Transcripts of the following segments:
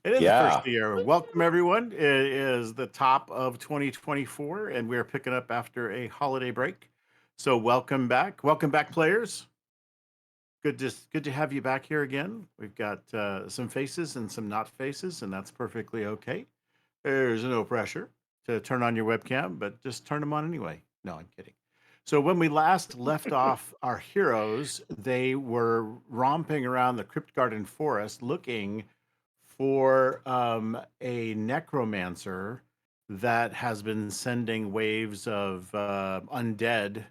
It is the first of Yeah. the year. Welcome, everyone. It is the top of 2024, and we're picking up after a holiday break. So, welcome back. Welcome back, players. Good to have you back here again. We've got some faces and some not faces, and that's perfectly okay. There's no pressure to turn on your webcam, but just turn them on anyway. No, I'm kidding. So, when we last left off our heroes, they were romping around the Crypt Garden forest looking for a necromancer that has been sending waves of undead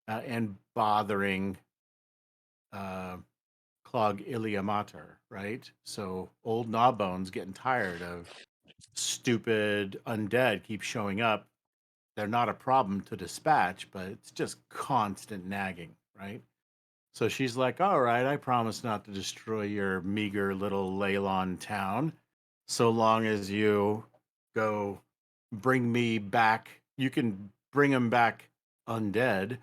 and bothering uh, Clog Iliamater, right? So old Gnawbones getting tired of stupid undead keep showing up. They're not a problem to dispatch, but it's just constant nagging, right? So she's like, "All right, I promise not to destroy your meager little Leilon town, so long as you go bring me back. You can bring them back undead.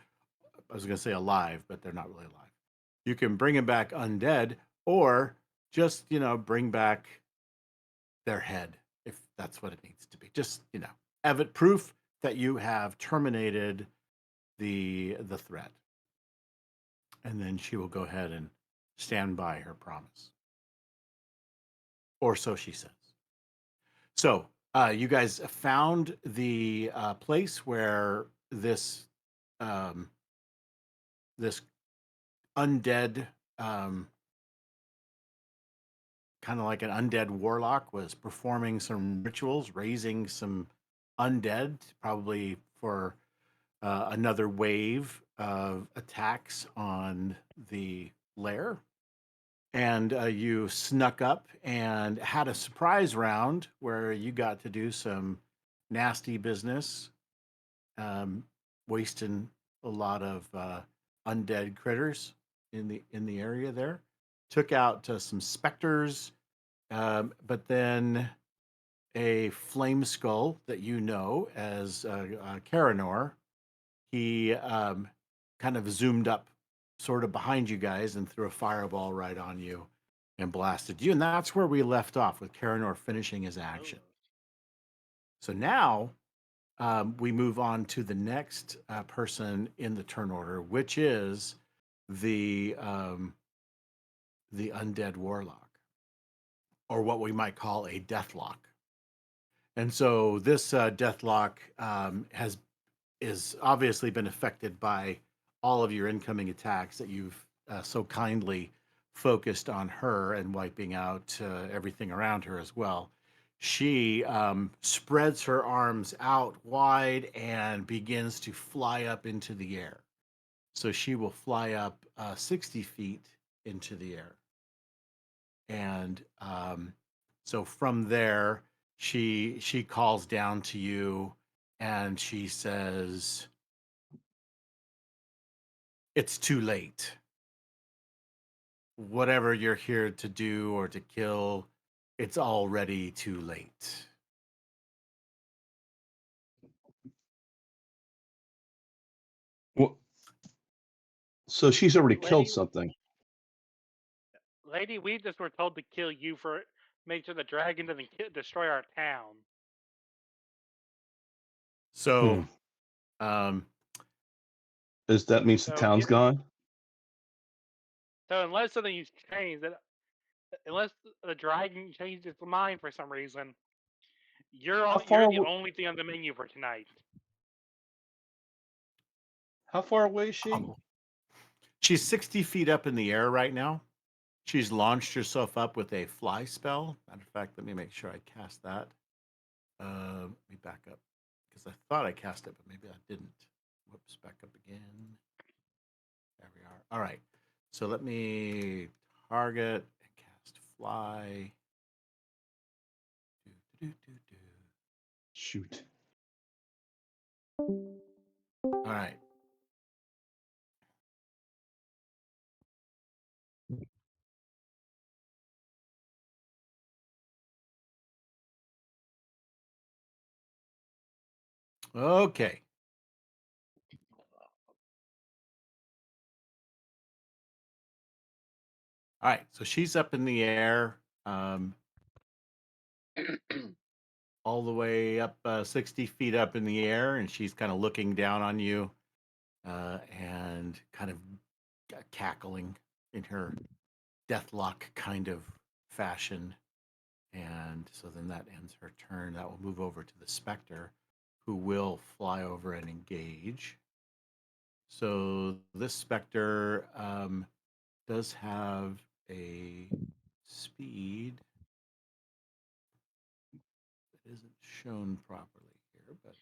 I was going to say alive, but they're not really alive. You can bring them back undead, or just bring back their head if that's what it needs to be. Just proof that you have terminated the threat." And then she will go ahead and stand by her promise, or so she says. So, you guys found the place where um, this undead, um, kind of like an undead warlock, was performing some rituals, raising some undead, probably for another wave of attacks on the lair. And you snuck up and had a surprise round where you got to do some nasty business, um, wasting a lot of undead critters in the area there. Took out some specters, but then a flame skull that you know as Karanor. He kind of zoomed up sort of behind you guys and threw a fireball right on you and blasted you. And that's where we left off with Karanor finishing his Oh, action. So now we move on to the next person in the turn order, which is the um, the undead warlock, or what we might call a deathlock. And so this deathlock has is obviously been affected by all of your incoming attacks that you've so kindly focused on her and wiping out everything around her as well. She spreads her arms out wide and begins to fly up into the air. So she will fly up 60 feet into the air. And so from there, she calls down to you and she says, "It's too late. Whatever you're here to do or to kill, it's already too late." Well, so she's already killed lady, something. lady, we just were told to kill you for make sure the dragon doesn't destroy our town. So, Hmm. um, Is that means the So town's yeah, gone? so unless something's changed, unless the dragon changed its mind for some reason, How far? you're the Aw- only thing on the menu for tonight. How far away is she? oh, she's 60 feet up in the air right now. She's launched herself up with a fly spell. Matter of fact, let me make sure I cast that. Let me back up because I thought I cast it, but maybe I didn't. Whoops, back up again. There we are. All right. So let me target and cast fly. Do, do, do, do. Shoot. All right. Okay. All right. So she's up in the air. all the way up 60 feet up in the air, and she's kind of looking down on you and kind of cackling in her Deathlock kind of fashion. And so then that ends her turn. That will move over to the Spectre, who will fly over and engage. So this Spectre does have a speed that isn't shown properly here, but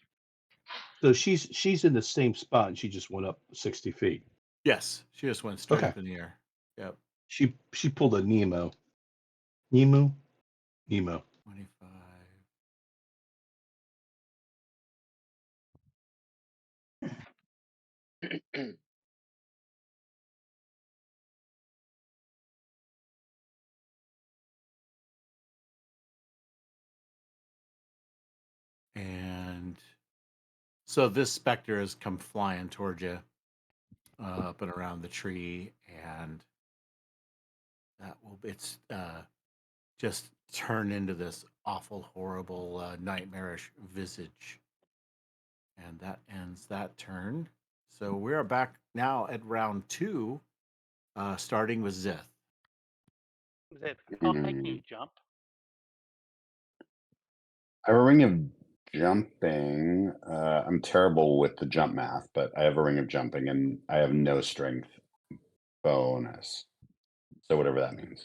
So she's in the same spot, and she just went up 60 feet. yes, she just went straight Okay. up in the air. Yep. She pulled a Nemo. Nemo. 25. And so this Spectre has come flying towards you up and around the tree, and that will it's just turn into this awful, horrible, nightmarish visage. And that ends that turn. So we're back now at round 2, starting with Zith. Zith, how high can you jump? I have a ring of jumping. I'm terrible with the jump math, but I have a ring of jumping, and I have no strength bonus. So whatever that means.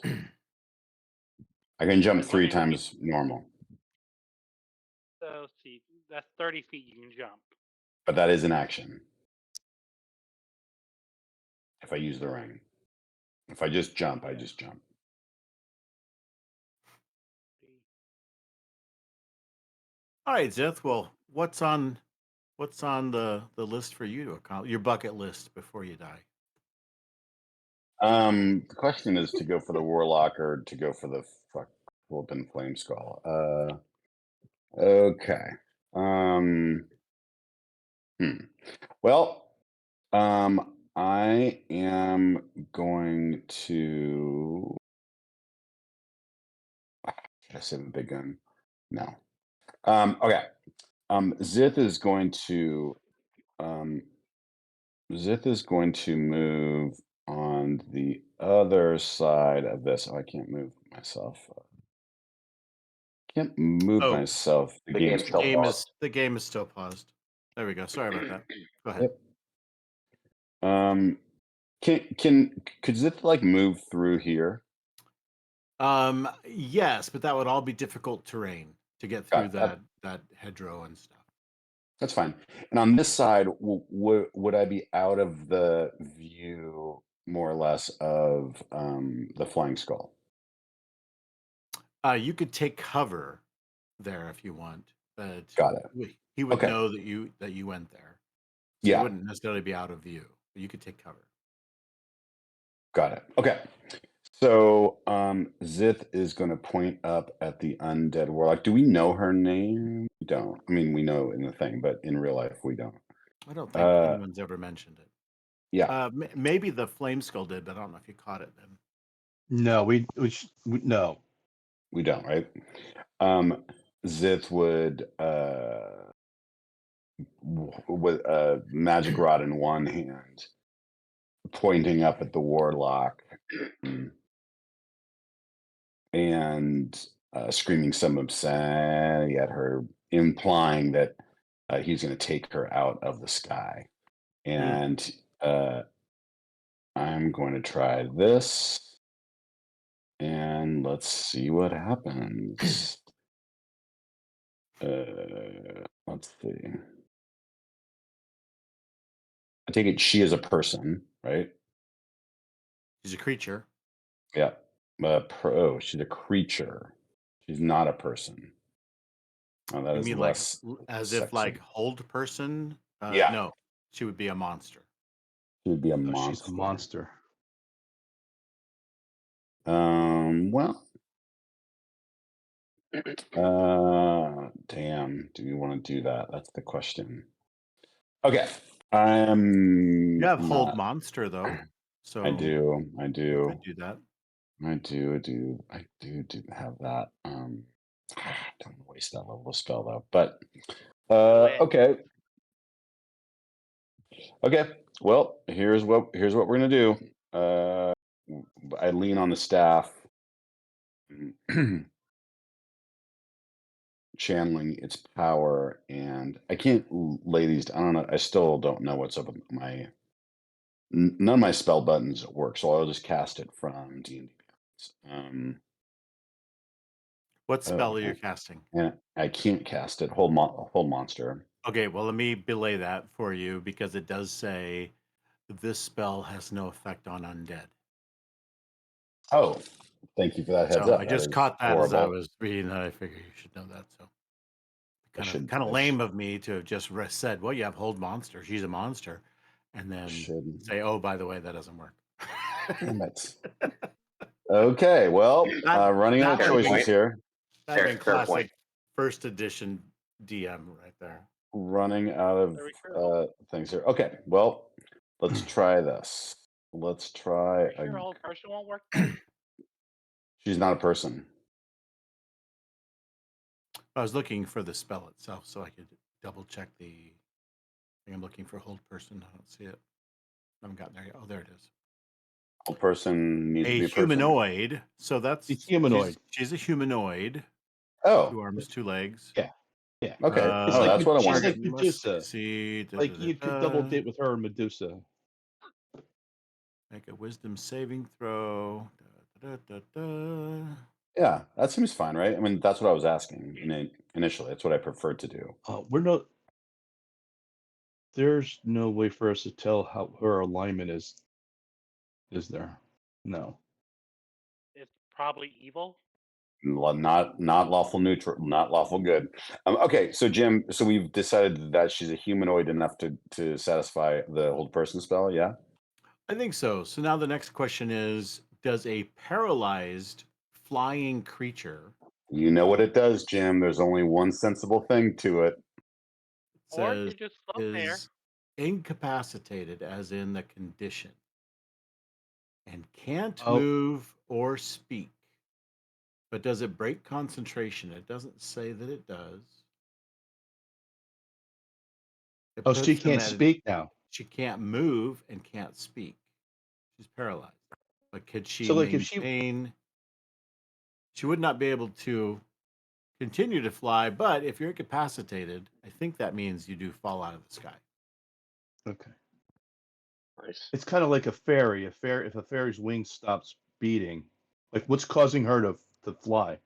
I can jump Like, 3 let me- times normal, So let's see, that's 30 feet you can jump. but that is an action. If I use the ring. If I just jump, I just jump. All right, Zith. Well, what's on the list for you to accomplish? Your bucket list before you die. The question is to go for the warlock or to go for the open flame skull. Okay. Well, I am going to. Should I save a big gun? No. Okay. Zith is going to. Zith is going to move on the other side of this. Oh, I can't move myself. Can't move Oh, myself. The game's still paused. The game is still paused. There we go. Sorry about that. Go ahead. Yep. Could Zith like move through here? Yes, but that would all be difficult terrain to get through that hedgerow and stuff. That's fine. And on this side, would I be out of the view more or less of the flying skull? You could take cover there if you want, but Got it. he would Okay. know that you went there. So Yeah. you wouldn't necessarily be out of view. But you could take cover. Got it. Okay. So Zith is going to point up at the undead warlock. Do we know her name? We don't. I mean, we know in the thing, but in real life, we don't. I don't think anyone's ever mentioned it. Yeah. Maybe the Flame Skull did, but I don't know if you caught it then. No, no. We don't, right? Zith would with a magic rod in one hand, pointing up at the warlock, and screaming some obscenity at her, implying that he's going to take her out of the sky. And I'm going to try this, and let's see what happens. Let's see. I take it she is a person, right? She's a creature. Yeah. She's a creature. She's not a person. Oh, that You is mean less like as sexy. if like hold person? Yeah. No, she would be a monster. She would be a Oh, monster. she's a monster. Well. Damn. Do you want to do that? That's the question. Okay. You have hold monster though, so I do. You could do that. I do have that. Don't waste that level of spell though. But it. okay. Okay. Well, here's what we're gonna do. I lean on the staff, channeling its power, and I can't lay these. I don't know. I still don't know what's up with my. None of my spell buttons work, so I'll just cast it from D&D. What spell Oh, are you casting? and I can't cast it. Hold monster. Okay, well, let me belay that for you because it does say this spell has no effect on undead. Oh, thank you for that heads So up. I That just is caught that as I horrible. was reading that. I figured you should know that. So I should. kind of lame of me to have just said, "Well, you have hold monster. She's a monster," and then Should. say, "Oh, by the way, that doesn't work." Damn it. Okay, well, running out of that would've choices been- here. That'd been Fair point. classic first edition DM right there. Running out of Very true. things here. Okay, well, let's try this. Let's try. Are you sure whole person won't work then? She's not a person. I was looking for the spell itself so I could double check the. I think I'm looking for hold person. I don't see it. I haven't gotten there yet. Oh, there it is. A person needs to A be a person. humanoid. So that's It's humanoid. She's a humanoid. Oh, 2 arms, 2 legs. Yeah. Yeah. okay. It's Oh, like that's what I she's wanted. like Must Medusa. succeed. Like you could double date with her and Medusa. Make a wisdom saving throw. Yeah, that seems fine, right? I mean, that's what I was asking initially. That's what I preferred to do. We're not. There's no way for us to tell how her alignment is. Is there? No. It's probably evil. Not lawful neutral, not lawful good. Okay, so Jim, so we've decided that she's a humanoid enough to satisfy the hold person spell. Yeah. I think so. So now the next question is: does a paralyzed flying creature You know what it does, Jim. There's only one sensible thing to it. Or you says could just float there. is incapacitated, as in the condition, and can't Oh. move or speak? But does it break concentration? It doesn't say that it does. It Oh, she puts them can't at- speak now. She can't move and can't speak. She's paralyzed. But could she So, like, if she- maintain? She would not be able to continue to fly, but if you're incapacitated, I think that means you do fall out of the sky. Okay. Nice. It's kind of like a fairy. If a fairy's wings stops beating, like what's causing her to fly?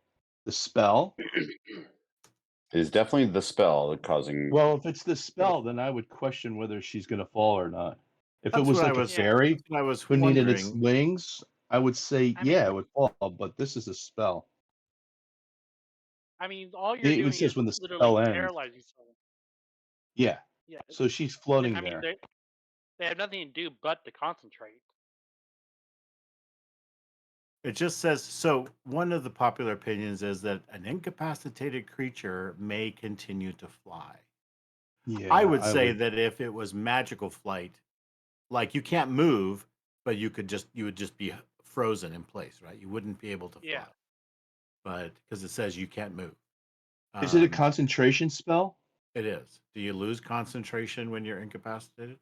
The spell? It is definitely the spell that causing. Well, if it's the spell, then I would question whether she's going to fall or not. If That's it was what I like a was- fairy That's what I was who needed its wondering. wings, I would say, I mean- yeah, it would fall. But this is a spell. I mean, all you're It even doing says is when the literally spell ends. paralyzing someone. Yeah. Yeah. So she's floating I mean, there. they have nothing to do but to concentrate. It just says so. One of the popular opinions is that an incapacitated creature may continue to fly. Yeah. I would say that if it was magical flight, like you can't move, but you would just be frozen in place, right? You wouldn't be able to fly. Yeah. But because it says you can't move. Is it a Um, concentration spell? It is. Do you lose concentration when you're incapacitated?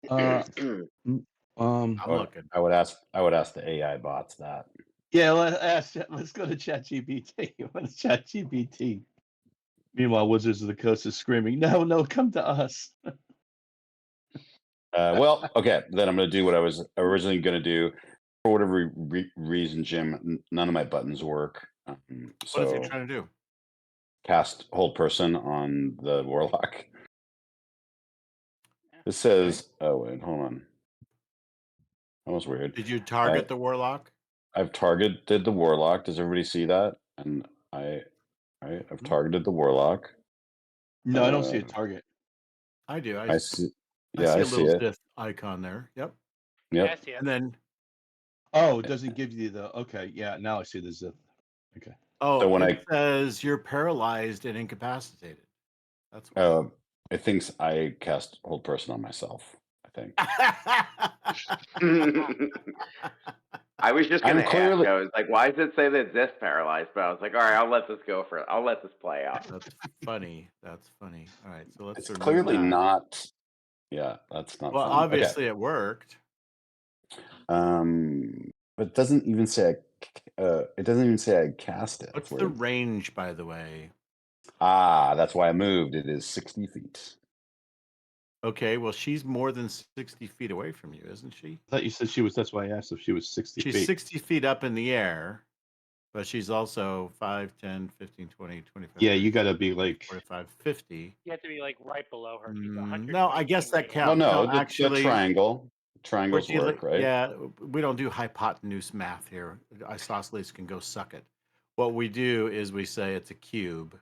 Uh, I'm looking. I would ask the AI bots that. Yeah, let's go to ChatGPT. What is ChatGPT? Meanwhile, Wizards of the Coast is screaming, no, come to us. Well, okay, then I'm going to do what I was originally going to do. For whatever reason, Jim, none of my buttons work. What is So he trying to do? cast hold person on the warlock. It says, oh wait, hold on. That was weird. Did you target the warlock? I've targeted the warlock. Does everybody see that? And I've targeted the warlock. No, I don't see a target. I do. I see. I Yeah, see I a see little it. Sith icon there. Yep. Yep. Yes, yes. And then Oh, it doesn't give you the okay. Yeah, now I see the zip. Okay. So when it says you're paralyzed and incapacitated. That's why. It thinks I cast hold person on myself. I think. I was just I'm gonna ask. clearly- I was like, why does it say that Zith's paralyzed? But I was like, all right, I'll let this go for. I'll let this play out. That's funny. That's funny. All right, so let's It's remove clearly that. not. Yeah, that's not Well, fun. obviously it worked. But it doesn't even say. It doesn't even say I cast it. What's It's the weird. range, by the way? That's why I moved. It is 60 feet. Okay, well, she's more than 60 feet away from you, isn't she? I thought you said she was. That's why I asked if she was 60 She's feet. 60 feet up in the air, but she's also 5, 10, 15, 20, 25, Yeah, 30, you got to be like. 45, 50. You have to be like right below her. She's 100. No, I guess that No, counts. no, No, the actually, triangle. well, Triangles she's work, right? yeah, we don't do hypotenuse math here. Isosceles can go suck it. What we do is we say it's a cube,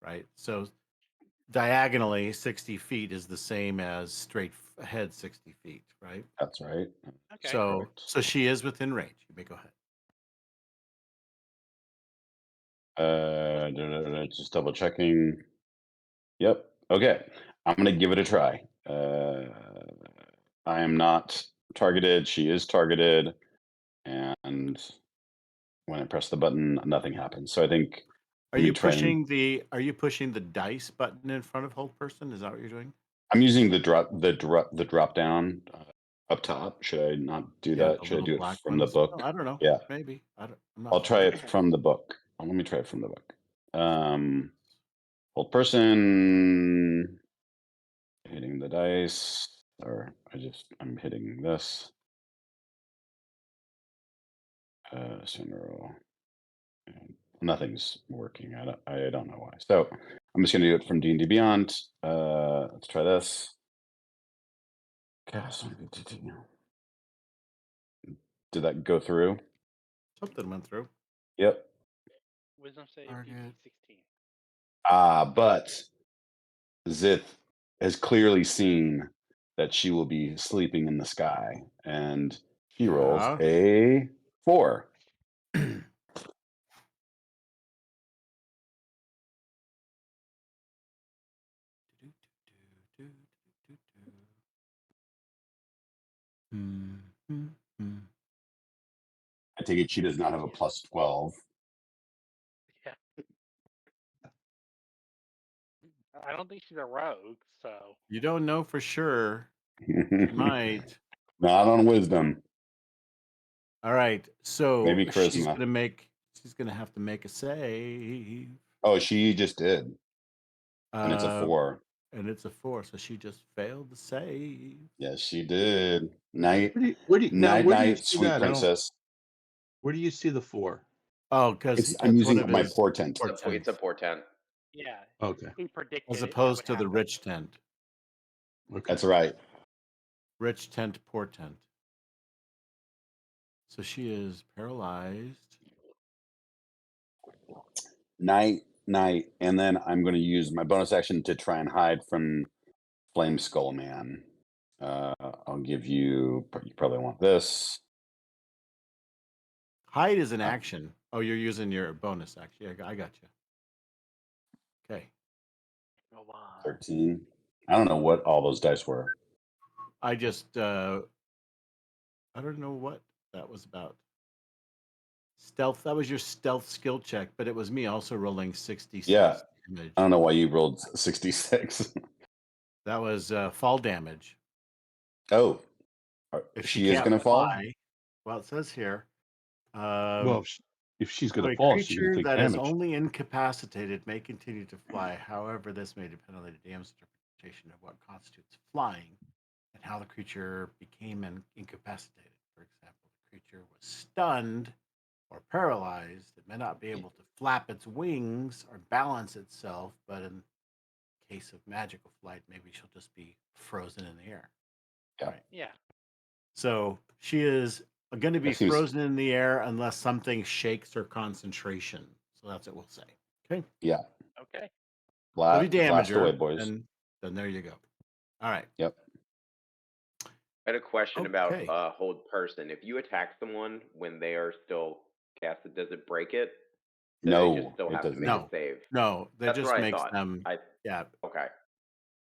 right? So diagonally, 60 feet is the same as straight ahead 60 feet, right? That's right. Okay. So Correct. she is within range. You may go ahead. Just double checking. Yep. Okay. I'm gonna give it a try. I am not targeted. She is targeted, and when I press the button, nothing happens. So I think Are let me you try and- pushing the dice button in front of hold person? Is that what you're doing? I'm using the drop down up top. Should I not do Yeah, that? the Should I little do it black from the ones. book? I don't know. Yeah. Maybe. I'm not I'll try sure. it from the book. Let me try it from the book. Hold person hitting the dice, or I'm hitting this. Center. Nothing's working. I don't know why. So I'm just gonna do it from D&D Beyond. Let's try this. Did that go through? Something went through. Yep. Wisdom save Target. DC 16. But Zith has clearly seen that she will be sleeping in the sky, and he rolls Yeah. a 4. I take it she does not have a plus 12. Yeah. I don't think she's a rogue, so You don't know for sure. She might. Not on wisdom. All right. So Maybe she's charisma. gonna have to make a save. Oh, she just did. And it's a Uh, 4. And it's a 4, so she just failed the save. Yes, she did. Night, Where do you night, see sweet that? princess. Where do you see the 4? Oh, because I'm using my portent. It's a portent. yeah. Okay. He predicted as it opposed would to the happen. rich tent. Okay. That's right. Rich tent, portent. So she is paralyzed. Night, and then I'm going to use my bonus action to try and hide from Flame Skull Man. I'll give you probably want this. Hide is an action. Oh, you're using your bonus action. Yeah, I got you. Okay. Go on. 13. I don't know what all those dice were. I just I don't know what that was about. Stealth. That was your stealth skill check, but it was me also rolling 66 Yeah. damage. I don't know why you rolled 66. That was fall damage. Oh, If she is going to fall? Well, it says here. Well, if she's So going a to fall, she's going creature to take that is damage. only incapacitated may continue to fly. However, this may depend on the DM's interpretation of what constitutes flying and how the creature became incapacitated. For example, the creature was stunned or paralyzed. It may not be able to flap its wings or balance itself, but in case of magical flight, maybe she'll just be frozen in the air. Yeah. Right. Yeah. So she is going to be That seems- frozen in the air unless something shakes her concentration. So that's what we'll say. Okay. Yeah. Okay. So if you damage Blast away, her, boys. then there you go. All right. Yep. I had a question about Okay. hold person. If you attack someone when they are still casted, does it break it? Do No, they just still it have to does make not. a save? No, that That's just what I makes thought. them. Yeah. Okay.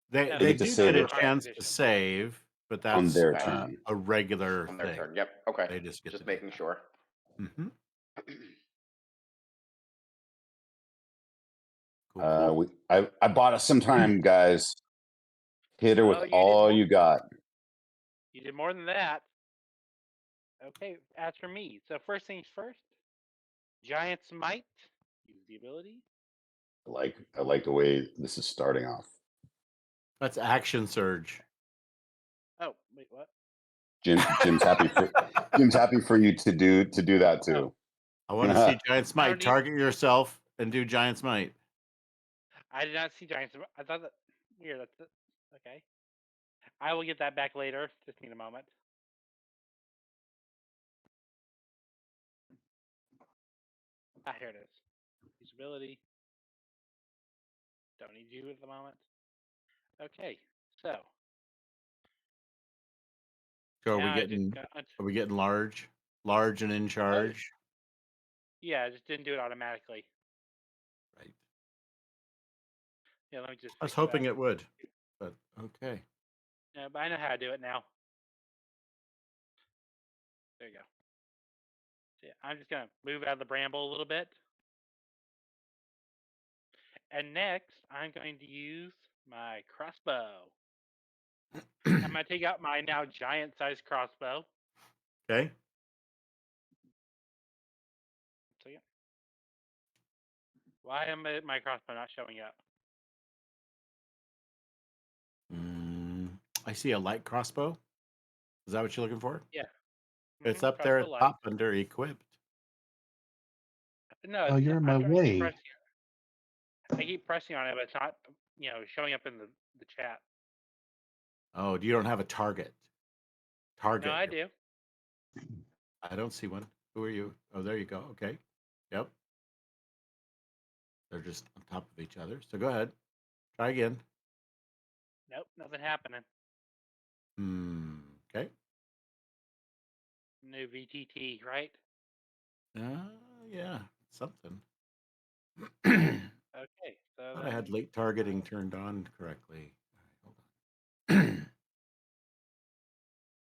They Yeah, they get to do save get a it. chance to save, but On that's their turn. a regular On their thing. turn. Yep. Okay. They just get Just to do making that. sure. Mm-hmm. Cool. I bought us some time, guys. Hit her with Oh, you did all more- you got. You did more than that. Okay, as for me, so first things first, Giant's Might. Use the ability. I like the way this is starting off. That's action surge. Oh, wait, what? Jim's happy for you to do that too. I want to see Giant's I Might. don't need- Target yourself and do Giant's Might. I did not see Giant's Might. I thought that weird. That's it. Okay. I will get that back later. Just need a moment. Ah, here it is. Usability. Don't need you at the moment. Okay, so. So now I just got- are we getting large and in charge? yeah, I just didn't do it automatically. Right. Yeah, let me just. I was fix hoping that. it would, but okay. Yeah, but I know how to do it now. There you go. So yeah, I'm just gonna move out of the bramble a little bit. And next, I'm going to use my crossbow. I'm gonna take out my now giant-sized crossbow. Okay. So yeah. Why am my crossbow not showing up? I see a light crossbow. Is that what you're looking for? Yeah. It's Mhm, up there at crossbow the light. top under equipped. No, Oh, you're in my I'm trying to keep way. pressing it. I keep pressing on it, but it's not, showing up in the chat. Oh, you don't have a target. Target. No, I do. I don't see one. Who are you? Oh, there you go. Okay. Yep. They're just on top of each other. So go ahead. Try again. Nope, nothing happening. Okay. New VTT, right? Yeah, something. Okay, so Thought I had then late targeting turned on correctly. All right, hold on.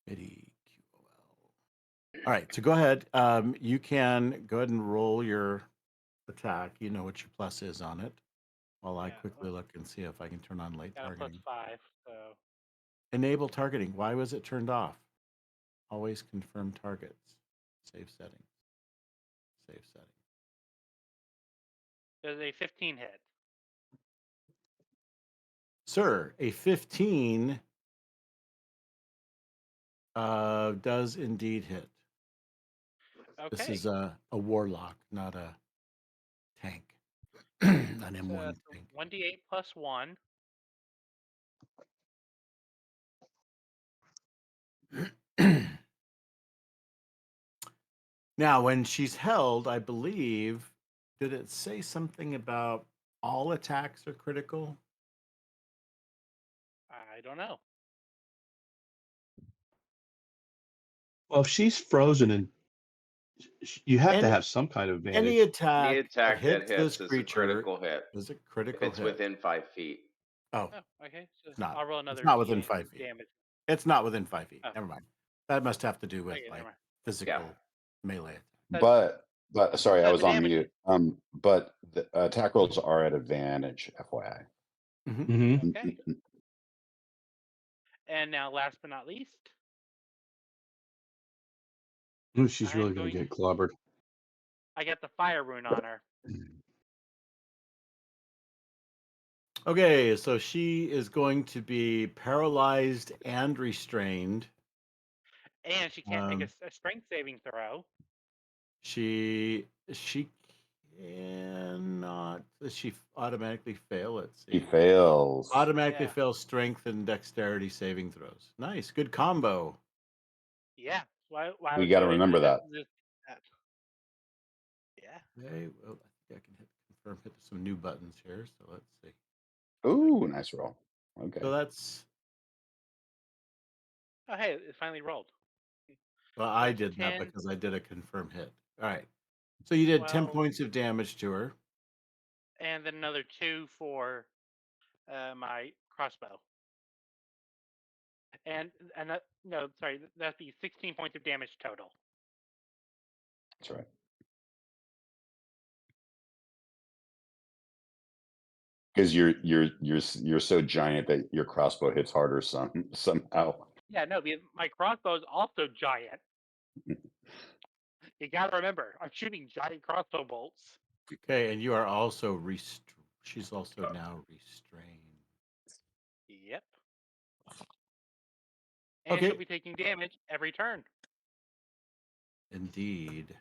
MIDI QOL. All right, so go ahead. You can go ahead and roll your attack. You know what your plus is on it. While I Yeah, quickly look and see if I can turn on late got a targeting. +5, so Enable targeting. Why was it turned off? Always confirm targets. Save settings. Save settings. there's a 15 hit. Sir, a 15 does indeed hit. Okay. This is a warlock, not a tank. An M1 tank. 1d8 plus 1. Now, when she's held, I believe, did it say something about all attacks are critical? I don't know. Well, if she's frozen and you have to Any- have some kind of advantage. Any attack, Any attack that hits hits this is a creature critical hit. is a If critical it's hit. within 5 feet. Oh, Oh, okay. So not. I'll roll another It's not within D8 5 feet. damage. It's not within 5 feet. Oh. Never mind. That must have to do with Okay, never like mind. physical melee attack. But sorry, I So was the on damage- mute. But the attack rolls are at advantage, FYI. Mhm. Okay. And now, last but not least, Ooh, she's I'm really going to going- get clobbered. I got the fire rune on her. Okay, so she is going to be paralyzed and restrained. And she can't make a strength saving throw. She cannot. Does she automatically fail? Let's see. He fails. Automatically Yeah. fails strength and dexterity saving throws. Nice, good combo. Yeah. Why We got to remember that. Yeah. Okay, well, I think I can hit some new buttons here. So let's see. Ooh, nice roll. Okay. So that's. Oh, hey, it finally rolled. Well, I That's did that 10. because I did a confirm hit. All right. So you did 10 Well- points of damage to her. And then another 2 for my crossbow. and that, no, sorry, that'd be 16 points of damage total. That's right. Because you're so giant that your crossbow hits harder somehow. Yeah, no, because my crossbow is also giant. You gotta remember, I'm shooting giant crossbow bolts. Okay, and you are also she's also now restrained. Yep. And Okay. she'll be taking damage every turn. Indeed.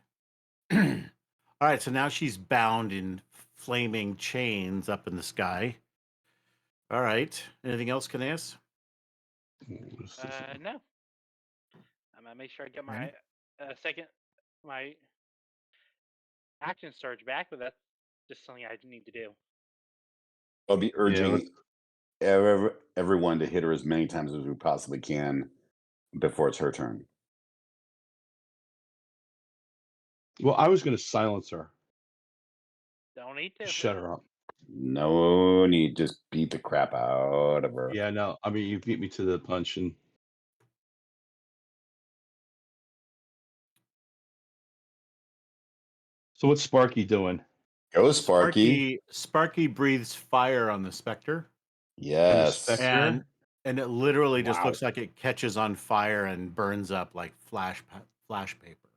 All right, so now she's bound in flaming chains up in the sky. All right. Anything else, Caneas? No. I'm gonna make sure I get my Randy? my action surge back, but that's just something I need to do. I'll be urging let's- everyone to hit her as many times as we possibly can before it's her turn. Well, I was going to silence her. Don't need to. Shut her up. No need, just beat the crap out of her. Yeah, no. I mean, you beat me to the punch, and so what's Sparky doing? Go, Sparky. Sparky breathes fire on the specter, Yes. Spectre? and it literally just Wow. looks like it catches on fire and burns up like flash paper.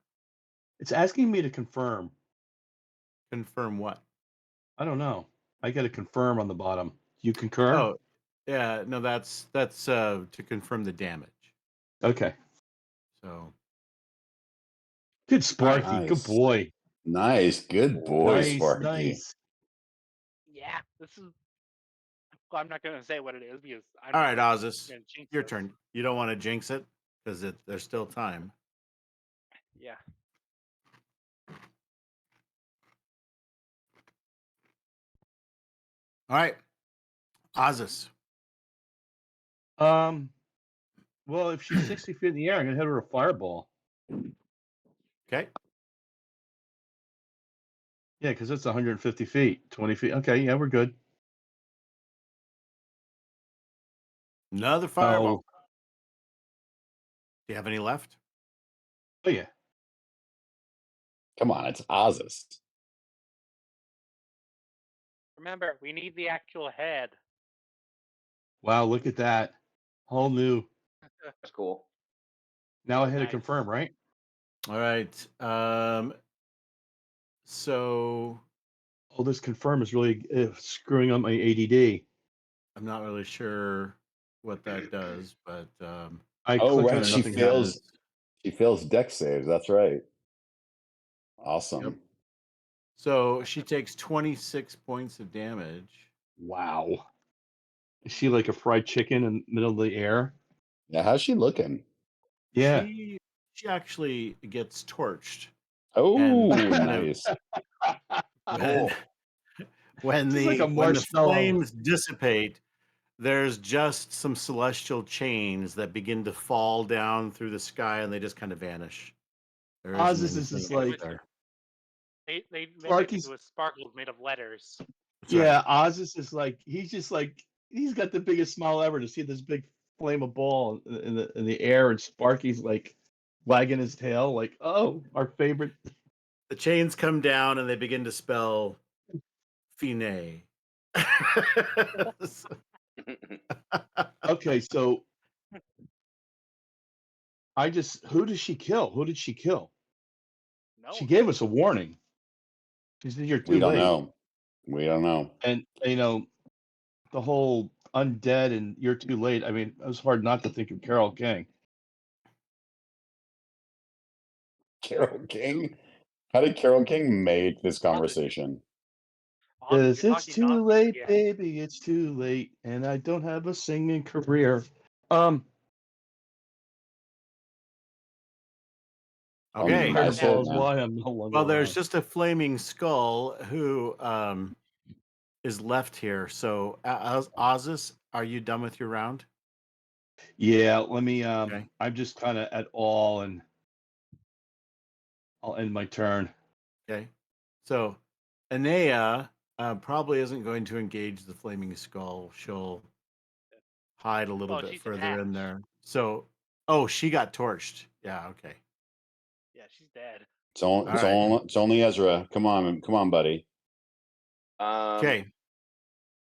It's asking me to confirm. Confirm what? I don't know. I got to confirm on the bottom. You concur? Oh, yeah. No, that's to confirm the damage. Okay. So Good Sparky. Nice. Good boy. Nice. Good boy, Nice, Sparky. nice. Yeah, this is. Well, I'm not gonna say what it is because I'm all right, Ozus, gonna jinx your this. turn. You don't want to jinx it because there's still time. Yeah. All right, Ozus. Well, if she's 60 feet in the air, I'm gonna hit her a fireball. Okay. Yeah, because it's 150 feet, 20 feet. Okay, yeah, we're good. Another fireball. Oh, Do you have any left? oh yeah. Come on, it's Ozus. Remember, we need the actual head. Wow, look at that. Whole new. That's cool. Now I hit a Nice. confirm, right? All right. So Oh, this confirm is really screwing up my ADD. I'm not really sure what that does, but I Oh, clicked right, on it, she nothing fails. happens. She fails dex saves. That's right. Awesome. so she takes 26 points of damage. Wow. Is she like a fried chicken in the middle of the air? Yeah, how's she looking? Yeah. She actually gets torched. Oh, kind of- nice. When, when She's the like a when the marshmallow. flames dissipate, there's just some celestial chains that begin to fall down through the sky, and they just kind of vanish. There Oz, isn't this is anything just else like there. They make Sparky's- it with sparkles made of letters. That's right. yeah, Oz is like he's got the biggest smile ever to see this big flame of ball in the air, and Sparky's like wagging his tail, like, oh, our favorite. The chains come down, and they begin to spell Fine. Okay, so who did she kill? Who did she kill? No. She gave us a warning. She said you're too We don't late. know. We don't know. And the whole undead and you're too late. I mean, it was hard not to think of Carol King. Carol King? How did Carol King make this conversation? Because You're it's talking too nonsense late, again. baby. It's too late, and I don't have a singing career. Okay. Nice hit, Fireball's man. why I'm no longer. Well, there's around. just a flaming skull who is left here. So, Ozus, are you done with your round? Yeah. Let me. Okay. I'm just kind of at all, and I'll end my turn. Okay. So, Anea probably isn't going to engage the flaming skull. She'll hide a little Well, bit she's further in attached. there. So, oh, she got torched. Yeah, okay. Yeah, she's dead. It's all, it's All right. all, it's only Ezra. Come on, buddy. Okay.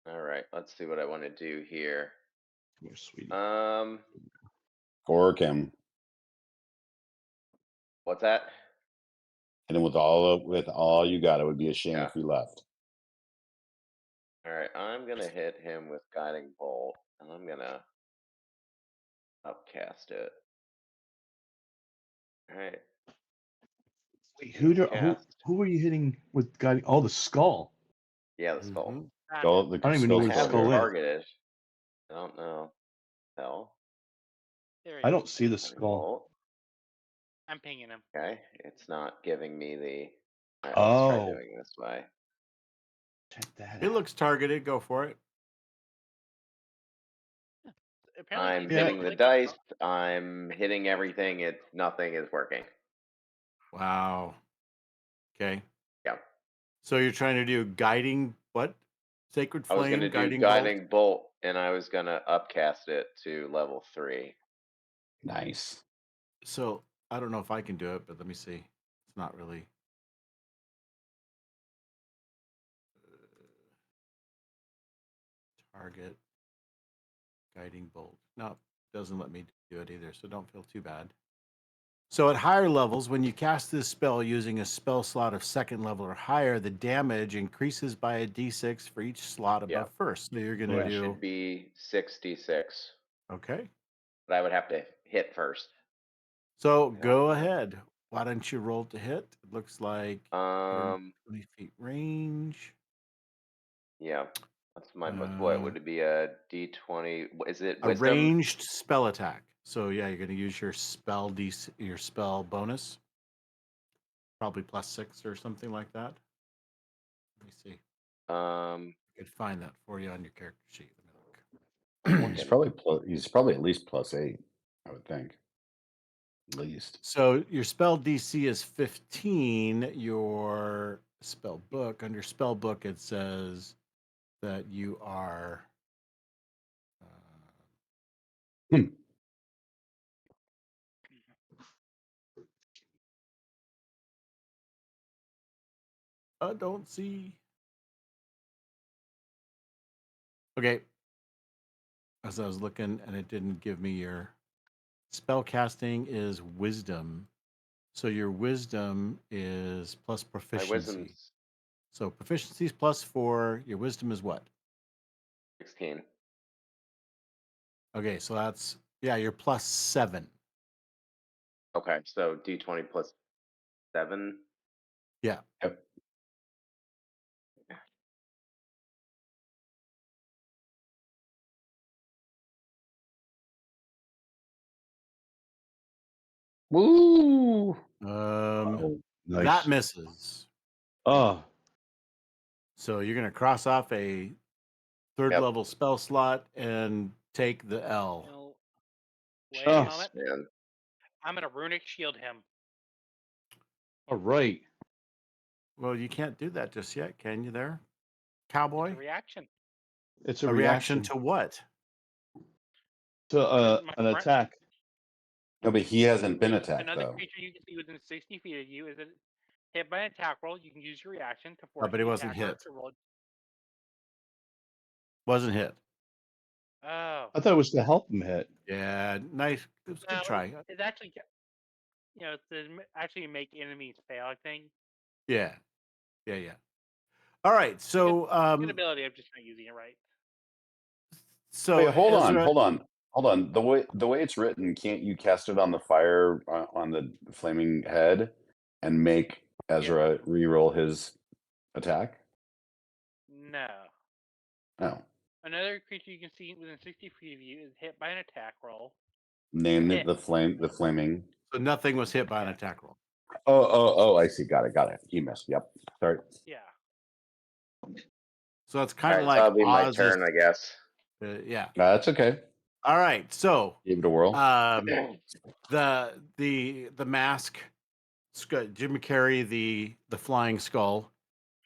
All right. Let's see what I want to do here. Come here, sweetie. Fork him. What's that? And then with all you got, it would be a shame Yeah. if we left. All right. I'm gonna hit him with guiding bolt, and I'm gonna upcast it. All right. Wait, Cast. who are you hitting with guiding? Oh, the skull. Yeah, the skull. Mhm. Skull, the I don't even know skull where the Have it skull is. targeted. I don't know. Hell. There he I is. don't see the Guiding skull. bolt. I'm pinging him. Okay. It's not giving me the. All right, let's try Oh, doing this way. check that It out. looks targeted. Go for it. Apparently, I'm he's hitting got the Lich dice. control. I'm hitting everything. It's nothing is working. Wow. Okay. Yeah. So you're trying to do guiding what? Sacred I was flame, gonna do guiding bolt. guiding bolt, and I was gonna upcast it to level 3. Nice. So I don't know if I can do it, but let me see. It's not really. Target guiding bolt. No, doesn't let me do it either. So don't feel too bad. So at higher levels, when you cast this spell using a spell slot of second level or higher, the damage increases by a d6 for each slot above first. So you're going So to it do. should be 66, Okay. but I would have to hit first. So Yeah. go ahead. Why don't you roll to hit? It looks like Um. 20 feet range. Yeah. That's my. What would it be? A D20? Is it A wisdom? ranged spell attack. So yeah, you're going to use your your spell bonus. Probably +6 or something like that. Let me see. Um. I could find that for you on your character sheet. I'm Let me He's looking. he's probably at least +8, I would think. At least. So your spell DC is 15. Your spell book, under spell book, it says that you are. Hmm. I don't see. Okay. As I was looking, and it didn't give me your spell casting is wisdom. So your wisdom is plus My proficiency. wisdom's So proficiency is +4. Your wisdom is what? 16. Okay, so that's you're +7. Okay, so D20 plus 7. Yeah. Yep. Woo! Oh, nice. That misses. Oh, So you're gonna cross off a third Yep. level spell slot and take the L. No. Wait Oh. a moment. Man. I'm gonna runic shield him. all right. Well, you can't do that just yet, can you? There, It's cowboy. a reaction. It's A reaction to what? to My an friend- attack. No, but he hasn't been attacked Another though. creature you can see within 60 feet of you is hit by an attack roll. You can use your reaction to Oh, force but he the wasn't attacker hit. to roll. Wasn't hit. Oh. I thought it was to help him hit. Yeah, nice. It was a good No, try. it's actually, it's to actually make enemies fail. I think. Yeah. All right. So Good ability. I'm just not using it right. so Wait, hold Ezra, on. The way it's written, can't you cast it on the fire on the flaming head and make Ezra re-roll his attack? No. No. Another creature you can see within 60 feet of you is hit by an attack roll. Name Hit. the flaming. So nothing was hit by an Yeah. attack roll. Oh, I see. Got it. He missed. Yep. Sorry. Yeah. So it's All kind right, of so like that'll be my Oz's. turn, I guess. Yeah. That's okay. All right. So Give it a whirl. the mask, Jim Carrey, the flying skull.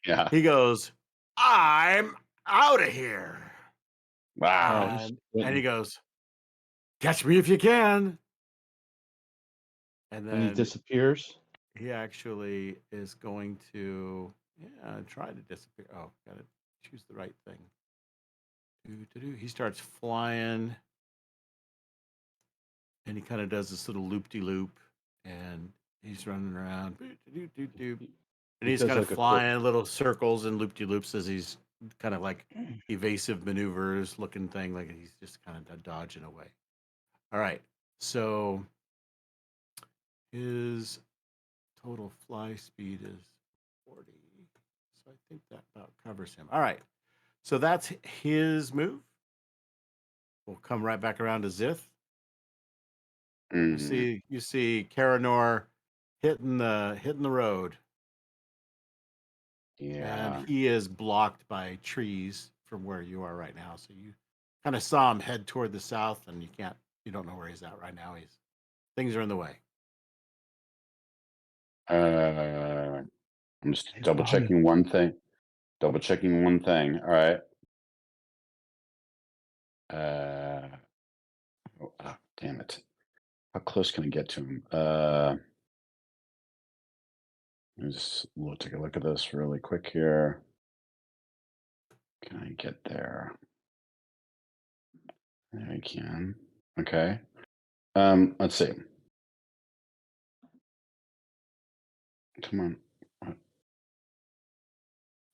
Yeah. He goes, "I'm out of here." Wow. he's And he squinting. goes, "Catch me if you can." And And he then disappears. he actually is going to try to disappear. Oh, gotta choose the right thing. He starts flying, and he kind of does this little loop-de-loop, and he's running around. And He he's does kind of like a quick. flying little circles and loop-de-loops as he's kind of like evasive maneuvers looking thing, like he's just kind of dodging away. All right, so his total fly speed is 40. So I think that about covers him. All right. So that's his move. We'll come right back around to Zith. Mm, You see Karanor hitting the road, and yeah. he is blocked by trees from where you are right now. So you kind of saw him head toward the south, and you don't know where he's at right now. Things are in the way. I'm just He's double behind him. checking one thing. Double checking one thing. All right. Damn it. How close can I get to him? Let me just take a look at this really quick here. Can I get there? There I can. Okay. Let's see. Come on.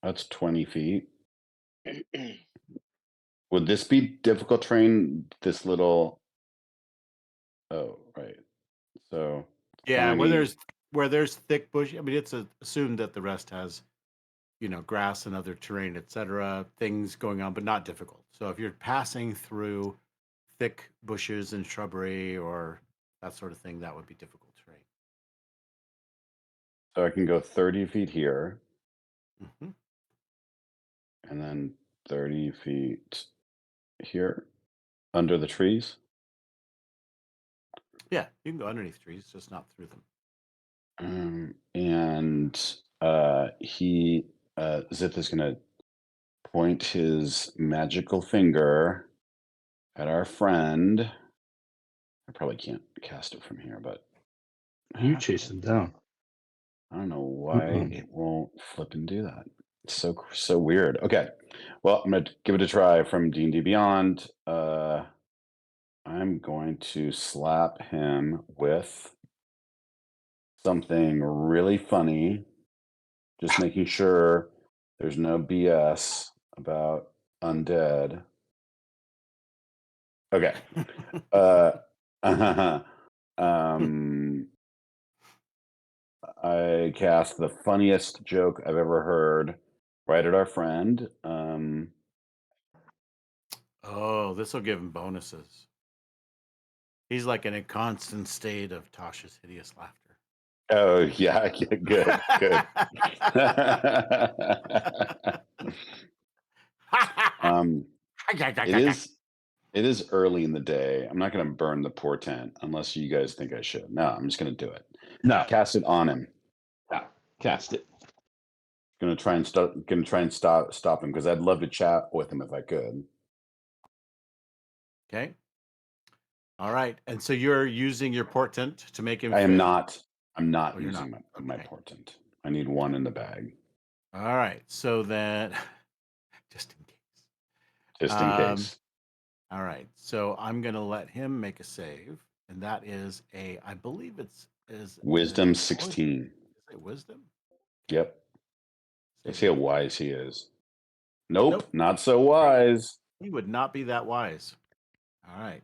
That's 20 feet. Would this be difficult terrain? This little. Oh, right. So Yeah, 20. where there's thick bush. I mean, it's assumed that the rest has grass and other terrain, etc. Things going on, but not difficult. So if you're passing through thick bushes and shrubbery or that sort of thing, that would be difficult terrain. So I can go 30 feet here Hmm. and then 30 feet here under the trees. Yeah, you can go underneath trees, just not through them. And Zith is going to point his magical finger at our friend. I probably can't cast it from here, but You chase him down. I don't know why it won't flip and do that. It's so weird. Okay, well, I'm gonna give it a try from D&D Beyond. I'm going to slap him with something really funny, just making sure there's no BS about undead. Okay. Um, I cast the funniest joke I've ever heard right at our friend. Oh, this will give him bonuses. He's like in a constant state of Tasha's hideous laughter. Oh yeah, good. It is early in the day. I'm not going to burn the portent unless you guys think I should. No, I'm just going to do it. No, Cast it on him. cast it. Going to try and stop him because I'd love to chat with him if I could. Okay. All right. And so you're using your portent to make him I am fail? not. I'm not Oh, you're using not. my Okay. portent. I need one in the bag All right. So then, just in case. just in case. All right. So I'm going to let him make a save. And that is I believe is Wisdom a 16. Is it wisdom? Yep. Let's see Save how it. wise he is. Nope, Nope. not so wise. He would not be that wise. All right.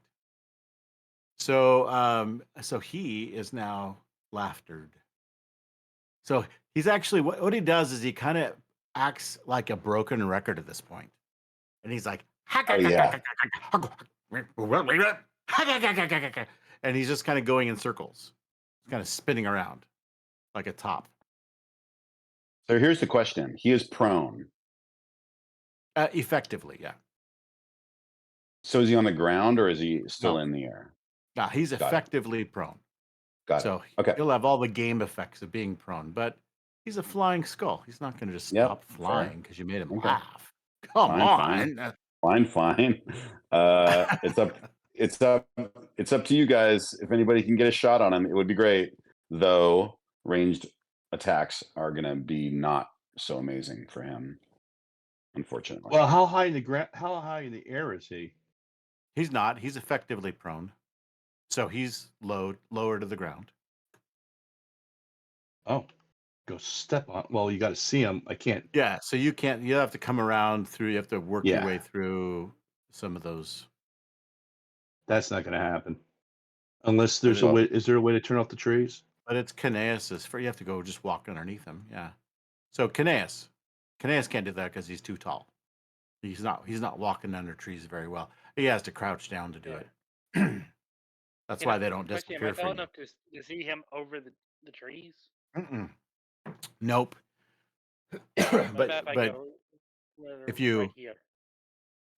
So so he is now laughtered. So he's actually what he does is he kind of acts like a broken record at this point. And he's like, Oh yeah. and he's just kind of going in circles. He's kind of spinning around like a top. So here's the question. He is prone. Effectively, yeah. So is he on the ground or is he still No. in the air? Yeah, he's Got it. effectively prone. Got So it. Okay. he'll have all the game effects of being prone, but he's a flying skull. He's not going to just Yep, stop fair. flying because you made him Okay. laugh. Come Fine. on. Fine. It's up to you guys. If anybody can get a shot on him, it would be great. Though ranged attacks are gonna be not so amazing for him, unfortunately. Well, how high in the ground? How high in the air is he? He's not. He's effectively prone. So he's lower to the ground. Oh, go step on. Well, you got to see him. I can't. Yeah. So you can't. You have to come around through. You have to work your Yeah. way through some of those. That's not going to happen unless there's But a way. Is there a way to turn off the trees? But it's Kineas's. You have to go just walk underneath him. Yeah. So Kineas can't do that because he's too tall. He's not walking under trees very well. He has to crouch down to do it. That's why they don't Question, am I disappear tall for you. enough to see him over the trees? Nope. What about but if I but go if you right here?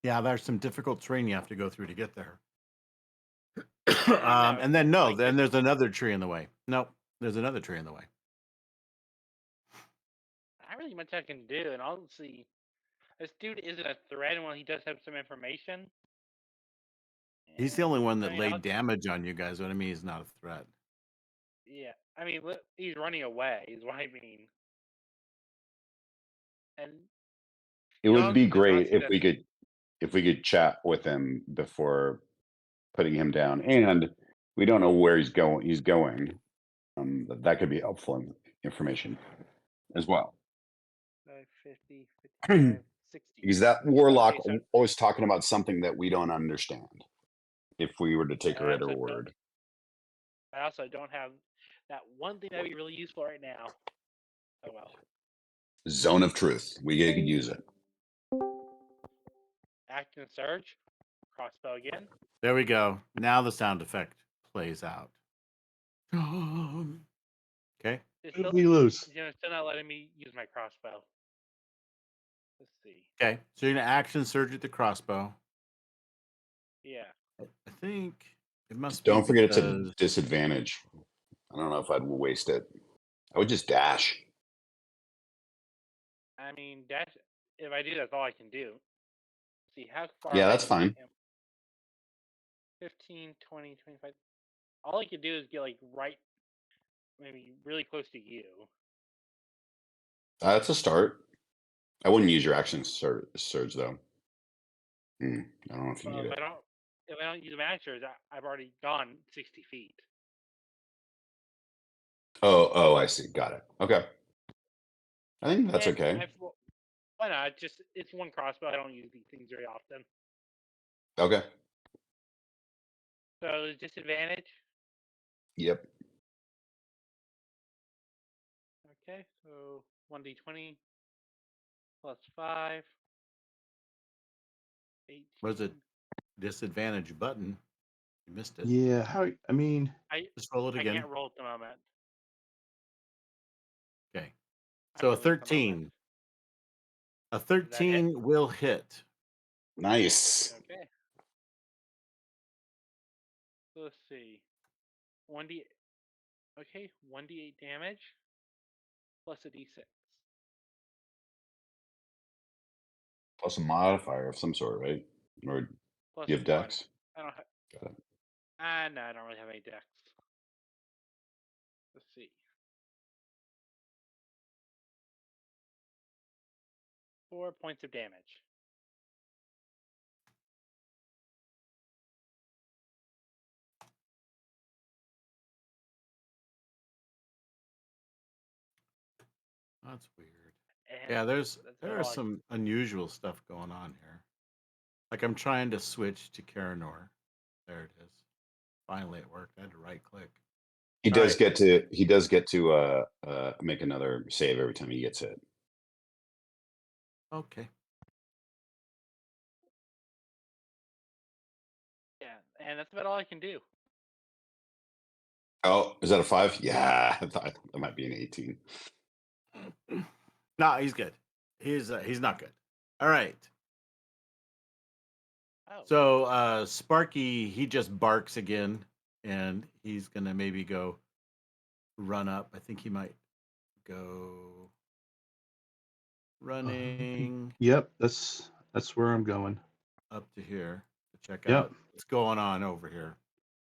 yeah, there's some difficult terrain you have to go through to get there. know, And then like then there's another tree in the way. Nope, there's another tree in the way. Not really much I can do, and I'll see. This dude isn't a threat, and while he does have some information, He's the only one I that mean, laid damage on you guys. What I mean, he's not a threat. yeah. I mean, look, he's running away. Is what I mean. And It would be dogs does not great seem if to. we could chat with him before putting him down, and we don't know where he's going. That could be helpful information as well. 50, 55, 60. Because that warlock Okay, so always talking about something that we don't understand. If we were to take her I at her also don't. word. I also don't have that one thing that'd be really useful right now. Oh well. Zone of truth. We could use it. Act and surge. Crossbow again. There we go. Now the sound effect plays out. Okay. It's Who still, did we lose? still not letting me use my crossbow. Let's see. Okay. So you're gonna action surge at the crossbow. Yeah. I think it must Don't be forget it's a because disadvantage. I don't know if I'd waste it. I would just dash. I mean, dash. If I do, that's all I can do. See how far. Yeah, away that's fine. I am. 15, 20, 25. All I can do is get like right, maybe really close to you. That's a start. I wouldn't use your action surge though. I don't know if you Well, need it. if I don't use my action surge, I've already gone 60 feet. Oh, I see. Got it. Okay. I think that's And okay. why not? It's one crossbow. I don't use these things very often. Okay. So there's disadvantage. Yep. Okay, so 1d20 plus 5. 18. was it disadvantage button? You missed it. Yeah. How? I mean, Just roll it I again. can't roll at the moment. Okay. I So a can roll at the moment. 13. A 13 will hit. Nice. Okay. So let's see. 1d. Okay, 1d8 damage plus a d6. Plus a modifier of some sort, right? Or Plus you have 1. dex? I don't have. Got it. No, I don't really have any dex. Let's see. 4 points of damage. That's weird. And Yeah, that's there about is all I- some unusual stuff going on here. Like I'm trying to switch to Karanor. There it is. Finally it worked. I had to right click. He All does right. get to make another save every time he gets hit. Okay. Yeah, and that's about all I can do. Oh, is that a 5? Yeah, I thought that might be an 18. No, he's good. He's not good. All right. Oh. So Sparky, he just barks again, and he's gonna maybe go run up. I think he might go running. Yep. That's where I'm going. up to here to check Yep. out what's going on over here.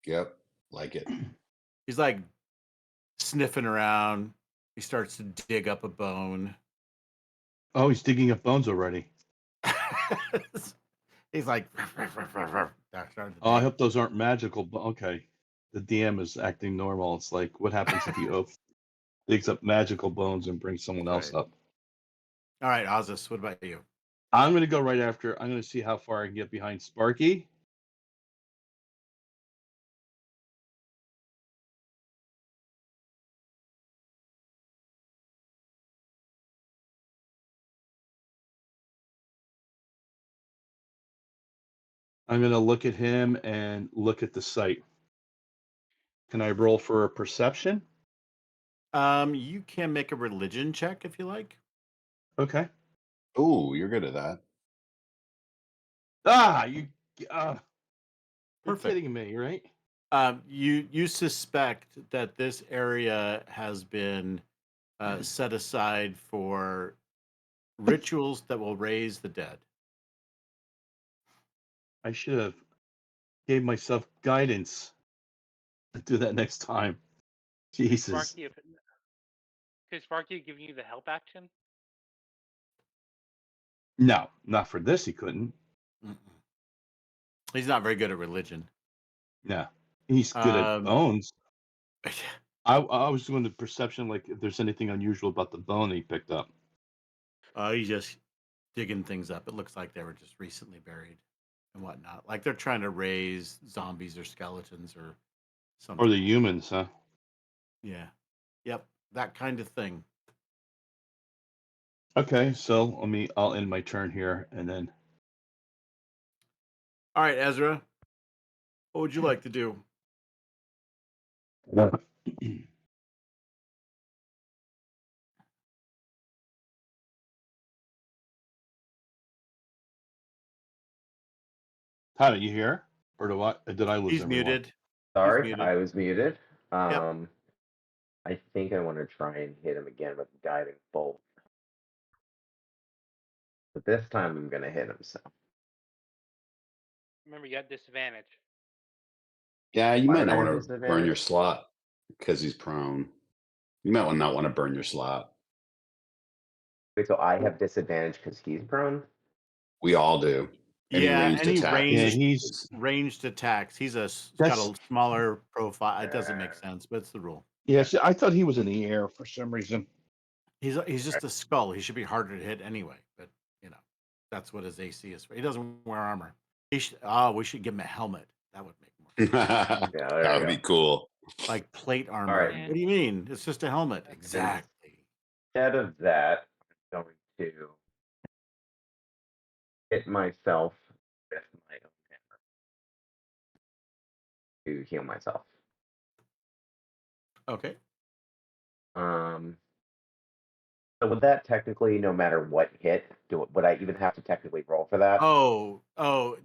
Yep. Like it. He's like sniffing around. He starts to dig up a bone. Oh, he's digging up bones already. He's like, Oh, I hope those aren't magical. Okay. The DM is acting normal. It's like, what happens if he digs up magical bones and brings someone else Right. up? All right, Ozus, what about you? I'm going to go right after. I'm going to see how far I can get behind Sparky. I'm going to look at him and look at the site. Can I roll for a perception? You can make a religion check if you like. Okay. Ooh, you're good at that. You're Perfect. kidding me, right? You suspect that this area has been set aside for rituals that will raise the dead. I should have gave myself guidance to do that next time. Jesus. Sparky, could Sparky give you the help action? No, not for this. He couldn't. Mm-mm. He's not very good at religion. No, he's good at bones. I was doing the perception, like if there's anything unusual about the bone he picked up. He's just digging things up. It looks like they were just recently buried and whatnot. Like they're trying to raise zombies or skeletons or something. Or the humans, huh? Yeah. Yep. That kind of thing. Okay, so I'll end my turn here and then. All right, Ezra. What would you like to do? How do you hear? Or did I lose He's everyone? muted. Sorry, muted. I was muted. Yep. I think I want to try and hit him again with guiding bolt. But this time I'm gonna hit him. So Remember, you got disadvantage. Yeah, you Why might did not I have want to burn disadvantage? your slot because he's prone. You might not want to burn your slot. Wait, so I have disadvantage because he's prone? We all do. Any Yeah, ranged any attack. Yeah, ranged he's ranged attacks. He's got that's a smaller profile. It doesn't make sense, but it's the rule. yeah. See, I thought he was in the air for some reason. He's just a skull. He should be harder to hit anyway. But you know, that's what his AC is for. He doesn't wear armor. We should give him a helmet. That would make more sense. Yeah, there That we would be go. cool. Like plate armor. right. What do you mean? It's just a helmet. Exactly. Instead of that, I'm going to hit myself with my own hammer to heal myself. Okay. So would that technically, no matter what hit, would I even have to technically roll for that? Oh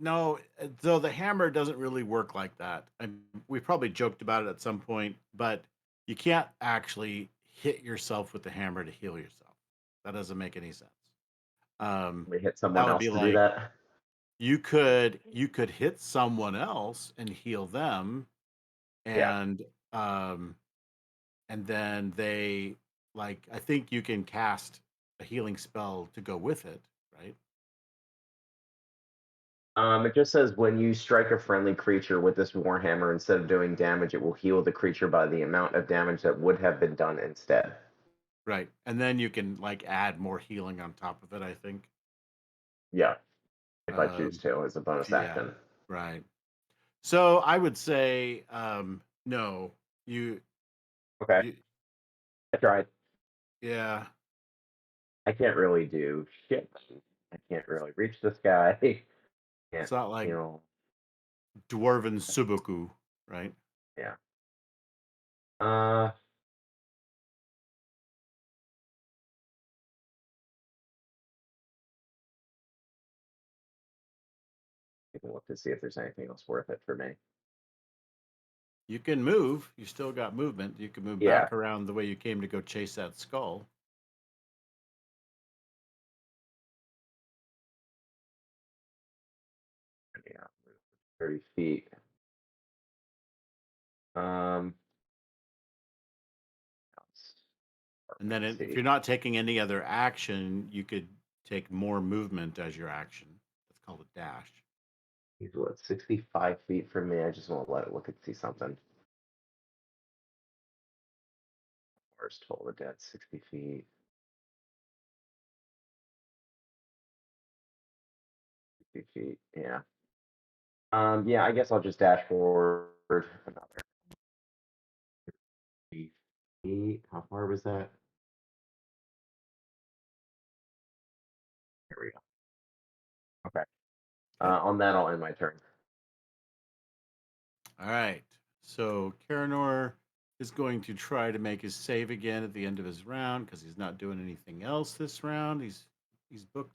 no. Though the hammer doesn't really work like that. And we probably joked about it at some point, but you can't actually hit yourself with the hammer to heal yourself. That doesn't make any sense. We hit That someone would else be to do like that. you could hit someone else and heal them, Yeah. and then they like I think you can cast a healing spell to go with it, right? It just says when you strike a friendly creature with this warhammer, instead of doing damage, it will heal the creature by the amount of damage that would have been done instead. Right. And then you can like add more healing on top of it, I think. Yeah, if I choose Um, to, as a bonus yeah. action. Right. So I would say no. Okay, You I tried. yeah. I can't really do shit. I can't really reach this guy. Can't, It's not like you know, dwarven suboku, right? yeah. Uh, I can look to see if there's anything else worth it for me. You can move. You still got movement. You can move Yeah. back around the way you came to go chase that skull. 30 feet. And then let's if see. you're not taking any other action, you could take more movement as your action. That's called a dash. He's what, 65 feet from me? I just want to let it look and see something. Where's Toll the Dead? 60 feet. 60 feet, yeah. Yeah, I guess I'll just dash forward another 3 feet. How far was that? Here we go. Okay. On that, I'll end my turn. All right. So Karanor is going to try to make his save again at the end of his round because he's not doing anything else this round. He's booked.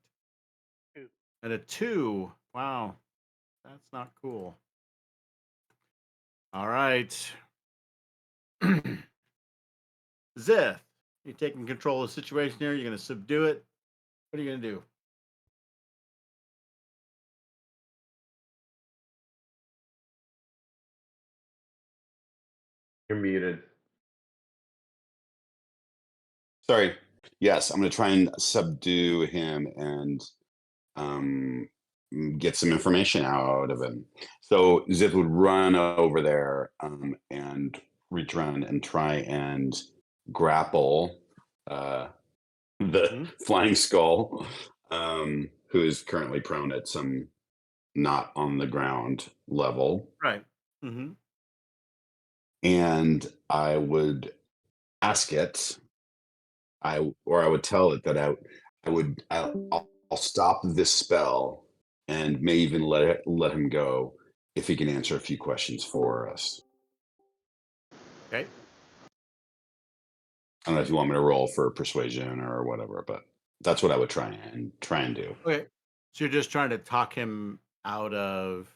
2. And a 2. Wow. That's not cool. All right. Zith, you're taking control of the situation here. You're going to subdue it. What are you going to do? You're muted. Sorry. Yes, I'm going to try and subdue him and get some information out of him. So Zith would run over there and reach around and try and grapple the flying skull, who is currently prone at some not on the ground level. Right. Mm-hmm. And I would ask it, I would tell it that I'll stop this spell and may even let him go if he can answer a few questions for us. Okay. I don't know if you want me to roll for persuasion or whatever, but that's what I would try and do. Okay. So you're just trying to talk him out of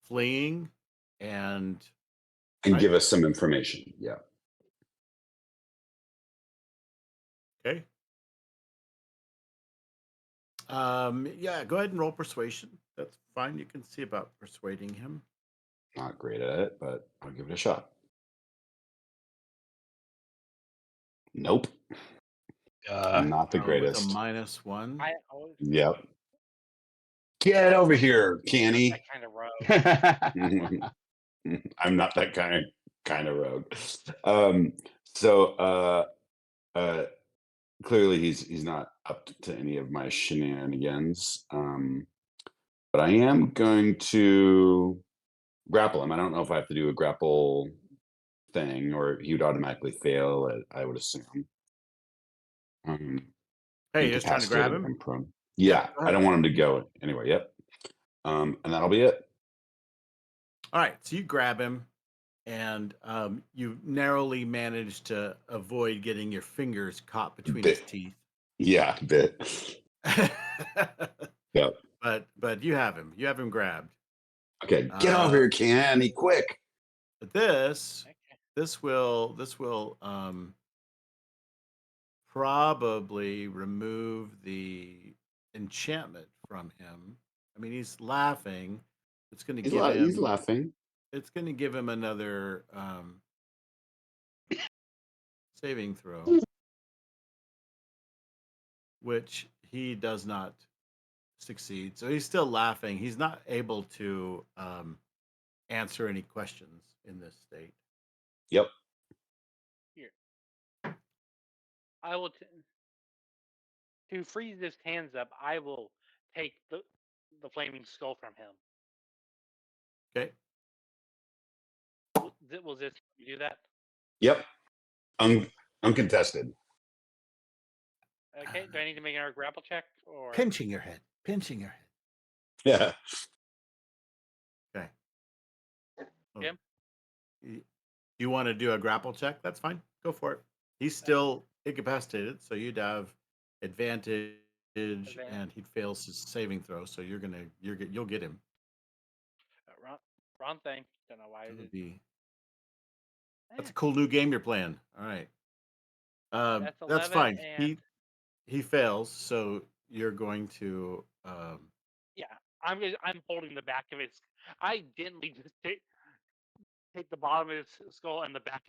fleeing and right? Give us some information. Yeah. Okay. Yeah, go ahead and roll persuasion. That's fine. You can see about persuading him. Not great at it, but I'll give it a shot. Nope. Not the With a greatest. -1. I always Yep. Get over here, Canny. that kind of rogue. I'm not that kind of rogue. So clearly he's not up to any of my shenanigans. But I am going to grapple him. I don't know if I have to do a grapple thing or he would automatically fail, I would assume. Hey, you're just trying to grab Incapacitated him? and prone. Yep, Yeah, go I ahead. don't want him to go anyway. Yep. And that'll be it. All right, so you grab him, and you narrowly manage to avoid getting your fingers caught between his teeth. Yeah, bit. Yep. But you have him. You have him grabbed. Okay, get over here, Canny, quick. But this will probably remove the enchantment from him. I mean, he's laughing. It's going to give him. He's laughing. It's going to give him another saving throw, which he does not succeed. So he's still laughing. He's not able to answer any questions in this state. Yep. Here, I will to freeze his hands up. I will take the flaming skull from him. Okay. Will this do that? Yep. Uncontested. Okay. Do I need to make another grapple check or? Pinching your head. Yeah. Okay. Jim? You want to do a grapple check? That's fine. Go for it. He's still incapacitated, so you'd have advantage, and he fails his saving throw. So you'll get him. Wrong thing. Don't know why it is. That's a cool new game you're playing. All right. That's fine. And He fails, so you're going to. yeah, I'm holding the back of his. I gently just take the bottom of his skull and the back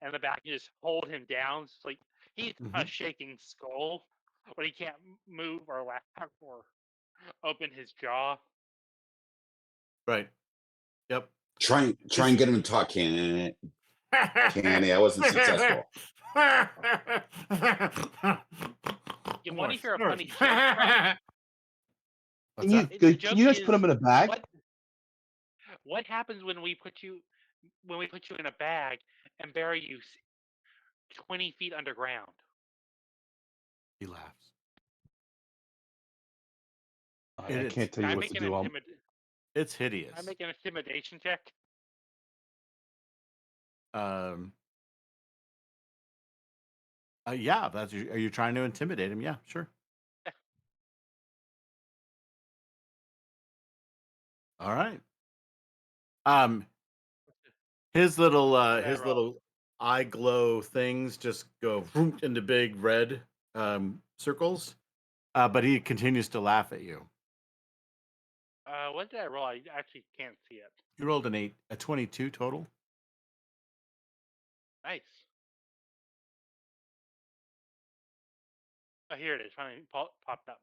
and just hold him down. It's like he's a shaking skull, but he can't move or laugh or open his jaw. Right. Yep. Try and get him to talk, Canny. I wasn't successful. You want to hear a Snort. funny joke? Can you The can you joke guys put him in a bag? What happens when we put you in a bag and bury you 20 feet underground? He laughs. I can't tell Can you I what make to an do. It's hideous. I make an intimidation check. Yeah, are you trying to intimidate him? Yeah, sure. All right. His little eye glow things just go into big red circles, but he continues to laugh at you. What did I roll? I actually can't see it. You rolled a 22 total. Nice. Oh, here it is. Finally popped up.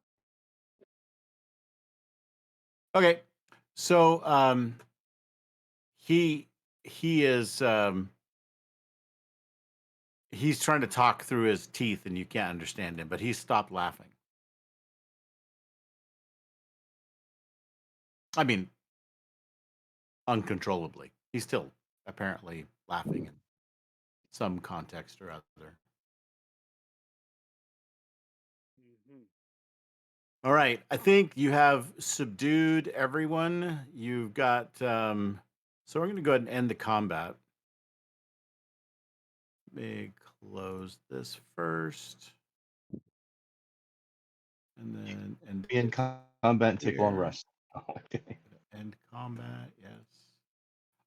Okay, so he is he's trying to talk through his teeth, and you can't understand him, but he's stopped laughing. I mean, uncontrollably. He's still apparently laughing in some context or other. All right. I think you have subdued everyone. You've got so we're going to go ahead and end the combat. Let me close this first. And then Be in combat and take a long rest. Okay. End combat, yes.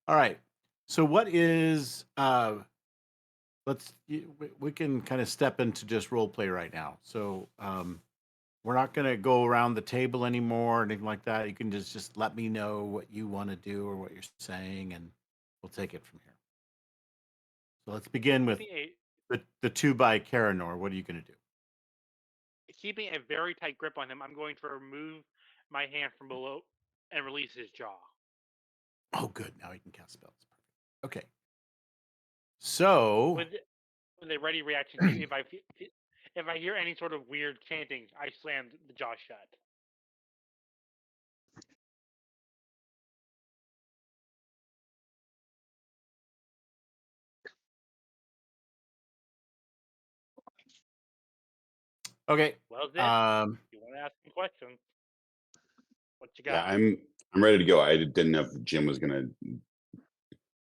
All right. So what is we can kind of step into just role play right now. So we're not going to go around the table anymore or anything like that. You can just let me know what you want to do or what you're saying, and we'll take it from here. So let's begin with the 2 by Karanor. What are you going to do? Keeping a very tight grip on him, I'm going to remove my hand from below and release his jaw. Oh, good. Now he can cast spells. Perfect. Okay. So with a ready reaction, if I hear any sort of weird chanting, I slam the jaw shut. okay. Well, Zip, you want to ask some questions? What you got? Yeah, I'm ready to go. I didn't know if Jim was gonna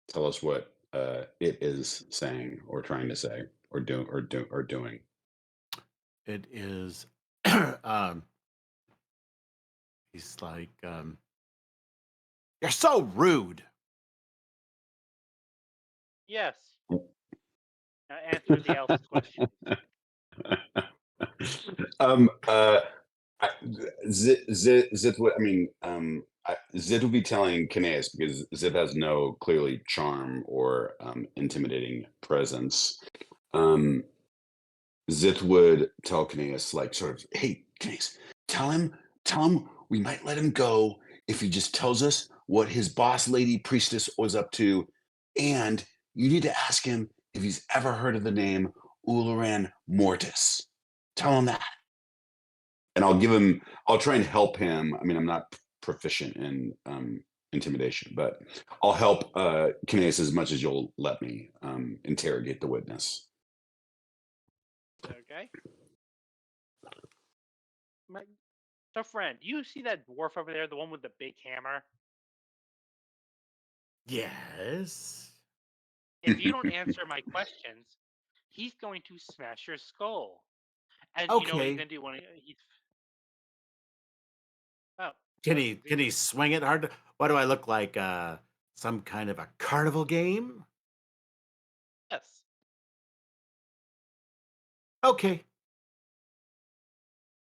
tell us what it is saying or trying to say or doing. It is he's like you're so rude. Yes. Now answer the elf's question. Zit would, I mean, Zit would be telling Kineas because Zit has no clearly charm or intimidating presence. Zit would tell Kineas, like, sort of, hey, Kineas, tell him we might let him go if he just tells us what his boss lady priestess was up to, and you need to ask him if he's ever heard of the name Ularan Mortis. Tell him that. And I'll try and help him. I mean, I'm not proficient in intimidation, but I'll help Kineas as much as you'll let me interrogate the witness. Okay. So, friend, you see that dwarf over there, the one with the big hammer? Yes. If you don't answer my questions, he's going to smash your skull. And you know what he's going to do when he's... Oh. Can he swing it hard? What do I look like? Some kind of a carnival game? Yes. Okay.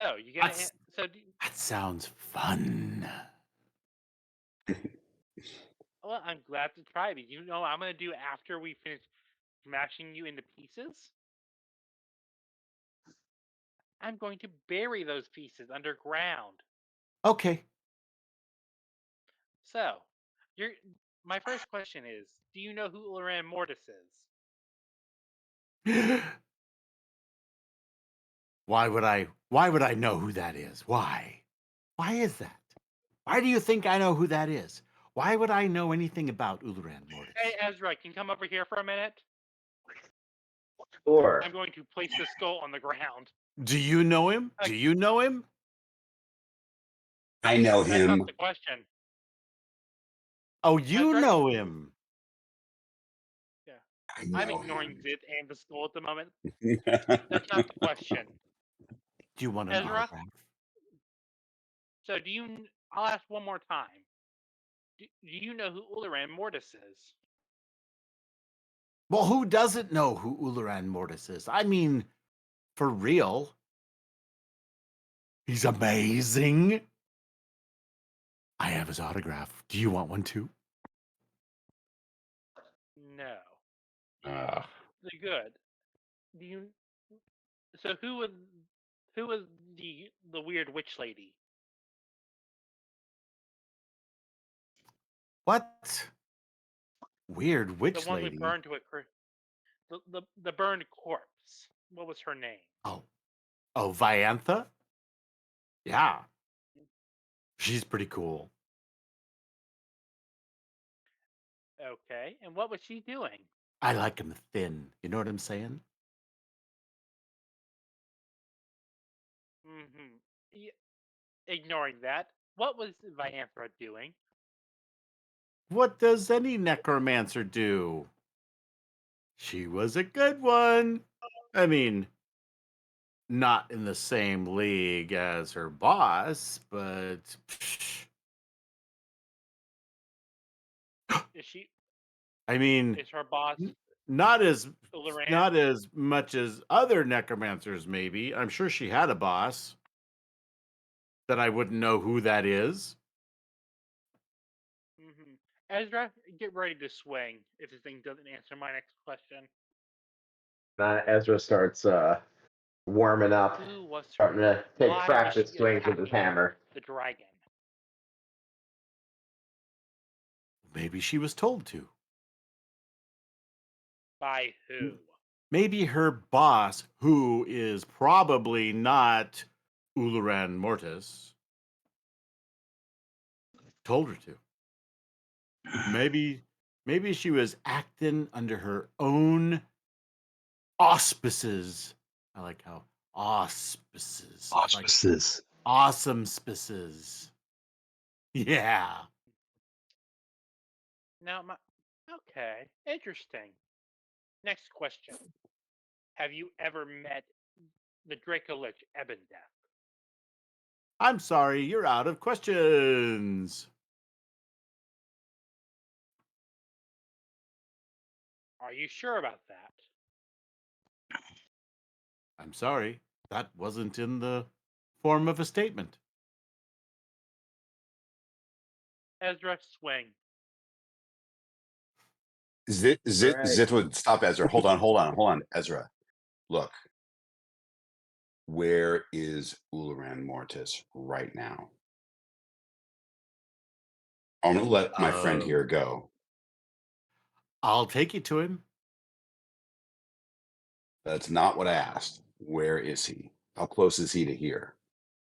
Oh, you gonna... That sounds fun. Well, I'm glad to try, but you know what I'm gonna do after we finish smashing you into pieces? I'm going to bury those pieces underground. Okay. So, my first question is, do you know who Loran Mortis is? Why would I know who that is? Why? Why is that? Why do you think I know who that is? Why would I know anything about Uluran Mortis? Hey, Ezra, can you come over here for a minute? Sure. I'm going to place the skull on the ground. Do you know him? Do you know him? I know That's not him. the question. Oh, you Ezra? know him. I I'm know ignoring him. it and the skull at the moment. That's not the question. Do you want an Ezra? autograph? So I'll ask one more time. Do you know who Uluran Mortis is? Well, who doesn't know who Uluran Mortis is? I mean, for real. He's amazing. I have his autograph. Do you want one too? No. Ugh. Good. Do you? So who was the weird witch lady? What? Weird The witch one we lady. burned to a the burned corpse. What was her name? Oh, Viantha? Yeah. She's pretty cool. Okay, and what was she doing? I like him thin. You know what I'm saying? Mm-hmm. Ignoring that, what was Vianthra doing? What does any necromancer do? She was a good one. I mean, not in the same league as her boss, but Is she? I mean, Is her boss not as Loran? not as much as other necromancers. Maybe I'm sure she had a boss that I wouldn't know who that is. Mm-hmm. Ezra, get ready to swing if this thing doesn't answer my next question. Ezra starts warming up, Who was her? starting to take Why practice was she swings with his attacking hammer. the dragon? Maybe she was told to. By who? Maybe her boss, who is probably not Uluran Mortis, told her to. Maybe she was acting under her own auspices. I like how auspices. Like Auspices. awesome spices. Yeah. Now, okay, interesting. Next question: have you ever met the Draco Lich Ebondeath? I'm sorry, you're out of questions. Are you sure about that? I'm sorry. That wasn't in the form of a statement. Ezra, swing. Zit would stop Ezra. Hold on, Ezra. Look, where is Uluran Mortis right now? I'm gonna let my friend here go. I'll take you to him. That's not what I asked. Where is he? How close is he to here?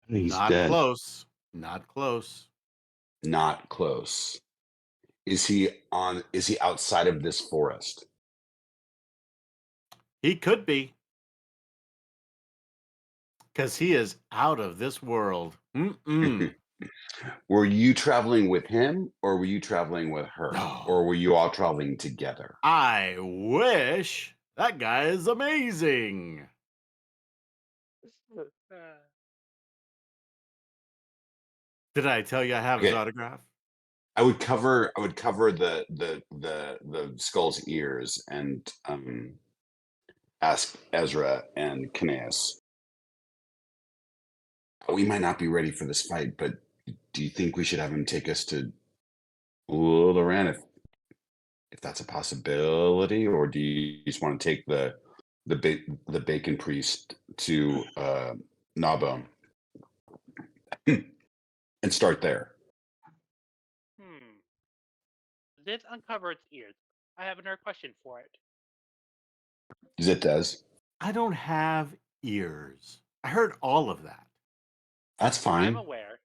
He's Not dead. close. Not close. Not close. Is he outside of this forest? He could be. Because he is out of this world. Were you traveling with him or were you traveling with her? No. Or were you all traveling together? I wish. That guy is amazing. Did I tell you I have his Okay. autograph? I would cover the skull's ears and ask Ezra and Kineas. We might not be ready for this fight, but do you think we should have him take us to Lorraine if that's a possibility, or do you just want to take the bacon priest to Gnawbone and start there? Did it uncover its ears? I have another question for it. It does. I don't have ears. I heard all of that. That's I'm fine. aware.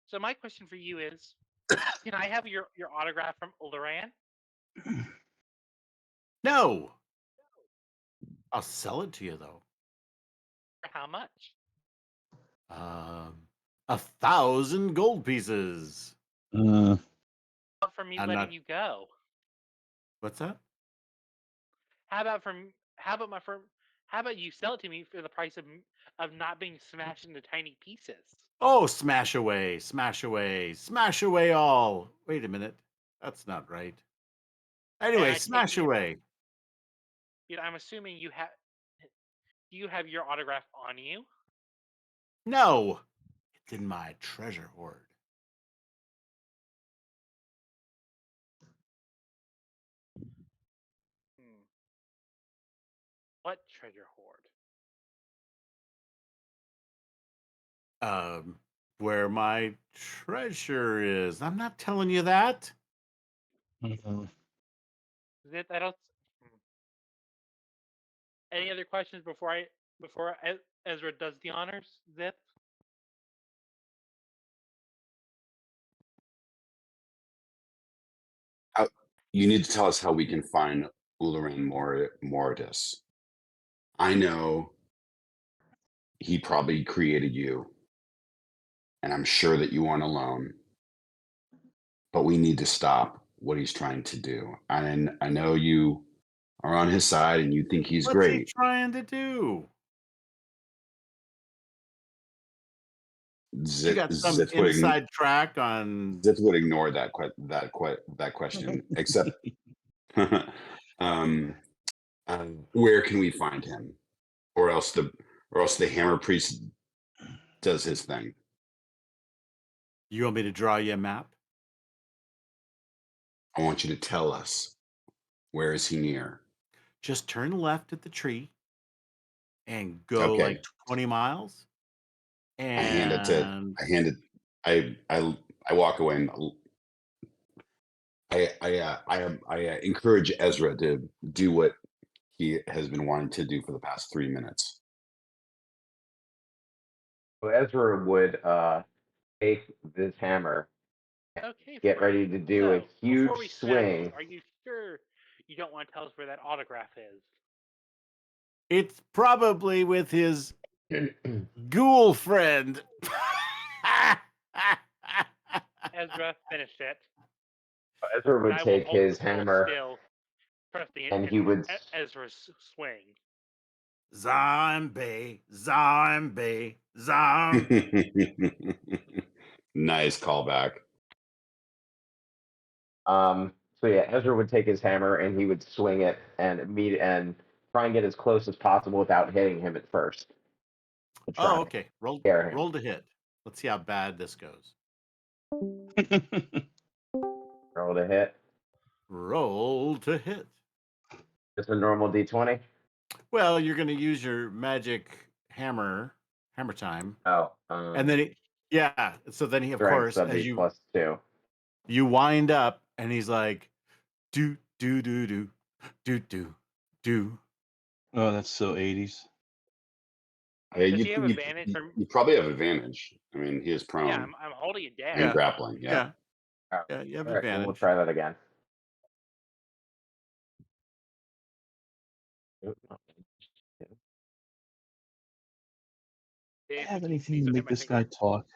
So my question for you is, can I have your autograph from Ulduran? No. I'll sell it to you though. For how much? 1,000 gold pieces. Uh, How about for me I'm letting not- you go? What's that? How about you sell it to me for the price of not being smashed into tiny pieces? Oh, smash away, smash away, smash away all. Wait a minute. That's not right. Anyway, I take smash it- away. I'm assuming you have. Do you have your autograph on you? No. It's in my treasure hoard. What treasure hoard? Where my treasure is. I'm not telling you that. Zip, I don't. Any other questions before Ezra does the honors? Zip. You need to tell us how we can find Ularan Mordis. I know he probably created you, and I'm sure that you aren't alone. But we need to stop what he's trying to do. And I know you are on his side and you think he's What's he great. trying to do? You got some Zith would inside track on. Zith would ignore that question, except where can we find him, or else the Hammer Priest does his thing. You want me to draw you a map? I want you to tell us, where is he near? Just turn left at the tree and go Okay. like 20 miles. And I walk away and I encourage Ezra to do what he has been wanting to do for the past 3 minutes. So Ezra would take this hammer, Okay. get ready to do a So, before we huge smash this, swing. are you sure you don't want to tell us where that autograph is? it's probably with his ghoul friend. Ezra, finish it. Ezra And would I will take hold his the scroll hammer still, trusting it and in he would Ezra's swing. Zombie, zombie, zombie. Nice callback. So yeah, Ezra would take his hammer and he would swing it and try and get as close as possible without hitting him at first. To try Oh, and okay. scare him. Roll to hit. Let's see how bad this goes. Roll to hit. Roll to hit. Just a normal D20. Well, you're going to use your magic hammer time, Oh, and then so then he, of strength course, would as be +2. you wind up, and he's like, do do do do do do do. Oh, that's so 80s. Does he have advantage from? You probably have advantage. I mean, he is prone Yeah, I'm holding it down. and grappling. Yeah. Oh, Yeah, you have all right, advantage. we'll try that again. I have anything to make this guy talk.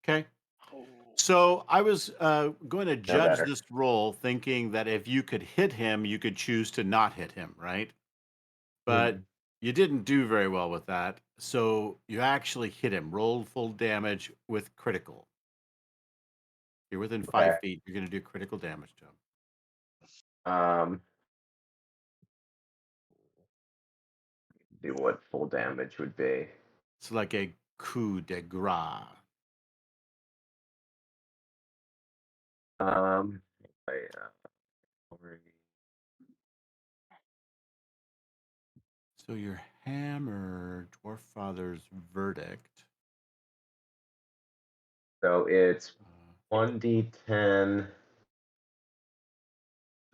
Okay. Oh. So I was going to judge better. this roll, thinking that if you could hit him, you could choose to not hit him, right? But you didn't do very well with that. So you actually hit him. Roll full damage with critical. You're within 5 feet. You're going to do critical damage to him. See what full damage would be. It's like a coup de grace? Wait, over- So your hammer, Dwarf Father's verdict. so it's Uh, 1d10,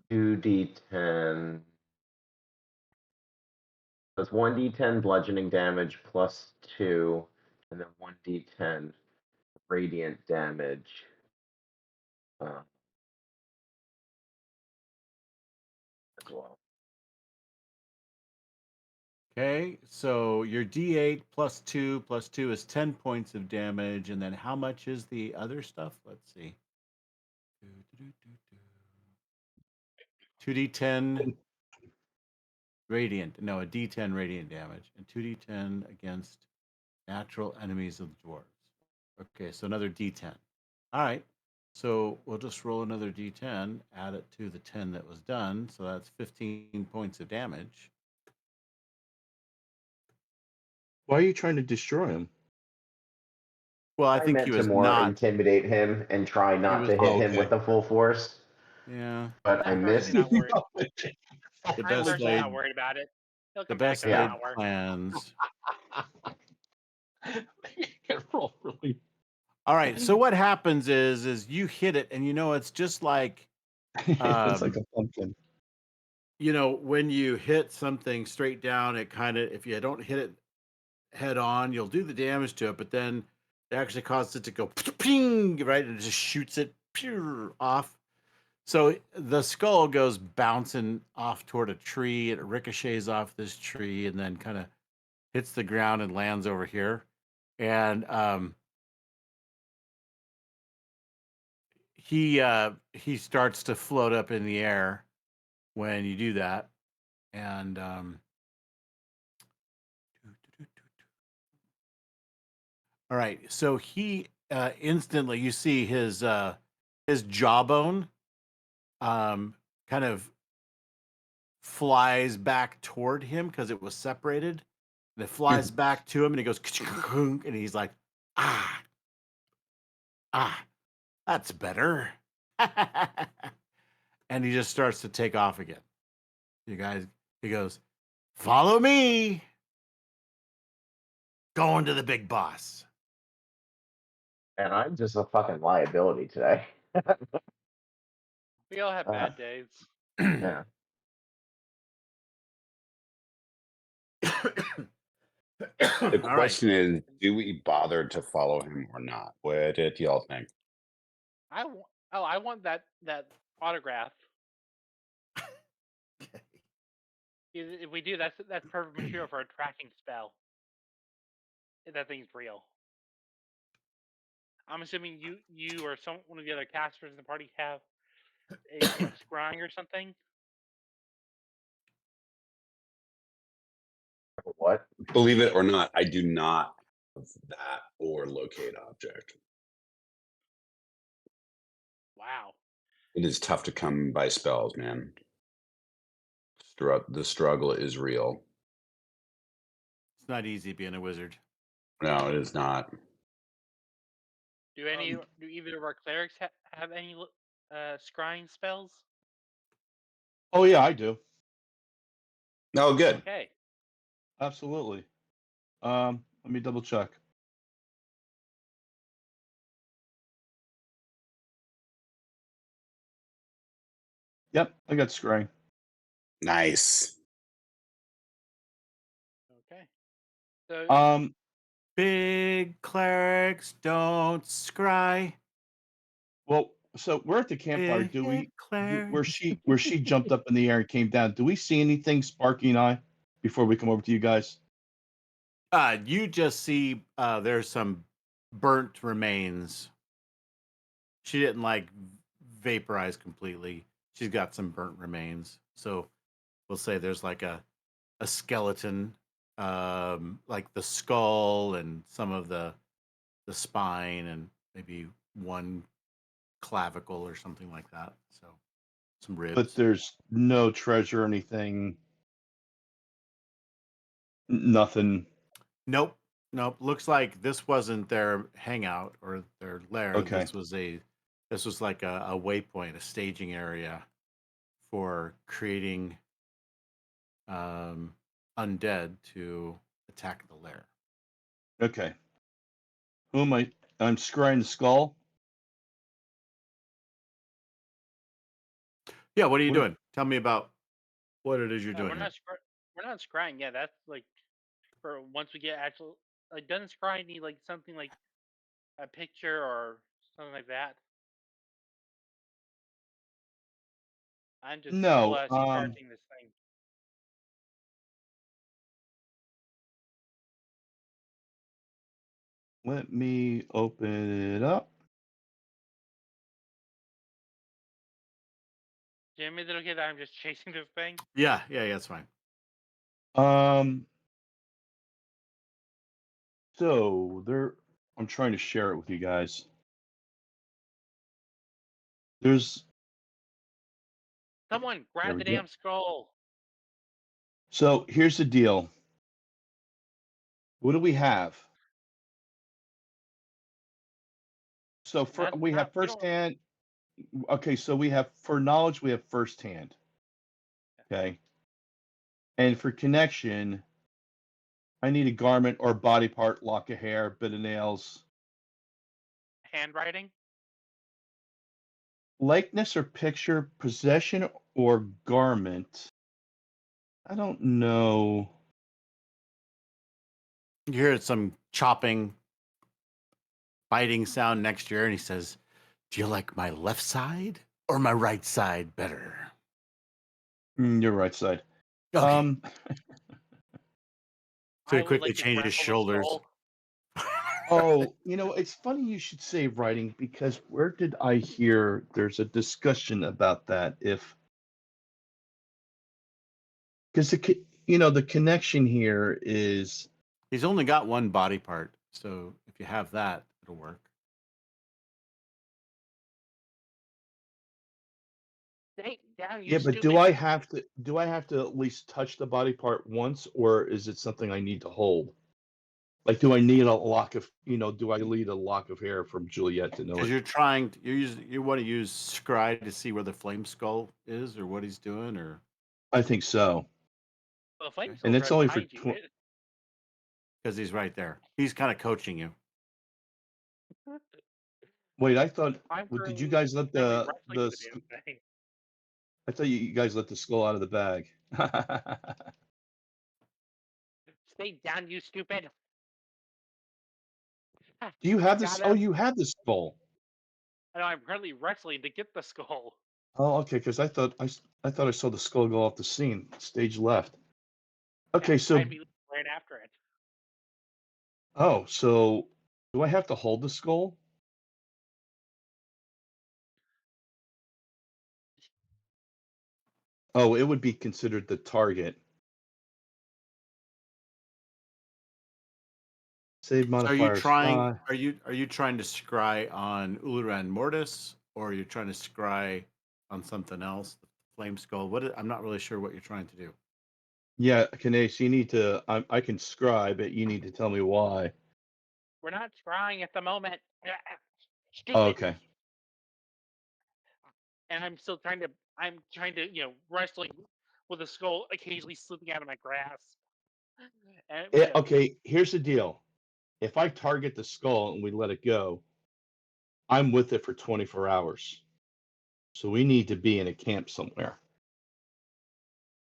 2d10. So it's 1d10 bludgeoning damage plus 2, and then 1d10 radiant damage. As well. Okay, so your D8 plus 2 is 10 points of damage. And then how much is the other stuff? Let's see. 2d10 radiant. No, a d10 radiant damage. And 2d10 against natural enemies of the dwarves. Okay, so another d10. All right. So we'll just roll another d10, add it to the 10 that was done. So that's 15 points of damage. Why are you trying to destroy him? Well, I I think meant he to was more not. intimidate him and try not was- to hit Oh, him okay. with the full force, Yeah. but I I'm missed. personally not worried. The I'm best personally laid, not worried about it. He'll the come back best in an laid hour. plans. Gotta roll really. All right. So what happens is you hit it, and it's just like It's like a pumpkin. when you hit something straight down, it kind of, if you don't hit it head on, you'll do the damage to it, but then it actually causes it to go ping, right? And it just shoots it off. So the skull goes bouncing off toward a tree. It ricochets off this tree and then kind of hits the ground and lands over here. And he starts to float up in the air when you do that. And all right, so he instantly, you see his jawbone kind of flies back toward him because it was separated. And it flies back to him, and he goes, and he's like, ah, that's better. And he just starts to take off again. You guys, he goes, follow me. Going to the big boss. And I'm just a fucking liability today. We all have bad days. Yeah. The All right. question is, do we bother to follow him or not? What did y'all think? I want that autograph. If we do, that's perfect material for a tracking spell. If that thing's real. I'm assuming you or one of the other casters in the party have a scrying or something. What? Believe it or not, I do not have that or locate object. Wow. It is tough to come by spells, man. The struggle is real. It's not easy being a wizard. No, it is not. Do either of our clerics have any scrying spells? Oh yeah, I do. Oh, good. Okay. Absolutely. Let me double check. Yep, I got scrying. Nice. Okay. So Big clerics don't scry. Well, so we're at the campfire. Big Do we clerics. where she jumped up in the air and came down? Do we see anything, Sparky and I, before we come over to you guys? You just see there's some burnt remains. She didn't vaporize completely. She's got some burnt remains. So we'll say there's like a skeleton, like the skull and some of the spine and maybe one clavicle or something like that. So some ribs. But there's no treasure or anything. Nothing. Nope. Nope. Looks like this wasn't their hangout or their lair. Okay. This was like a waypoint, a staging area for creating undead to attack the lair. Okay. Who am I? I'm scrying the skull. Yeah, what are you What- doing? Tell me about what it is you're doing We're here. not we're not scrying. Yeah, that's like for once we get actual. Like, doesn't scry need like something like a picture or something like that? I'm just full No. ass charging this thing. Let me open it up. Jim, is it okay that I'm just chasing this thing? Yeah, it's fine. So there. I'm trying to share it with you guys. There's. Someone There grab we the go. damn skull. So here's the deal. What do we have? So for That's we have not. We first don't. hand. Okay, so we have for knowledge we have first hand. Okay. And for connection, I need a garment or body part, lock of hair, bit of nails, Handwriting. likeness or picture, possession or garment. I don't know. You hear some chopping, biting sound next year, and he says, "Do you like my left side or my right side better?" You're right side. Okay. So he I would quickly like to changes wrestle the shoulders. skull. Oh, it's funny you should say writing because where did I hear there's a discussion about that because the connection here is He's only got one body part, so if you have that, it'll work. Stay down, you yeah, but stupid. do I have to at least touch the body part once or is it something I need to hold? Like, do I need a lock of, do I need a lock of hair from Juliet to know Because it? you want to use scry to see where the flame skull is or what he's doing, or I think so. Well, the flame Okay. And skull's it's right only for behind you. because he's right there. He's kind of coaching you. wait, I thought, I'm did you currently guys let wrestling the, the damn thing. I thought you guys let the skull out of the bag. Stay down, you stupid. Do you have this? Got Oh, him. you have the skull. I know I'm currently wrestling to get the skull. Oh, okay, because I thought I saw the skull go off the scene, stage left. Okay, Yeah, so I'd be right after it. so do I have to hold the skull? Oh, it would be considered the target. Save So are you modifier trying? sky. Are you trying to scry on Uluran Mortis, or are you trying to scry on something else? The flame skull. I'm not really sure what you're trying to do. Yeah, Kanesh, you need to. I can scribe it. You need to tell me why. We're not trying at the moment. Oh, Stupid. okay. And I'm still trying to. I'm trying to, wrestling with the skull occasionally slipping out of my grasp. And Okay, here's the deal. If I target the skull and we let it go, I'm with it for 24 hours. So we need to be in a camp somewhere.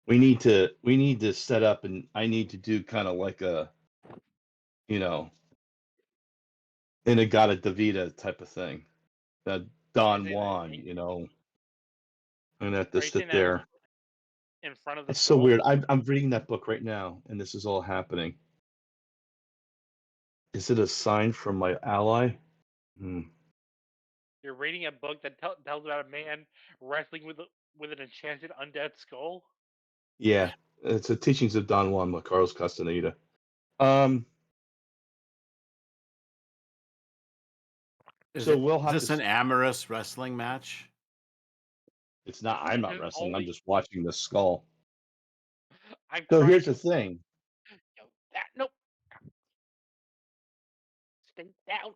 We need to set up and I need to do kind of like a, you know, Inagata Davida type of thing. Don Juan, I'm gonna have to are you saying sit that there. in front of the It's so skull? weird. I'm reading that book right now, and this is all happening. Is it a sign from my ally? You're reading a book that tells about a man wrestling with an enchanted undead skull. Yeah, it's the teachings of Don Juan by Carlos Castaneda. Um, Is so it we'll is have to. this an amorous wrestling match? It's not. I'm not And wrestling. I'm only just watching the skull. I'm So trying here's to. the thing. Nope. stay down.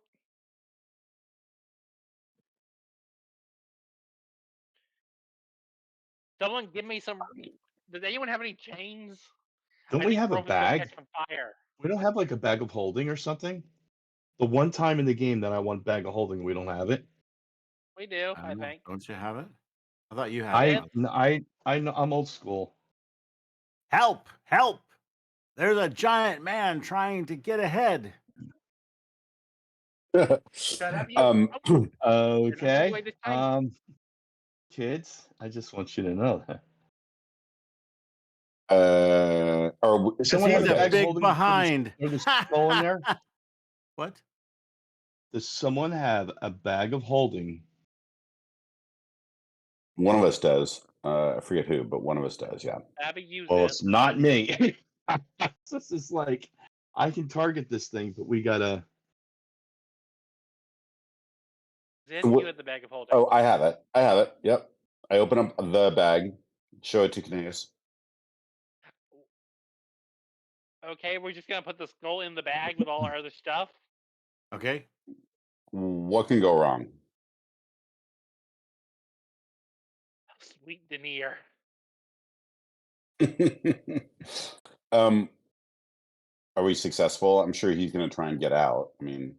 Someone give me some. Does anyone have any chains? Don't I we think have a rope is gonna bag? catch on fire. We don't have like a bag of holding or something? The one time in the game that I want bag of holding, we don't have it. We do, I I don't know. think. Don't you have it? I thought you had I it. Yes. know I'm old school. Help! Help! There's a giant man trying to get ahead. Shut up, you. um, Oh, you're not getting Okay. away this time. Kids, I just want you to know that. or Does Because someone have he's a a bag of big holding behind. for the skull in there? What? Does someone have a bag of holding? one of us does. I forget who, but one of us does. Yeah. Abby used Well, it. it's not me. This is like, I can target this thing, but we gotta. Then you had the bag of holding. Oh, I have it. I have it. Yep. I open up the bag, show it to Caneus. Okay, we're just gonna put the skull in the bag with all our other stuff. Okay. What can go wrong? Sweet denier. um, are we successful? I'm sure he's going to try and get out. I mean,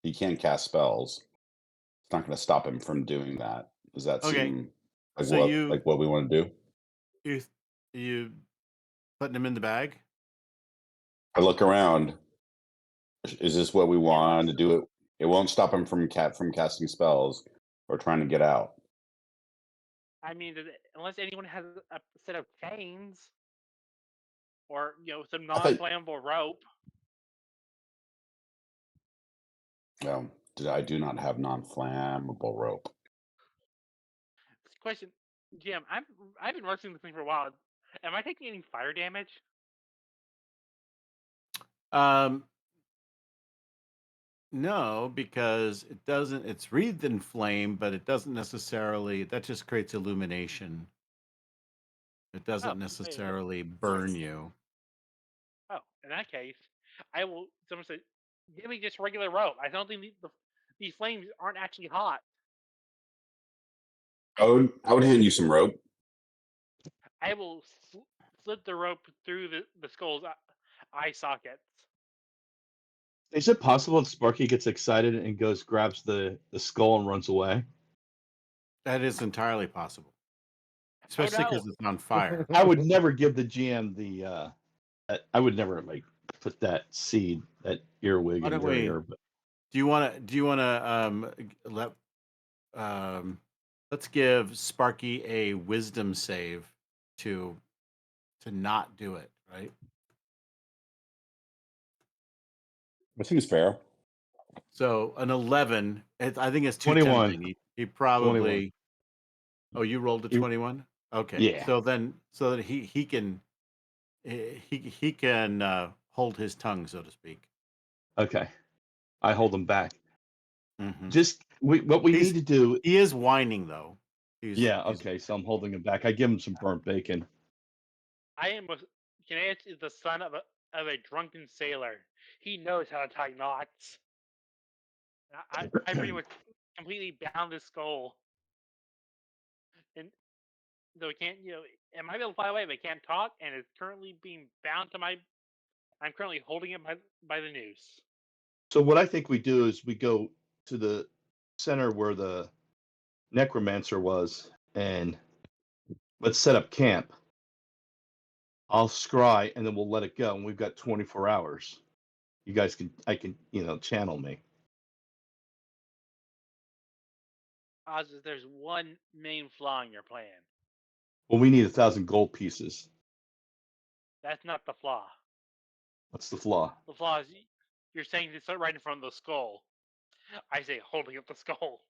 he can't cast spells. It's not going to stop him from doing that. Does that Okay. seem like So what we want to do? You putting him in the bag? I look around. Is this what we want to do? It won't stop him from casting spells or trying to get out. I mean, unless anyone has a set of chains or some I thought- non-flammable rope. I do not have non-flammable rope. Question, Jim. I've been wrestling this thing for a while. Am I taking any fire damage? No, because it doesn't. It's wreathed in flame, but it doesn't necessarily. That just creates illumination. It doesn't Oh, necessarily burn you. Oh, in that case, I will. Someone said, "Give me just regular rope." I don't think these flames aren't actually hot. I would hand you some rope. I will slip the rope through the skull's eye sockets. Is it possible that Sparky gets excited and grabs the skull and runs away? That is entirely possible, especially because it's on fire. I would never give the GM the. I would never like put that seed, that earwig Why in don't their we- ear. But Do you want to let's give Sparky a wisdom save to not do it, right? That seems fair. So an 11, I think it's too 21. tempting. He probably 21. Oh, you rolled a He- 21? Okay. Yeah. So that he can hold his tongue, so to speak. Okay, I hold him back. Mhm. Just what we He's- need to do. He is whining though. He's Okay, so I'm holding him back. I give him some burnt bacon. Caneus is the son of a drunken sailor. He knows how to tie knots. I pretty much completely bound his skull, and though it can't, it might be able to fly away, but it can't talk, and it's currently being bound to my. I'm currently holding it by the noose. So what I think we do is we go to the center where the necromancer was, and let's set up camp. I'll scry, and then we'll let it go, and we've got 24 hours. You guys I can channel me. Oz, there's one main flaw in your plan. Well, we need 1,000 gold pieces. That's not the flaw. What's the flaw? The flaw is you're saying to start right in front of the skull. I say holding up the skull.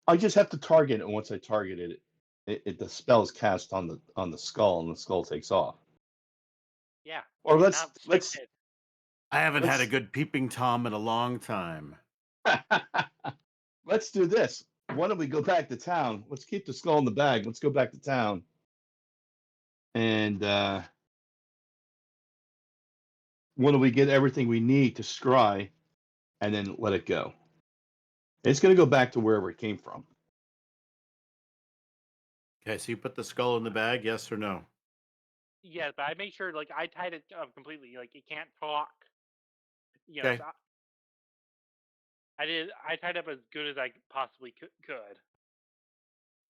I just have to target it, and once I target it, the spell is cast on the skull, and the skull takes off. Yeah. Or let's Not stupid. I haven't had a let's- good peeping Tom in a long time. let's do this. Why don't we go back to town? Let's keep the skull in the bag. Let's go back to town. And when do we get everything we need to scry, and then let it go? It's going to go back to wherever it came from. Okay, so you put the skull in the bag, yes or no? Yeah, but I make sure like I tied it up completely. Like it can't talk. You know, Okay. so I tied up as good as I possibly could.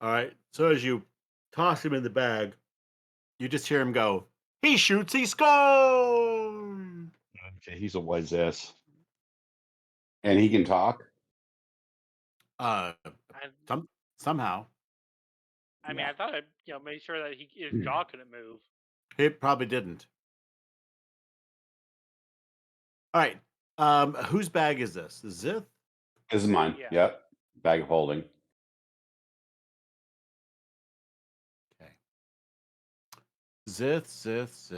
All right. So as you toss him in the bag, you just hear him go, "He shoots, he scores!" Okay, he's a wise ass. And he can talk. Uh, I, somehow. I mean, Yeah. I thought I made sure that his jaw couldn't move. He probably didn't. All right. Whose bag is this? Zith? This is mine. Yeah. Yep. Bag of holding. Okay. Zith.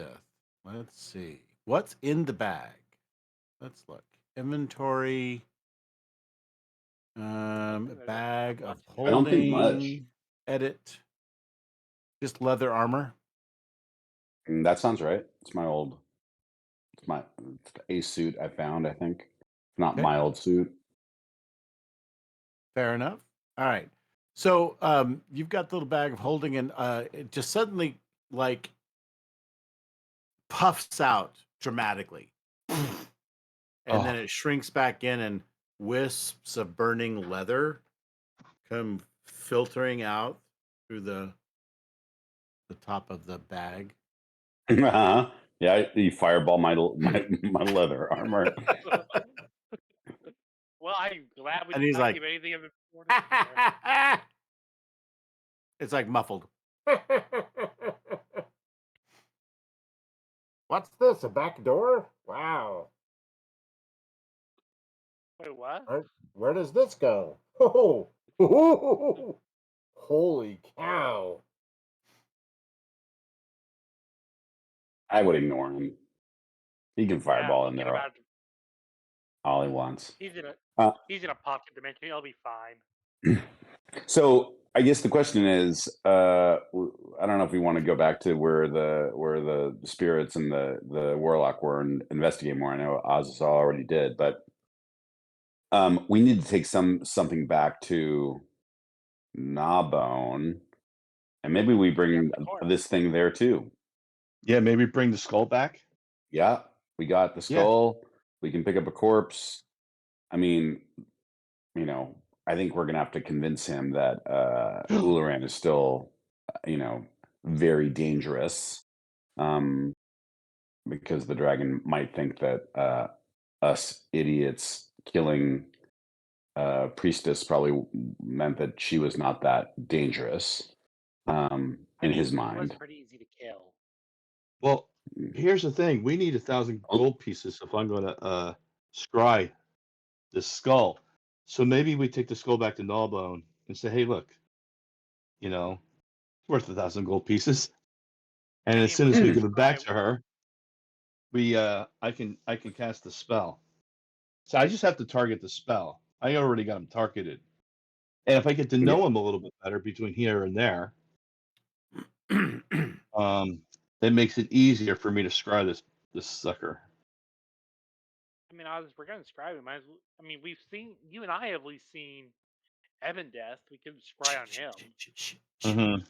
Let's see. What's in the bag? Let's look. Inventory. there's Bag not of much. I don't think much. holding. Edit. Just leather armor. That sounds right. It's a suit I found, I think. Not Okay. my old suit. Fair enough. All right. So you've got the little bag of holding, and it just suddenly like puffs out dramatically, and then Oh. it shrinks back in, and wisps of burning leather come filtering out through the top of the bag. Yeah, you fireball my leather armor. Well, I'm glad we And did he's not like, give anything of importance there. it's like muffled. What's this? A back door? Wow. Wait, what? Where does this go? Oh, holy cow. I would ignore him. He can fireball in forget there about it. all he wants. He's in a Uh, he's in a pocket dimension. He'll be fine. So I guess the question is, I don't know if we want to go back to where the spirits and the warlock were and investigate more. I know Azazel already did, but we need to take something back to Gnawbone, and maybe we bring of course. this thing there too. Yeah, maybe bring the skull back. Yeah, we got the Yeah. skull. We can pick up a corpse. I mean, I think we're gonna have to convince him that Ularan is still, very dangerous. Because the dragon might think that us idiots killing priestess probably meant that she was not that dangerous in his He was mind. pretty easy to kill. Well, here's the thing: we need 1,000 gold pieces if I'm going to scry the skull. So maybe we take the skull back to Gnawbone and say, "Hey, look, it's worth 1,000 gold pieces." And I as mean, soon we're as we gonna give it back scry- to her, I can cast the spell. So I just have to target the spell. I already got him targeted, and if I get to know him a little bit better between here and there, it makes it easier for me to scry this sucker. I mean, we're gonna scry. We might as well. I mean, we've seen you and I have at least seen Evan Death. We could scry on him. Mhm.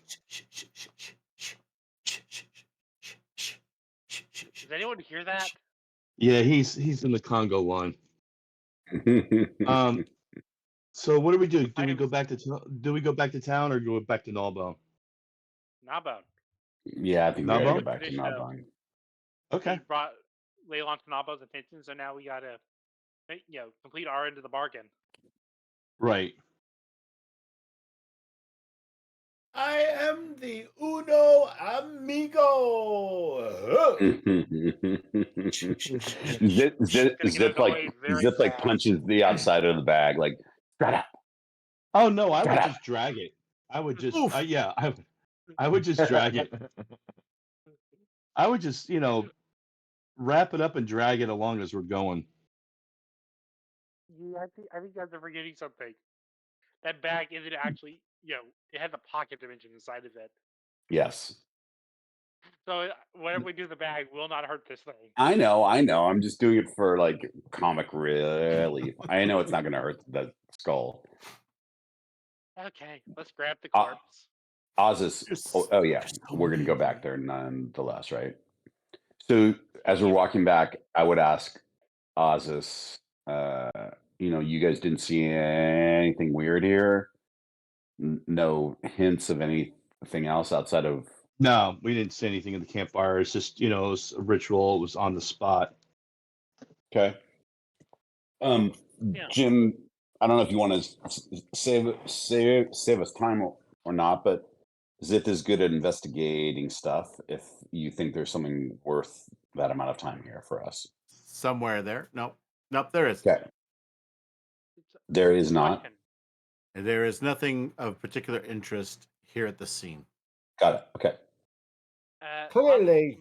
Does anyone hear that? Yeah, he's in the Congo line. So what do we do? Do we go back to town or go back to Gnawbone? Gnawbone. Yeah, I think we gotta go Gnawbone? back to Tradition of- Gnawbone. Okay. He brought Leilon to Gnawbone's attention, so now we gotta, complete our end of the bargain. Right. I am the uno amigo. Zip like punches the outside of the bag, like shut up. Oh no, I Shut would up. just drag it. I would just Oof. I would just drag it. I would just, wrap it up and drag it along as we're going. Yeah, I think you guys are forgetting something. That bag isn't actually, it has a pocket dimension inside of it. Yes. So whatever we do to the bag will not hurt this thing. I know. I'm just doing it for like comic relief. I know it's not going to hurt the skull. Okay, let's grab the Uh, corpse. Ozus. There's- Oh yeah, there's so we're going to go many. back there nonetheless, right? So as we're walking back, I would ask Ozus, you guys didn't see anything weird here? No hints of anything else outside of No, we didn't see anything in the campfire. It's just, it was a ritual. It was on the spot. okay. Yeah. Jim, I don't know if you want to save us time or not, but Zith is good at investigating stuff. If you think there's something worth that amount of time here for us, Somewhere there. Nope. Nope, there is. okay. There is not. Question. There is nothing of particular interest here at the scene. Got it. Okay. Clearly,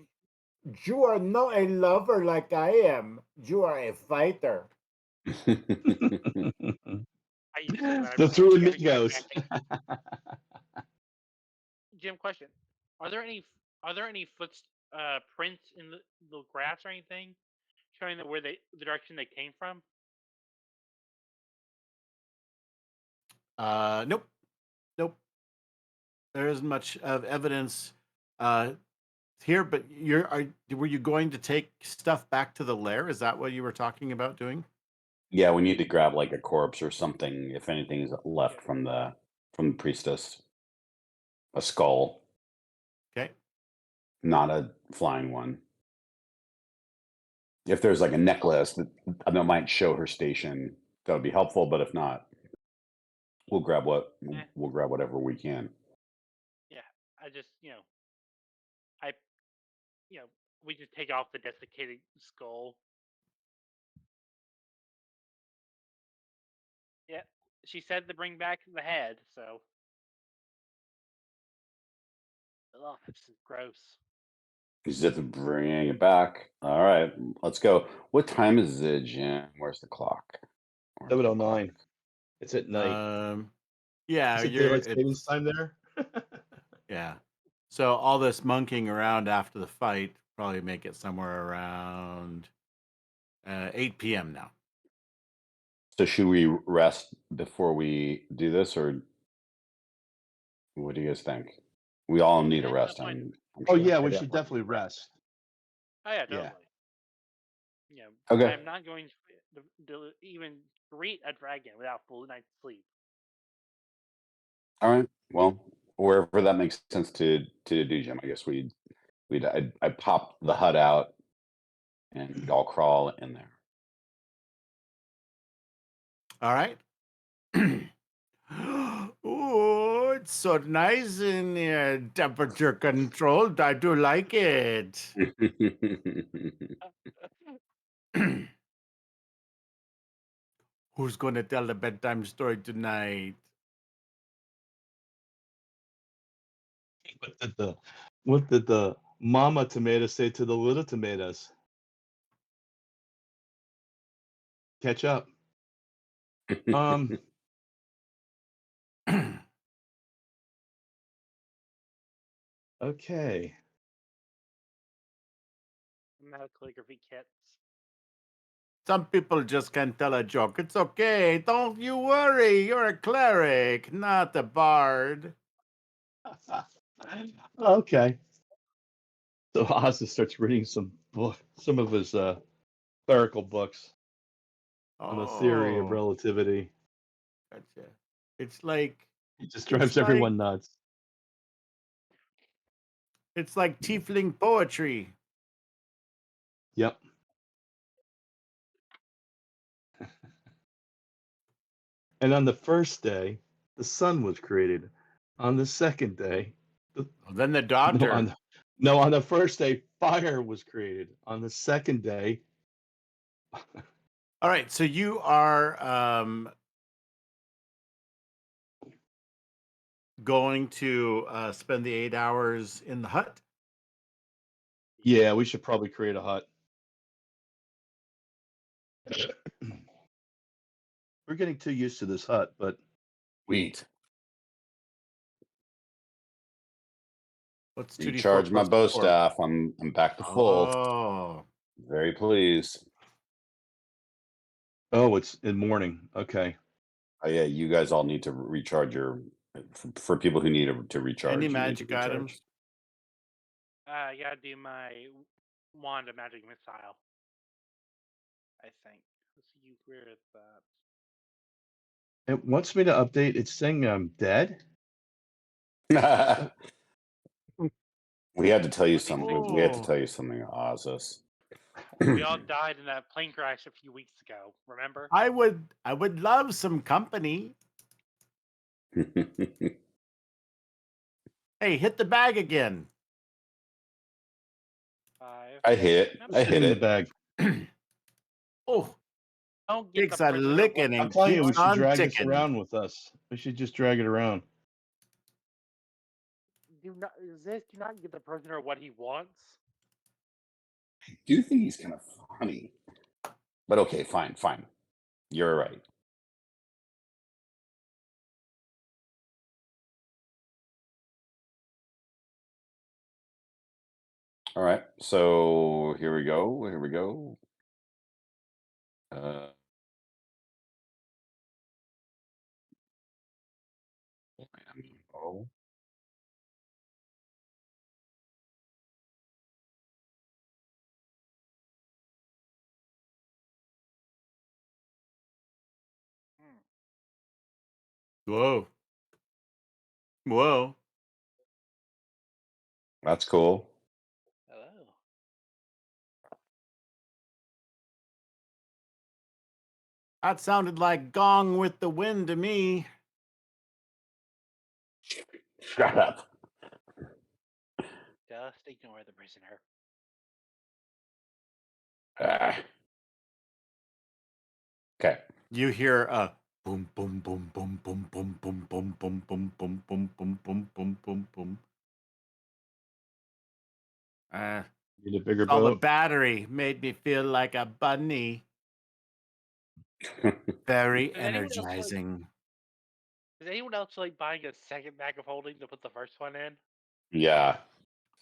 you are not a lover like I am. You are a fighter. I used to say that The every three time I amigos. Jim, question: Are there any prints in the grass or anything showing that the direction they came from? Nope. Nope. There isn't much of evidence here, but were you going to take stuff back to the lair? Is that what you were talking about doing? Yeah, we need to grab like a corpse or something if anything is left Yeah. from the priestess. A skull, Okay. not a flying one. If there's like a necklace that might show her station, that would be helpful. But if not, we'll grab whatever we can. Yeah, I just we just take off the desiccated skull. Yeah, she said to bring back the head, so. Oh, this is gross. Zith bringing it back. All right, let's go. What time is it, Jim? Where's the clock? 7:09. It's at night. Yeah, Is it daylight savings time there? yeah. So all this monkeying around after the fight probably make it somewhere around 8 p.m. now. So should we rest before we do this, or what do you guys think? We all need a Yeah, rest. that's fine. I'm Oh sure. yeah, we Yeah, should definitely. definitely rest. Oh yeah, totally. Yeah. Yeah. Okay. I'm not going to even greet a dragon without full night's sleep. All right. Well, wherever that makes sense to do, Jim. I guess I'd pop the hut out and all crawl in there. All right. Oh, it's so nice in here. Temperature controlled. I do like it. Who's going to tell the bedtime story tonight? What did the mama tomato say to the little tomatoes? Catch up. Okay. I'm out of calligraphy kits. Some people just can't tell a joke. It's okay. Don't you worry. You're a cleric, not a bard. Okay. So Ozzy starts reading some of his clerical books on the theory of Oh, relativity. gotcha. It's like It just drives It's like- everyone nuts. it's like tiefling poetry. Yep. And on the first day, the sun was created. On the second day, Then the no, doctor. on the first day, fire was created. On the second day, All right, so you are going to spend the 8 hours in the hut. yeah, we should probably create a hut. We're getting too used to this hut, but Wheat. What's 2d4 Recharge my plus bow 4? staff. I'm back to full. Oh, Very pleased. Oh, it's in morning. Okay. Oh yeah, you guys all need to recharge your. For people who need to recharge. any you need to magic recharge. items? I gotta do my wand of magic missile. I think. Let's see where it's at. It wants me to update. It's saying I'm dead. We had to tell you What do you something. We had to Oh. tell you something, Ozus. We all died in that plane crash a few weeks ago. Remember? I would love some company. Hey, hit the bag again. 5. I hit. Nope. I It's hit in the it. bag. Oh, Don't get takes the a prisoner licking what and I'm telling you, we keeps should on drag this ticking. around with us. We should just drag it around. do not get the prisoner what he wants. I do think he's kind of funny. But okay, fine. You're right. All right. So here we go. Oh. Whoa. Whoa. That's cool. Hello. That sounded like Gong with the Wind to me. Shut up. Just ignore the prisoner. Okay. You hear a boom, boom, boom, boom, boom, boom, boom, boom, boom, boom, boom, boom, boom, boom, boom, boom, boom. Need a bigger All the boat. battery made me feel like a bunny. Very Does anyone else energizing. Is anyone else like buying a second bag of holding to put the first one in? Yeah.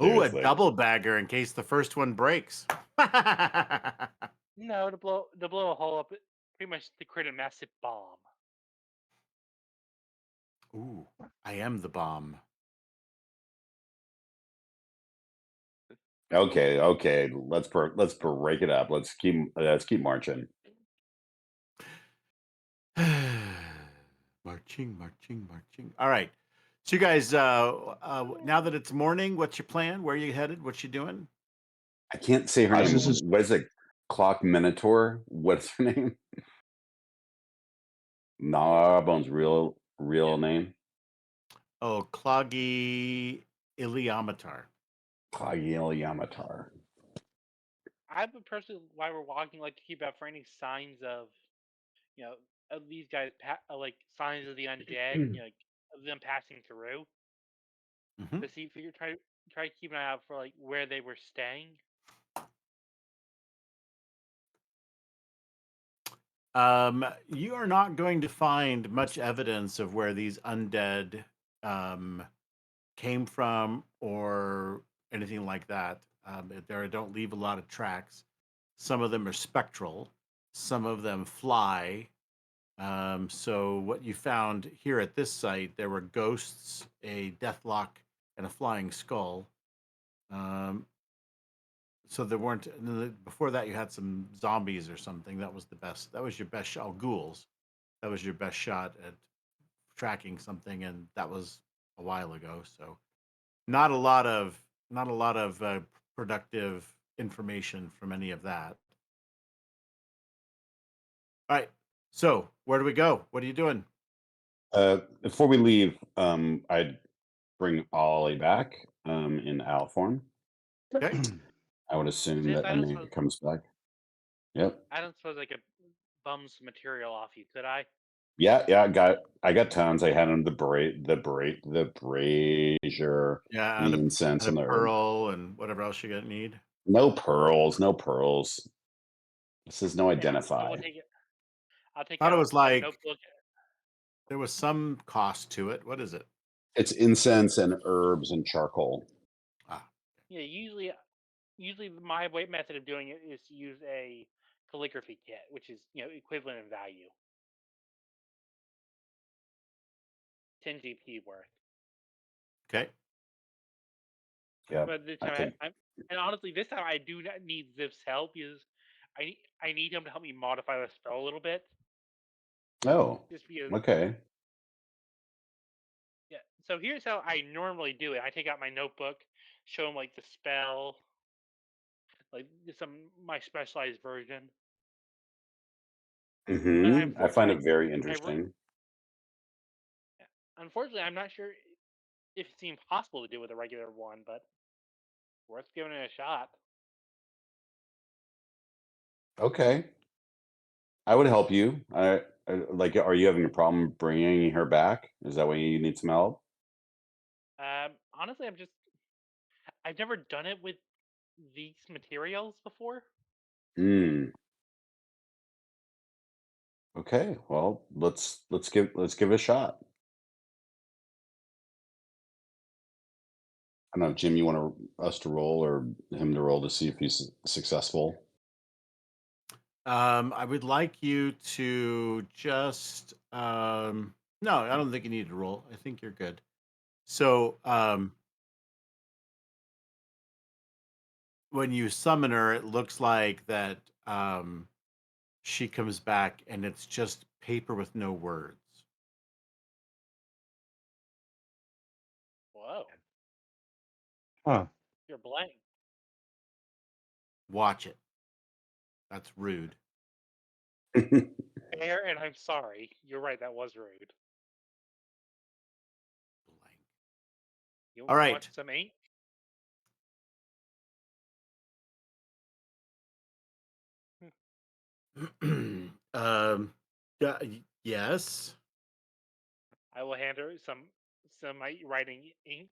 Ooh, a Seriously. double bagger in case the first one breaks. No, to blow a hole up, pretty much to create a massive bomb. Ooh, I am the bomb. Okay. Let's break it up. Let's keep marching. marching. All right. So you guys, now that it's morning, what's your plan? Where are you headed? What you doing? I can't say her Guys, name. this is- What is it? Clock Minotaur? What's her name? Gnawbone's real name? Oh, Cloggy Iliamatar. Cloggy Yamatar. I would personally, while we're walking, like to keep out for any signs of, of these guys, like signs of the undead, like of them passing through. Mhm. To see if you try to keep an eye out for like where they were staying. You are not going to find much evidence of where these undead came from or anything like that. They don't leave a lot of tracks. Some of them are spectral. Some of them fly. So what you found here at this site, there were ghosts, a deathlock, and a flying skull. So there weren't before that. You had some zombies or something. That was the best. That was your best shot. Oh, ghouls. That was your best shot at tracking something, and that was a while ago. So not a lot of productive information from any of that. All right. So where do we go? What are you doing? Before we leave, I'd bring Ollie back in owl form. Okay. I would assume that I don't Emmy suppose- comes back. Yep. I don't suppose I could bum some material off you, could I? Yeah. I got tons. I had him the brazier, Yeah, the and incense, and a the herb. pearl and whatever else you gonna need. No pearls. This is no identify. I will take it. I'll take Thought it out was a like notebook. there was some cost to it. What is it? It's incense and herbs and charcoal. Yeah, usually my method of doing it is to use a calligraphy kit, which is equivalent in value, 10 GP worth. Okay. Yeah, But this I time, think. and honestly, this time I do not need Zip's help because I need him to help me modify the spell a little bit. Oh, Just because, okay. yeah. So here's how I normally do it. I take out my notebook, show him like the spell, like my specialized version. But I find it unfortunately, very I interesting. unfortunately I'm not sure if it's even possible to do with a regular one, but worth giving it a shot. Okay, I would help you. Like, are you having a problem bringing her back? Is that why you need some help? Honestly, I've never done it with these materials before. Hmm. Okay. Well, let's give it a shot. I don't know, Jim. You want us to roll or him to roll to see if he's successful? I would like you to just no, I don't think you need to roll. I think you're good. So when you summon her, it looks like that she comes back and it's just paper with no words. Whoa, Huh. you're blank. Watch it. That's rude. Fair, and I'm sorry. You're right. That was rude. Blank. You All want right. some ink? Yeah, yes. I will hand her some writing ink.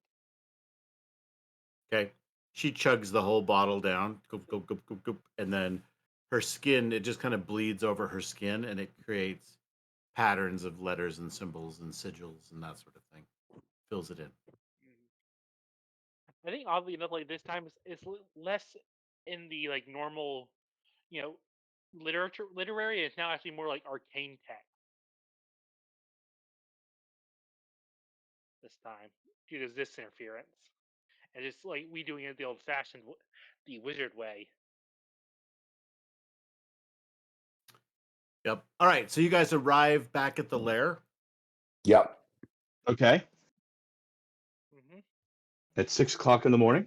Okay. She chugs the whole bottle down, goop, goop, goop, goop, goop, and then her skin, it just kind of bleeds over her skin and it creates patterns of letters and symbols and sigils and that sort of thing. Fills it in. I think oddly enough, like this time it's less in the like normal, you know, literary. It's now actually more like arcane text this time due to this interference, and just like we doing it the old-fashioned, the wizard way. Yep. All right. So you guys arrive back at the lair. Yep. Okay. Mm-hmm. At 6 o'clock in the morning.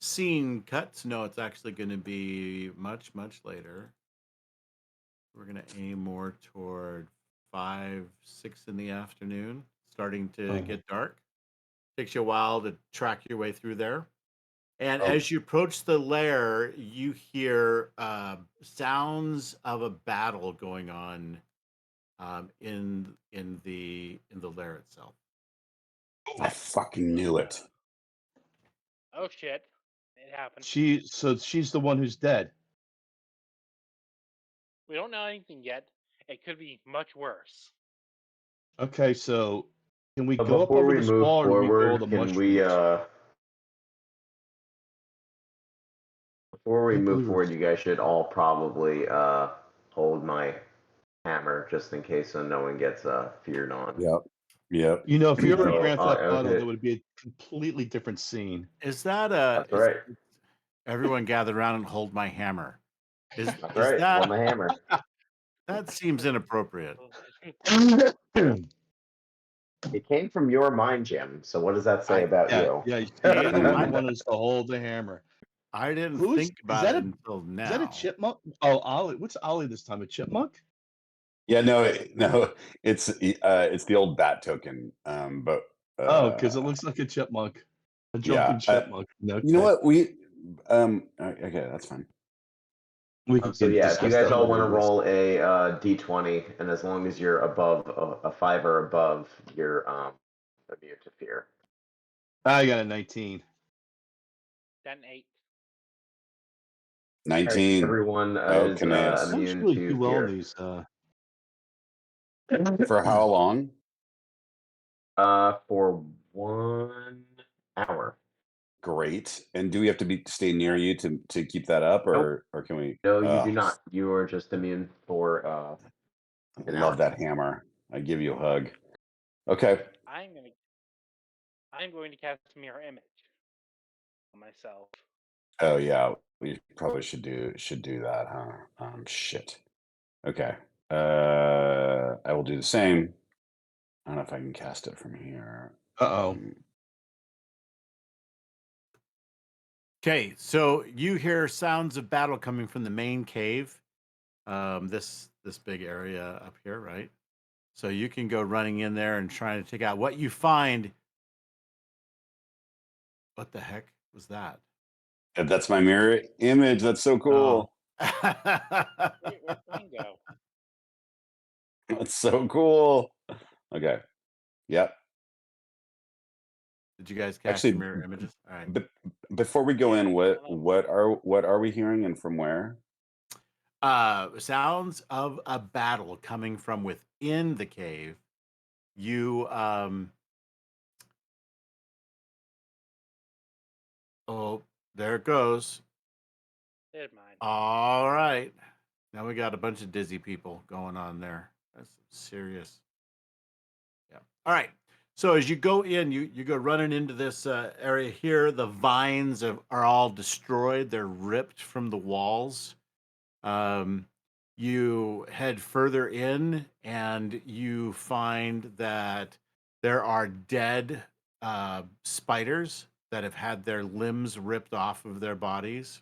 Scene cuts. No, it's actually going to be much, much later. We're going to aim more toward 5, 6 in the afternoon, starting to get dark. Takes you a while to track your way through there. And as you approach the lair, you hear sounds of a battle going on in the lair itself. I fucking knew it. Oh shit! It happened. So she's the one who's dead. We don't know anything yet. It could be much worse. Okay, so can we But go up before over we this move wall or do we go all forward, the can we mushrooms? before we Can't move believe forward, it. you guys should all probably hold my hammer just in case so no one gets feared on. Yep. You know, if you were in So, Grand Theft Auto, okay. there would be a completely different scene. Is that That's right. everyone gather around and hold my hammer? Is That's is right. that Hold my hammer. that seems inappropriate? It came from your mind, Jim. So what does that say about Yeah, you? yeah. See, You're the one I who wanted us to hold the hammer. I didn't Who's think is about that it a until is that a now. chipmunk? Oh, Ollie. What's Ollie this time? A chipmunk? Yeah, no, it's the old bat token. But Oh, because it looks like a chipmunk, a jumping yeah, chipmunk. you know Okay, what okay, that's fine. we So can yeah, if you discuss guys that all want later. to roll a d20, and as long as you're above a 5 or above, you're immune to fear. I got a 19. Then 8. 19. Everyone Oh, is Caneus. I immune really to do well in fear. these. For how long? For 1 hour. Great. And do we have to stay near you to keep that up, Nope. or can we? No, you do not. You are just immune for an Love hour. that hammer. I give you a hug. Okay. I'm going to cast mirror image on myself. Oh yeah, we probably should do that, huh? Shit. Okay. I will do the same. I don't know if I can cast it from here. Uh-oh. Okay, so you hear sounds of battle coming from the main cave. This big area up here, right? So you can go running in there and trying to take out what you find. What the heck was that? And that's my mirror image. That's so Oh. cool. Where'd mine go? That's so cool. Okay. Yep. Did you guys cast Actually, your mirror images? All right. But before we go Yeah, in, I don't know. what are we hearing and from where? Sounds of a battle coming from within the cave. You oh, there it goes. There's mine. All right. Now we got a bunch of dizzy people going on there. That's serious. Yeah. All right. So as you go in, you go running into this area here. The vines are all destroyed. They're ripped from the walls. You head further in, and you find that there are dead spiders that have had their limbs ripped off of their bodies.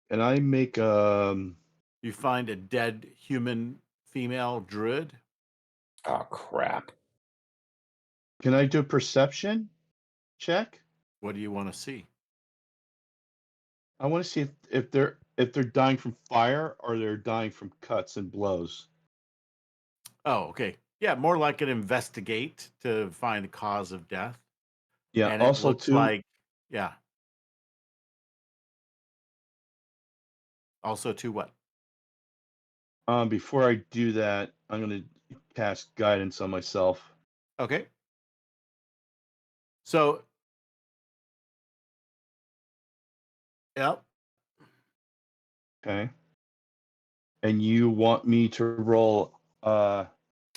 And I make You find a dead human female druid. Oh crap. can I do a perception check? What do you want to see? I want to see if they're dying from fire or they're dying from cuts and blows. Oh, okay. Yeah, more like an investigate to find the cause of death. Yeah, And it also looks too like, yeah. Also to what? before I do that, I'm going to cast guidance on myself. Okay. So, yep. Okay. And you want me to roll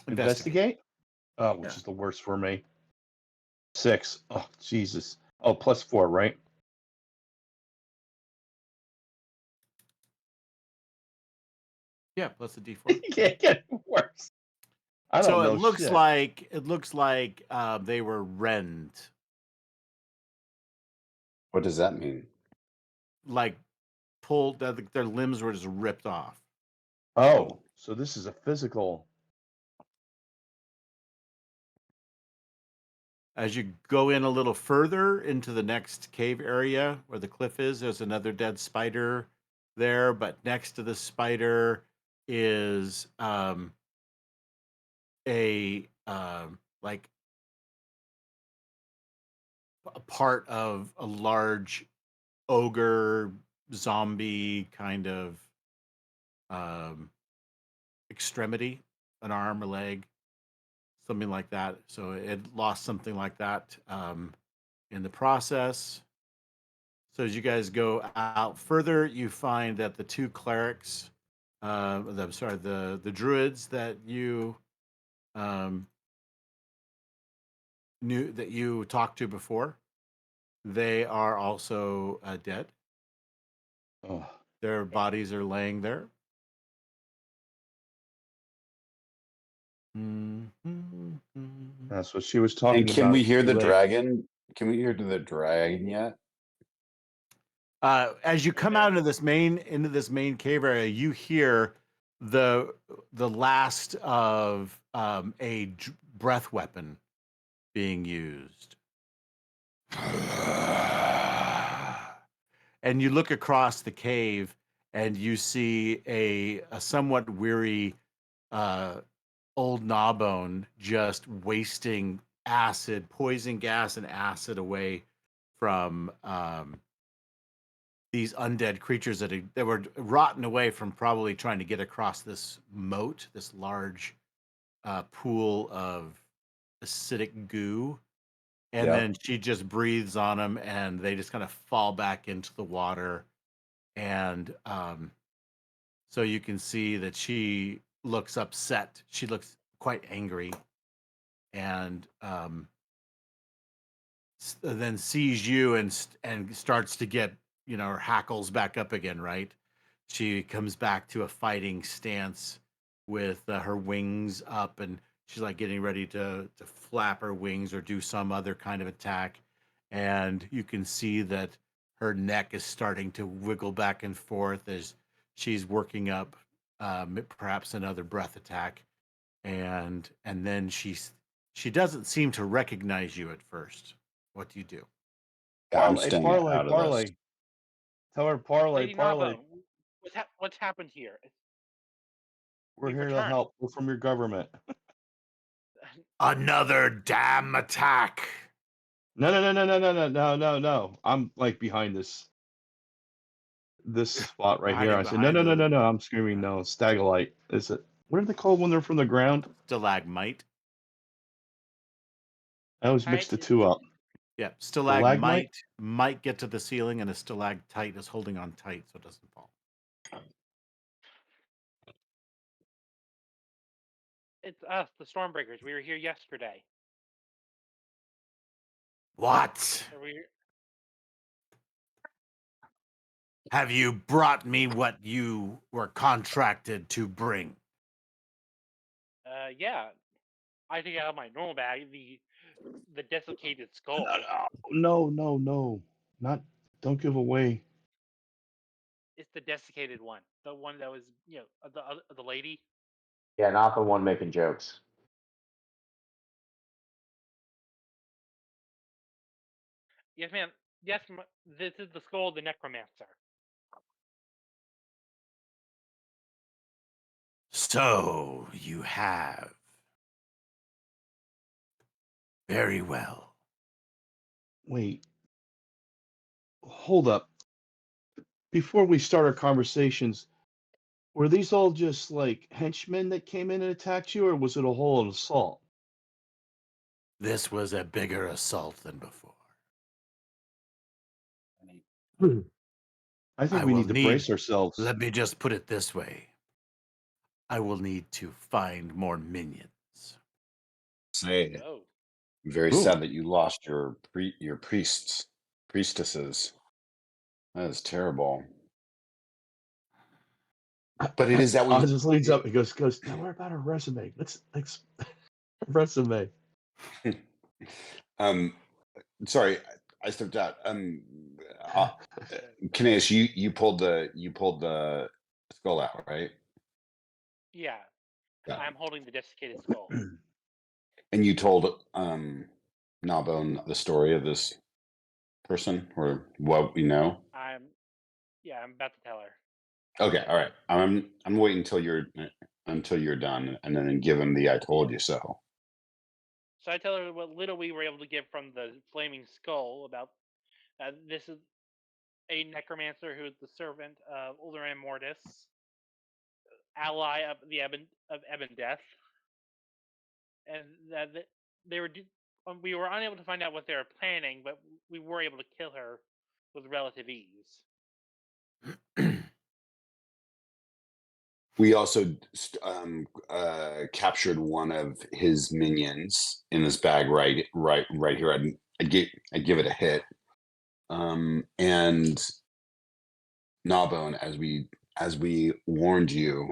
investigate? Oh, which Yeah. is the worst for me. 6. Oh, Jesus. Oh, +4, right? Yeah, plus a D4. You can't get worse. I don't So know it looks shit. like they were rent, What does that mean? like pulled. Their limbs were just ripped off. Oh, so this is a physical. As you go in a little further into the next cave area where the cliff is, there's another dead spider there. But next to the spider is a like a part of a large ogre zombie kind of extremity, an arm, a leg, something like that. So it lost something like that in the process. So as you guys go out further, you find that the two clerics, the druids that you knew that you talked to before, they are also dead. Oh, Their bodies are laying there. that's what she was talking And can about. we hear Too the late. dragon? Can we hear the dragon yet? As you come out into this main cave area, you hear the last of a breath weapon being used. And you look across the cave and you see a somewhat weary old gnawbone just wasting acid, poison gas and acid away from these undead creatures that were rotten away from probably trying to get across this moat, this large pool of acidic goo and Yep. then she just breathes on them, and they just kind of fall back into the water. And so you can see that she looks upset. She looks quite angry, and then sees you and starts to get, her hackles back up again, right? She comes back to a fighting stance with her wings up, and she's like getting ready to flap her wings or do some other kind of attack. And you can see that her neck is starting to wiggle back and forth as she's working up perhaps another breath attack. And then she doesn't seem to recognize you at first. What do you do? I'm Parlay, staying parlay, out of this. parlay. Tell her parlay, Lady parlay. Naba, what's happened here? We're we've here to returned. help. We're from your government. Another damn attack. No. I'm like behind this spot right here. I said, no. I'm screaming, no. Stagolite. Is it? What are they called when they're from the ground? Stalagmite. I always mix the two up. Yeah, Stalagmite? stalagmite might get to the ceiling, and a stalactite is holding on tight so it doesn't fall. It's us, the Stormbreakers. We were here yesterday. What? Have you brought me what you were contracted to bring? Yeah. I take out of my normal bag the desiccated skull. No. Not. Don't give away. It's the desiccated one, the one that was, the lady. Yeah, not the one making jokes. Yes, ma'am. Yes, this is the skull of the necromancer. So you have. Very well. Wait. Hold up. Before we start our conversations, were these all just like henchmen that came in and attacked you, or was it a whole assault? This was a bigger assault than before. I think we need to brace ourselves. Let me just put it this way. I will need to find more minions. Say, Oh. very Ooh. sad that you lost your priestesses. That is terrible. But it is that Oz we. just leads up and goes, tell her about her resume. Let's resume. Sorry, I stepped out. Kineas, you pulled the skull out, right? Yeah. Yeah. I'm holding the desiccated skull. And you told Gnawbone the story of this person, or what we know. I'm about to tell her. Okay, all right. I'm waiting until you're done, and then give him the "I told you so." So I tell her what little we were able to get from the flaming skull about. This is a necromancer who is the servant of Uldaran Mortis, ally of the Ebon Death, and that they were. We were unable to find out what they were planning, but we were able to kill her with relative ease. We also captured one of his minions in this bag right here. I'd give it a hit. And Gnawbone, as we warned you,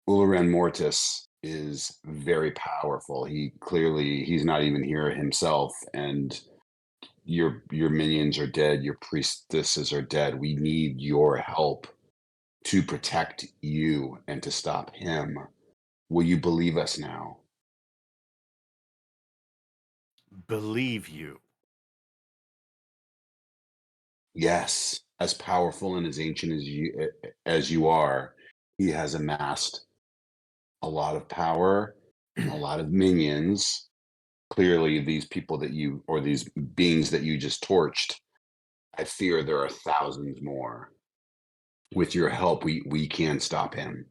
Uldaran Mortis is very powerful. He's not even here himself, and your minions are dead. Your priestesses are dead. We need your help to protect you and to stop him. Will you believe us now? Believe you. Yes, as powerful and as ancient as you are, he has amassed a lot of power and a lot of minions. Clearly, these people these beings that you just torched, I fear there are thousands more. With your help, we can stop him.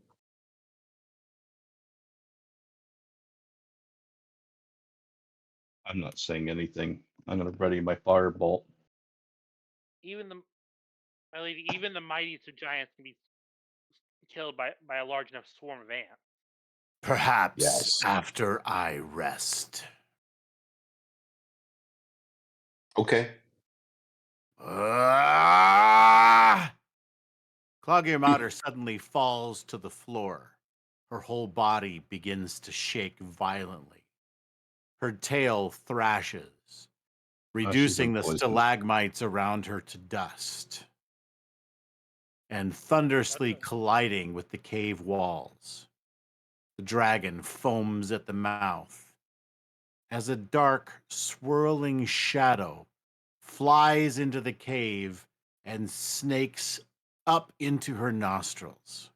I'm not saying anything. I'm gonna ready my firebolt. Even the my lady, even the mightiest of giants can be killed by a large enough swarm of ants. Perhaps Yes. after I rest. Okay. Ah! Cloggermatter suddenly falls to the floor. Her whole body begins to shake violently. Her tail thrashes, She's been reducing the poisoned. stalagmites around her to dust, and thunderously colliding with the cave walls. The dragon foams at the mouth as a dark, swirling shadow flies into the cave and snakes up into her nostrils.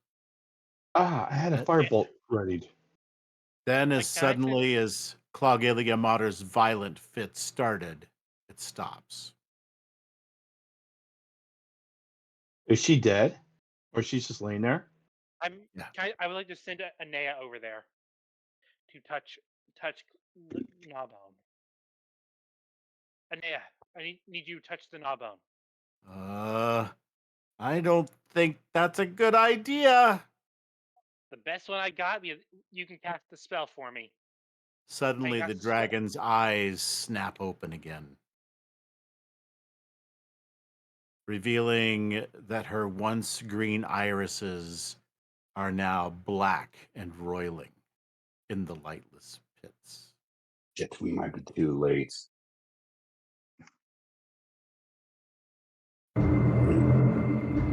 I had a firebolt readied. Then, as Can I say- suddenly as Clogeliamatter's violent fit started, it stops. Is she dead, or she's just laying there? Yeah. I would like to send Anea over there to touch the gnawbone. Anea, I need you to touch the gnawbone. I don't think that's a good idea. The best one I got, you can cast the spell for me. Suddenly, got the the spell. dragon's eyes snap open again, revealing that her once green irises are now black and roiling in the lightless pits. Shit, we might be too late.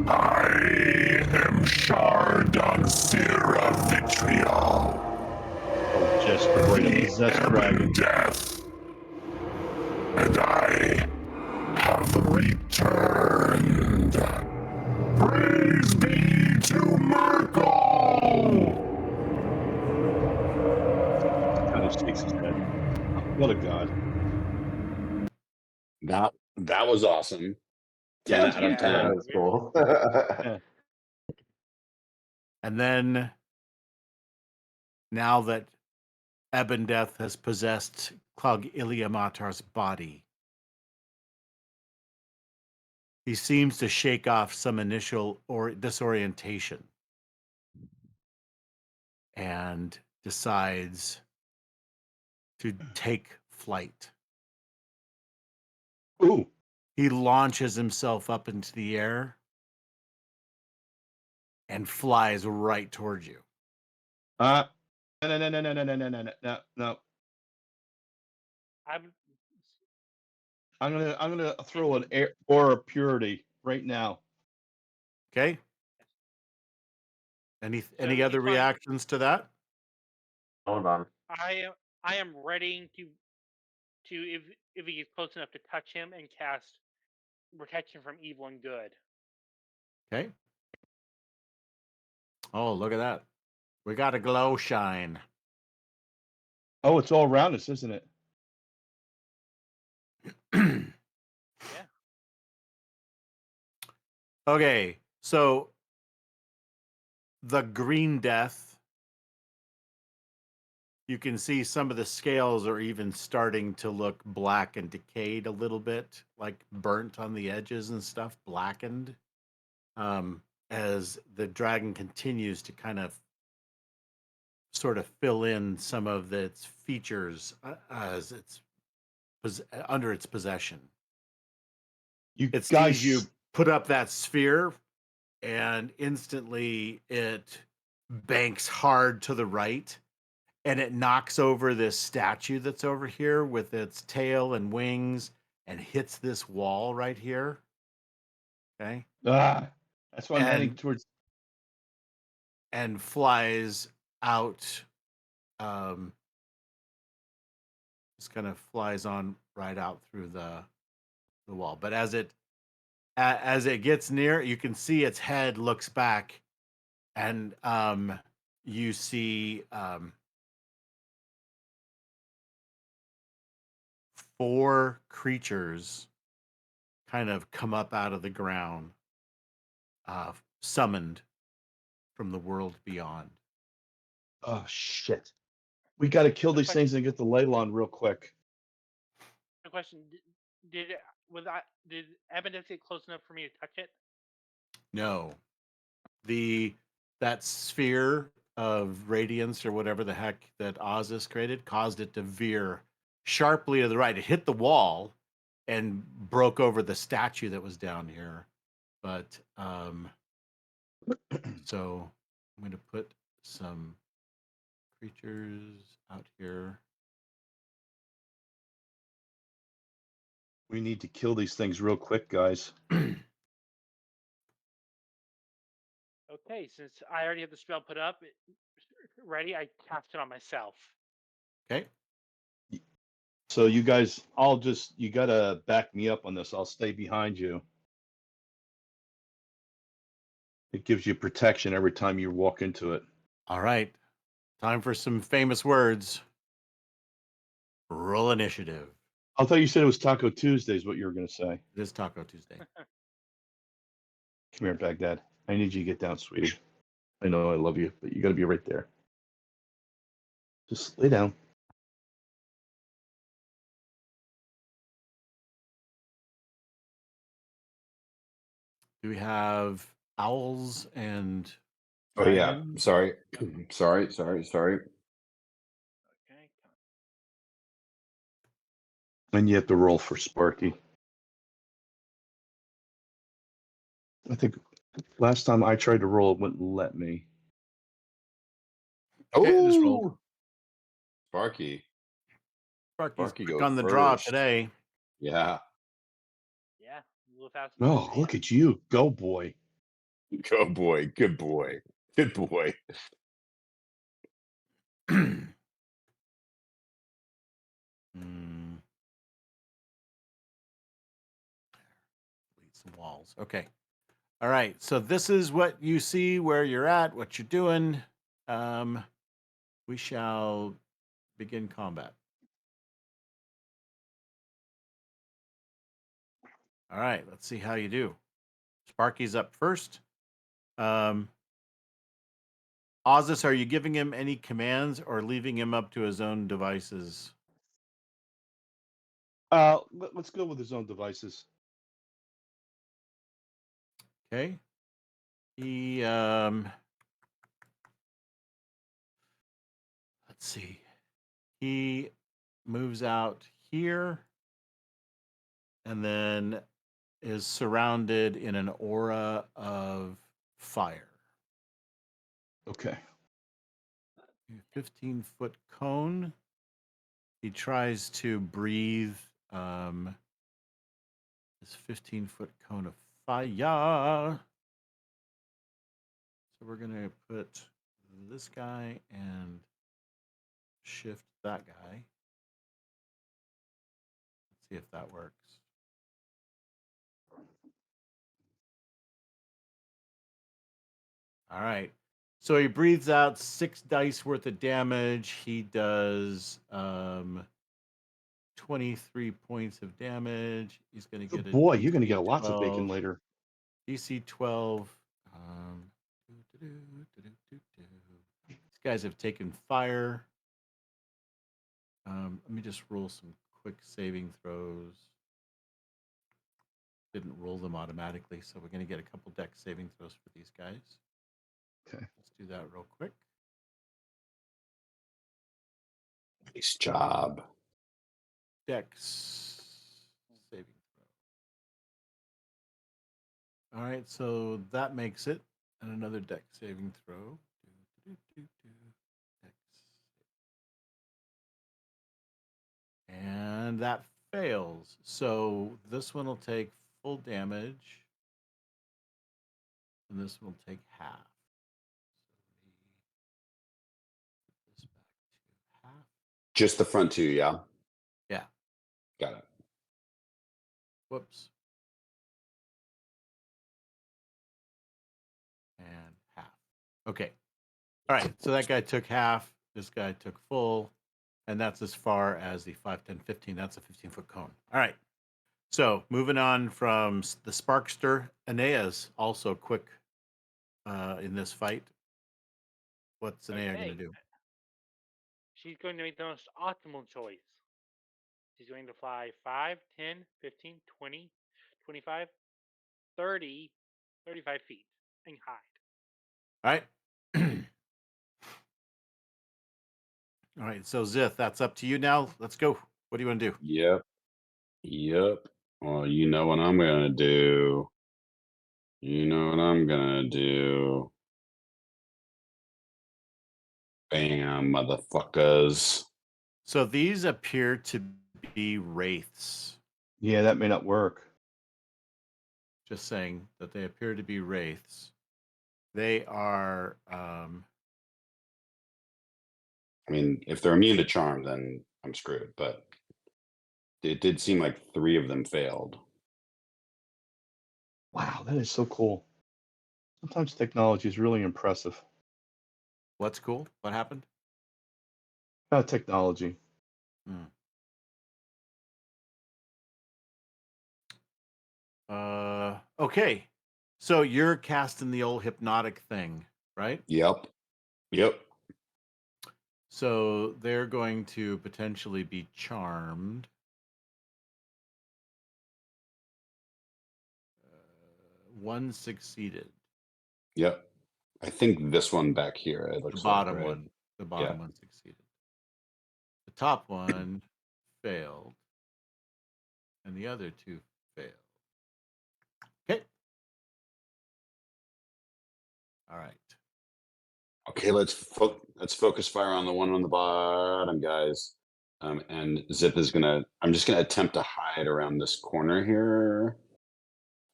I am Shardansira Vitriol. Oh, just right, a possessed dragon. Death. And I have returned. Praise be to Merkel! Kind of shakes his head. What a god! That was awesome. 10 Yeah, out of yeah. 10. That was cool. And then, now that Ebondeath has possessed Clogiliamatar's body, he seems to shake off some initial disorientation and decides to take flight. Ooh, He launches himself up into the air and flies right towards you. no. I'm gonna throw an aura of purity right now. Okay. Any you other find- reactions to that? Hold on. I am ready to if he gets close enough to touch him and cast protection from evil and good. Okay. Oh, look at that. We got a glow shine. Oh, it's all around us, isn't it? Yeah. Okay, so the green death, you can see some of the scales are even starting to look black and decayed a little bit, like burnt on the edges and stuff, blackened, as the dragon continues to kind of sort of fill in some of its features as it's under its possession. You It guys, sees you put up that sphere, and instantly it banks hard to the right, and it knocks over this statue that's over here with its tail and wings and hits this wall right here. Okay. that's why I'm heading And towards. and flies out. Just kind of flies on right out through the wall. But as it gets near, you can see its head looks back, and you see 4 creatures kind of come up out of the ground, summoned from the world beyond. Oh shit! We got to kill these things and get the Leilon real quick. question: did Evidence get close enough for me to touch it? No. That sphere of radiance or whatever the heck that Ozus created caused it to veer sharply to the right. It hit the wall and broke over the statue that was down here. But so I'm going to put some creatures out here. We need to kill these things real quick, guys. Okay, since I already have the spell put up, ready, I cast it on myself. Okay. So you guys, you gotta back me up on this. I'll stay behind you. It gives you protection every time you walk into it. All right. Time for some famous words. Roll initiative. I thought you said it was Taco Tuesday is what you were gonna say. It is Taco Tuesday. Come here, Baghdad. I need you to get down, sweetie. I know I love you, but you gotta be right there. Just lay down. Do we have owls and Oh yeah, dragons? sorry. Sorry. Okay. And you have to roll for Sparky. I think last time I tried to roll, it wouldn't let me. Okay, just roll. Oh, Sparky. Sparky's Sparky quick go on the draw first. today. Yeah. Yeah, a little faster. than Oh, I look am. at you. Go, boy. Go boy. Good boy. Good boy. Hmm. Delete some walls. Okay. All right. So this is what you see, where you're at, what you're doing. We shall begin combat. All right. Let's see how you do. Sparky's up first. Ozus, are you giving him any commands or leaving him up to his own devices? Let's go with his own devices. Okay. He let's see. He moves out here and then is surrounded in an aura of fire. Okay. 15-foot cone. He tries to breathe this 15-foot cone of fire. So we're going to put this guy and shift that guy. Let's see if that works. All right. So he breathes out 6 dice worth of damage. He does 23 points of damage. He's going to get Good a boy, you're going to DC get lots of bacon 12. later. DC 12. These guys have taken fire. Let me just roll some quick saving throws. Didn't roll them automatically, so we're going to get a couple dex saving throws for these guys. Okay. Let's do that real quick. Nice job. Dex saving throw. All right, so that makes it. And another dex saving throw. Dex. And that fails. So this one will take full damage. And this one will take half. So we put this back to half. Just the front two, yeah? Yeah. Got it. Whoops. And half. Okay. All right. So that guy took half. This guy took full. And that's as far as the 5, 10, 15. That's a 15-foot cone. All right. So moving on from the Sparkster, Aenea's also quick in this fight. What's Aenea going to do? She's going to make the most optimal choice. He's going to fly 5, 10, 15, 20, 25, 30, 35 feet and hide. All right. All right. So Zith, that's up to you now. Let's go. What do you want to do? Yep. Well, you know what I'm gonna do. You know what I'm gonna do. Bam, motherfuckers. So these appear to be wraiths. Yeah, that may not work. Just saying that they appear to be wraiths. They are. I mean, if they're immune to charm, then I'm screwed. But it did seem like 3 of them failed. Wow, that is so cool. Sometimes technology is really impressive. What's cool? What happened? Technology. Okay. So you're casting the old hypnotic thing, right? Yep. So they're going to potentially be charmed. One succeeded. Yep. I think this one back here, it The looks bottom like, right? one. The bottom one succeeded. The top one failed. And the other 2 failed. Okay. All right. Okay, let's focus fire on the one on the bottom, guys. And Zip is gonna. I'm just gonna attempt to hide around this corner here.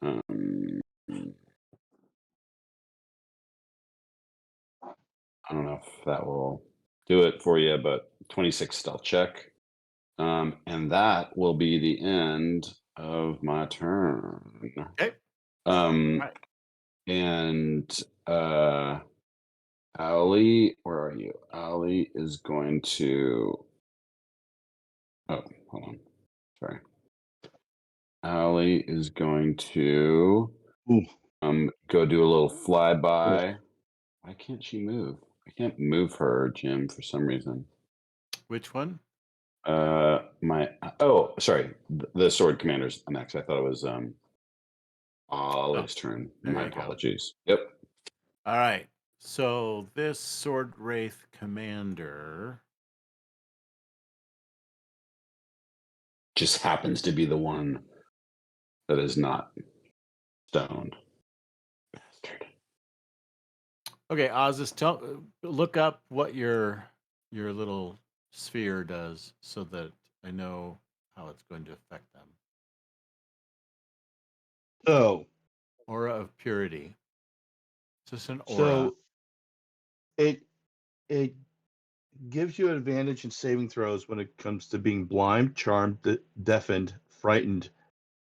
I don't know if that will do it for you, but 26 stealth check. And that will be the end of my turn. Okay. Right. And Ali, where are you? Ali is going to. Oh, hold on. Sorry. Ali is going to go do a little flyby. Why can't she move? I can't move her, Jim, for some reason. Which one? Sorry. The sword commander's next. I thought it was Ali's turn. My apologies. Yep. All right. So this sword wraith commander just happens to be the one that is not stoned. Bastard. Okay, Ozus, look up what your little sphere does so that I know how it's going to affect them. So, aura of purity. Is this an aura? So it gives you an advantage in saving throws when it comes to being blind, charmed, deafened, frightened,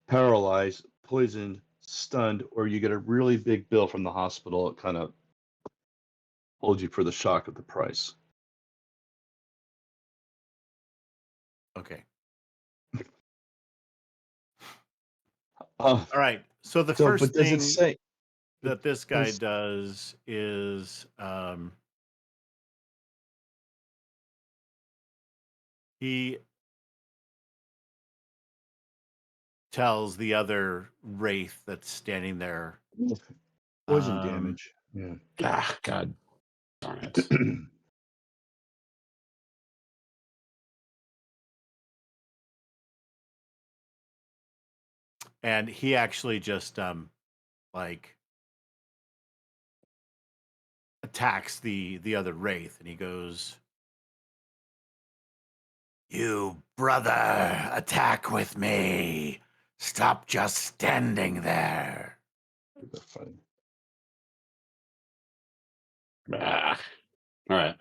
paralyzed, poisoned, stunned, or you get a really big bill from the hospital. It kind of holds you for the shock of the price. Okay. All right. So the first thing say that this guy does is he tells the other wraith that's standing there poison damage? Yeah. Ah, God darn it. And he actually just like attacks the other wraith, and he goes, "You brother, attack with me. Stop just standing there." Fine. All right.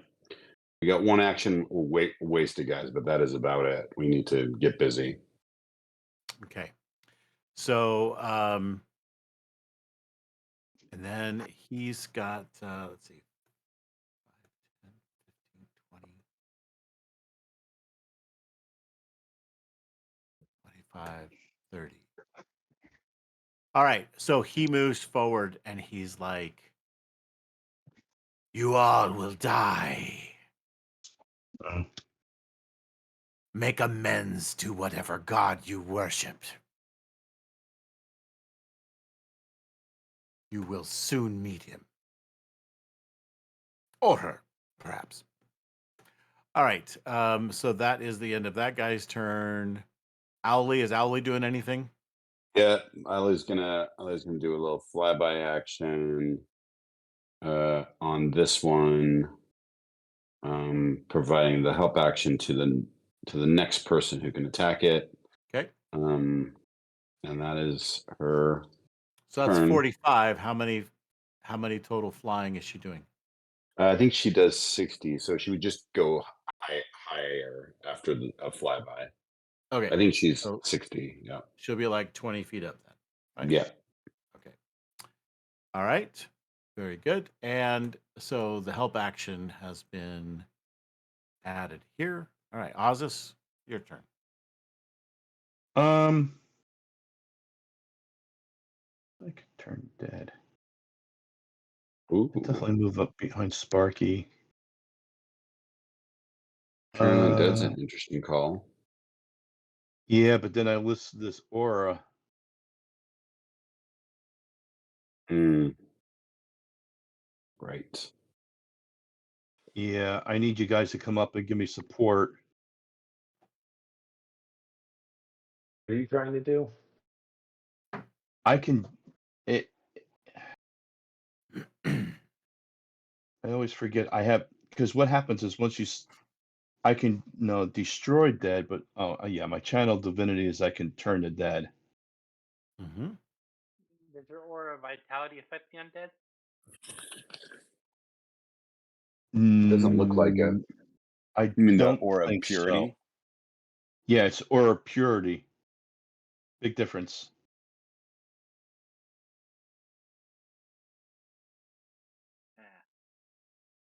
We got one action wasted, guys, but that is about it. We need to get busy. Okay. So, and then he's got, let's see, 5, 10, 15, 20, 25, 30. All right. So he moves forward and he's like, "You all will die." make amends to whatever god you worshipped. You will soon meet him. Or her, perhaps. All right. So that is the end of that guy's turn. Owly, is Owly doing anything? Yeah, Ali's gonna do a little flyby action on this one, providing the help action to the next person who can attack it. Okay. And that is her. So that's turn. 45. How many total flying is she doing? I think she does 60, so she would just go higher after a flyby. Okay. I think she's So 60. Yeah. she'll be like 20 feet up then. Right? Yeah. Okay. All right. Very good. And so the help action has been added here. All right, Ozus, your turn. I could turn dead. Ooh. I'd definitely move up behind Sparky. Turn dead's an interesting call. Yeah, but then I list this aura. Right. Yeah, I need you guys to come up and give me support. What are you trying to do? I can. It. I always forget. I have because what happens is once you, I can destroy dead, but yeah, my channel divinity is I can turn to dead. Mm-hmm. Does your aura of vitality affect the undead? Doesn't look like it. I You mean the don't aura of think purity? so. Yeah, it's aura purity. Big difference.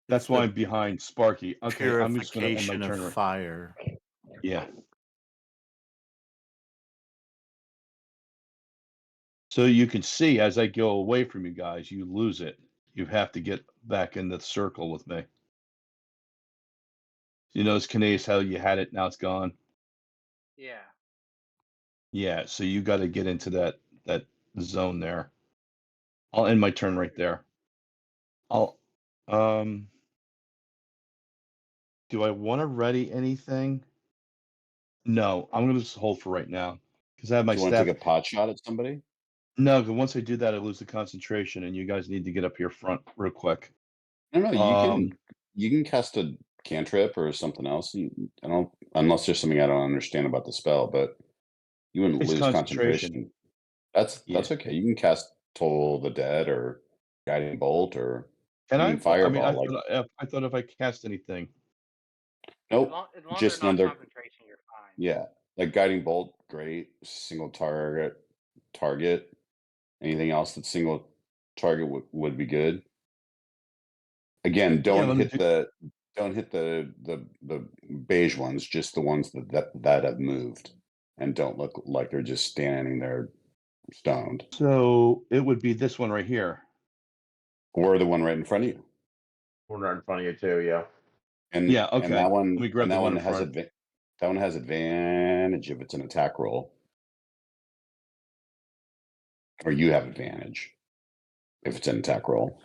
That's why I'm behind Sparky. Okay, I'm just going to end my Purification turn. of fire. Yeah. So you can see as I go away from you guys, you lose it. You have to get back in the circle with me. You notice, Canase, how you had it, now it's gone? Yeah. Yeah, so you got to get into that zone there. I'll end my turn right there. I'll do I want to ready anything? No, I'm going to just hold for right now because I have my Do you want to staff. take a pot shot at somebody? No, because once I do that, I lose the concentration, and you guys need to get up here front real quick. No, you can cast a cantrip or something else. I don't, unless there's something I don't understand about the spell, but you wouldn't It's lose concentration. That's Yeah. okay. You can cast Toll the Dead or Guiding Bolt or And even Fireball. I thought if I cast anything. Nope. As long as Just they're not another. concentration, you're fine. Yeah, like Guiding Bolt, great. Single target. Anything else that's single target would be good. Again, don't hit the beige ones, just the ones that have moved and don't look like they're just standing there stoned. So it would be this one right here. Or the one right in front of you. One right in front of you too, yeah. And yeah, okay. And that one, Let me grab the one in front. That one has advantage if it's an attack roll. Or you have advantage if it's an attack roll.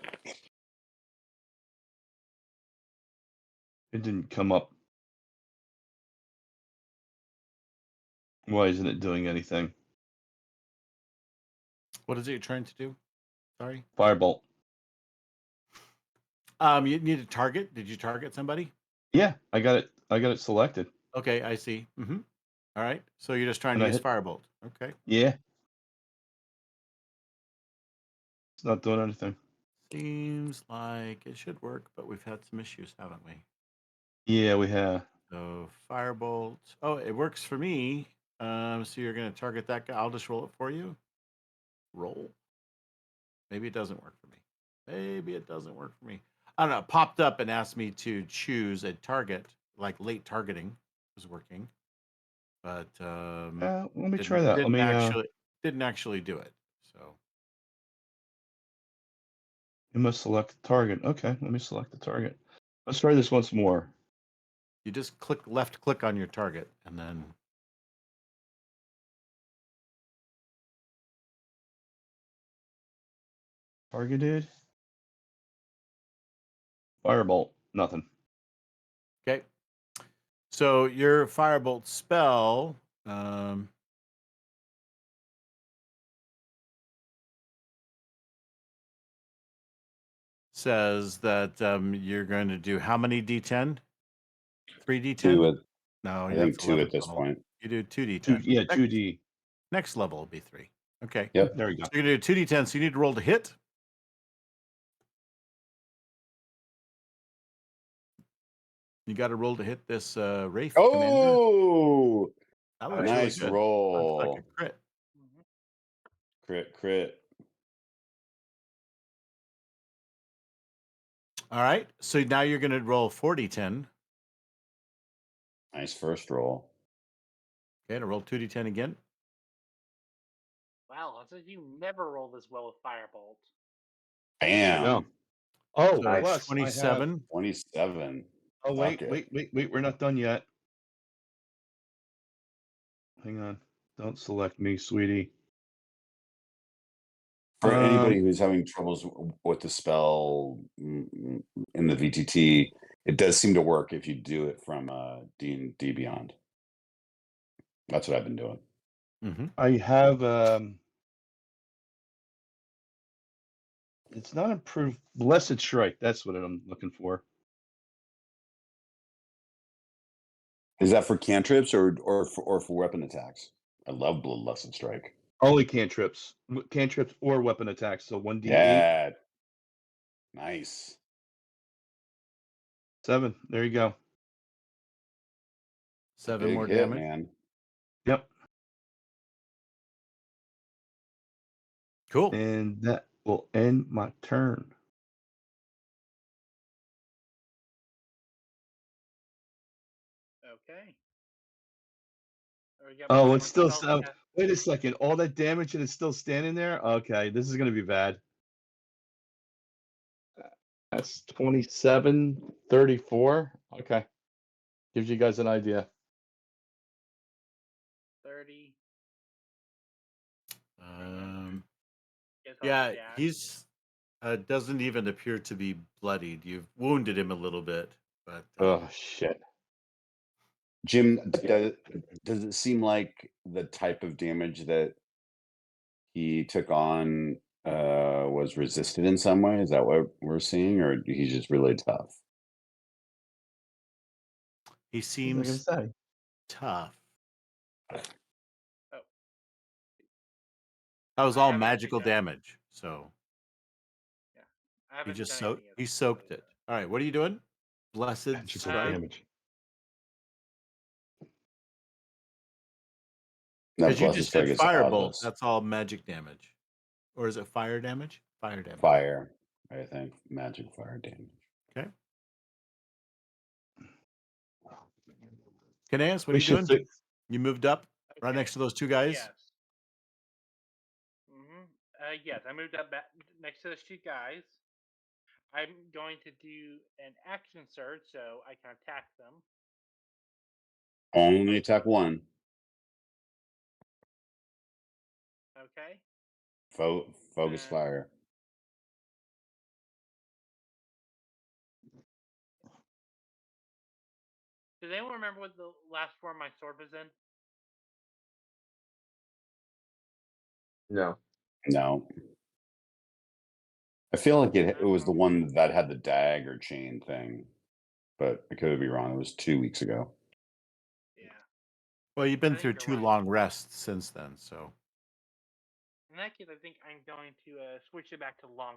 It didn't come up. Why isn't it doing anything? What is it you're trying to do? Sorry. Firebolt. You need a target. Did you target somebody? Yeah, I got it. I got it selected. Okay, I see. Mm-hmm. All right. So you're just trying And to I use hit- Firebolt. Okay. Yeah. It's not doing anything. Seems like it should work, but we've had some issues, haven't we? Yeah, we have. So Firebolt. Oh, it works for me. So you're going to target that guy. I'll just roll it for you. Roll. Maybe it doesn't work for me. Maybe it doesn't work for me. I don't know. It popped up and asked me to choose a target, like late targeting was working, but Let me try that. Didn't actually do it. So you must select the target. Okay, let me select the target. Let's try this once more. You just left click on your target and then Targeted. Firebolt. Nothing. okay. So your firebolt spell says that you're going to do how many D10? 3D10? Two at, No, I that's think 2 at 11 this level. point. You do 2D10. Yeah, 2D. Next level will be 3. Okay. Yep. There we go. So you're going to do 2D10, so you need to roll to hit. You got to roll to hit this Wraith Commander. Oh, That looks nice really good. roll. Looks like a crit. Crit. All right. So now you're going to roll 4D10. Nice first roll. Okay, to roll 2D10 again. Wow, looks like you never rolled as well with Firebolt. Bam. No. Oh, So Nice. plus 27. 27. Oh, wait. Fuck it. We're not done yet. Hang on. Don't select me, sweetie. For anybody who's having troubles with the spell in the VTT, it does seem to work if you do it from D&D Beyond. That's what I've been doing. Mm-hmm. I have it's not improved. Blessed Strike. That's what I'm looking for. Is that for cantrips or for weapon attacks? I love Blessed Strike. Only cantrips. Cantrips or weapon attacks. So 1d8. Yeah. Nice. 7. There you go. 7 Big more hit, damage. man. Yep. Cool. And that will end my turn. Okay. We Oh, got it's still spells so. Wait a second. All that damage and it's still standing there? Okay, this is going to be bad. That's 27, 34. Okay. Gives you guys an idea. 30. Gets all Yeah, the dash. he's doesn't even appear to be bloodied. You've wounded him a little bit, but Oh, shit. Jim, does it seem like the type of damage that he took on was resisted in some way? Is that what we're seeing, or he's just really tough? he What was I seems gonna say? tough. Oh. That was I all haven't magical actually done- damage. So Yeah. I he haven't just done soaked. anything He yet, soaked so- it. All right, what are you doing? Blessed Magical Strike. damage. No, Because you Blessed just Strike did is firebolt. odds. That's all magic damage, or is it fire damage? Fire damage. Fire, I think. Magic fire damage. Okay. Can I ask what We are you should doing? fi- You moved up right Okay. next to those two guys. Yes. Yes, I moved up back next to those two guys. I'm going to do an action surge so I can attack them. Only attack one. Okay. Focus And- fire. Does anyone remember what the last form my sword was in? No. No. I feel like it was the one that had the dag or chain thing, but I could be wrong. It was 2 weeks ago. Yeah. Well, you've been I think through you're 2 right. long rests since then, so In that case, I think I'm going to switch it back to long.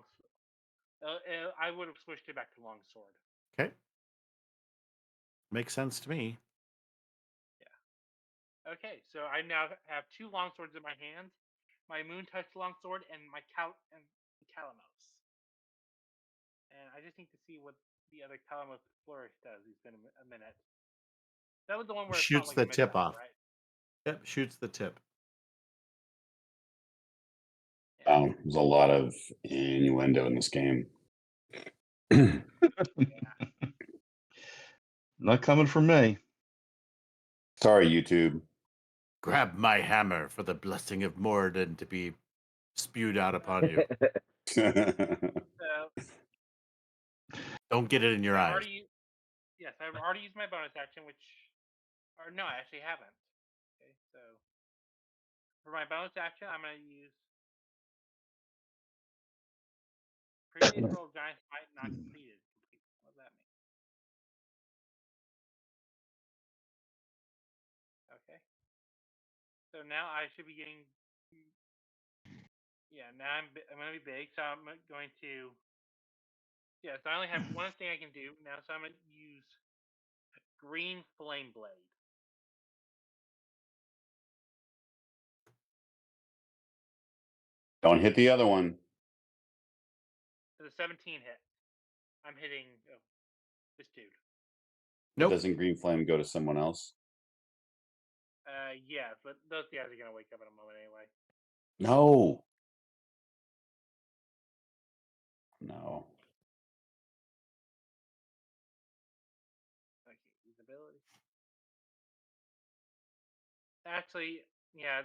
I would have switched it back to long sword. okay. Makes sense to me. Okay, so I now have 2 long swords in my hand, my Moon Touch longsword and my Calamos. And I just need to see what the other Calamos Flourish does. It's been a minute. That was the one where it felt Shoots like the a tip missile, off. right? Yep, shoots the tip. Yeah. There's a lot of innuendo in this game. Nice. Not coming from me. Sorry, YouTube. Grab my hammer for the blessing of Moradin to be spewed out upon you. So Don't get it in your I've eyes. already yes, I've already used my bonus action, or no, I actually haven't. Okay, so for my bonus action, I'm going to use previous roll of giant smite not completed. What does that mean? Okay. So now I should be getting. Yeah, now I'm going to be big, so I'm going to. Yeah, so I only have one thing I can do now, so I'm going to use green flame blade. Don't hit the other one. So the 17 hit. I'm hitting this dude. Nope. Doesn't green flame go to someone else? Yeah, but those guys are going to wake up in a moment anyway. No. No. Okay, use ability. Actually, yeah,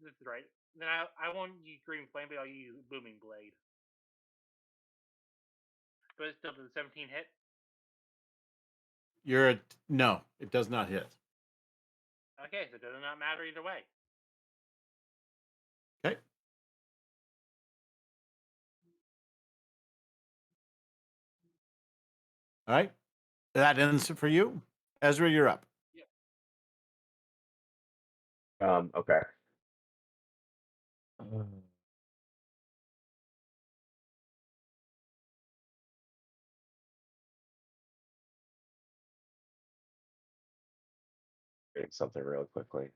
this is right. Then I won't use green flame, but I'll use booming blade. But it's still the 17 hit. No, it does not hit. Okay, so it does not matter either way. Okay. All right. That ends it for you. Ezra, you're up. Okay. Doing something real quickly.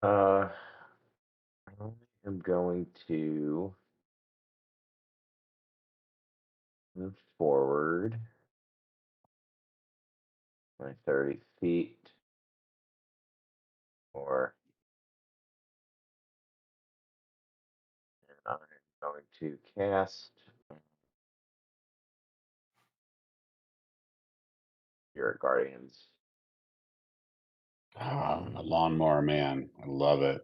I am going to move forward my 30 feet, or I'm going to cast Spirit Guardians. Ah, a lawnmower man. I love it.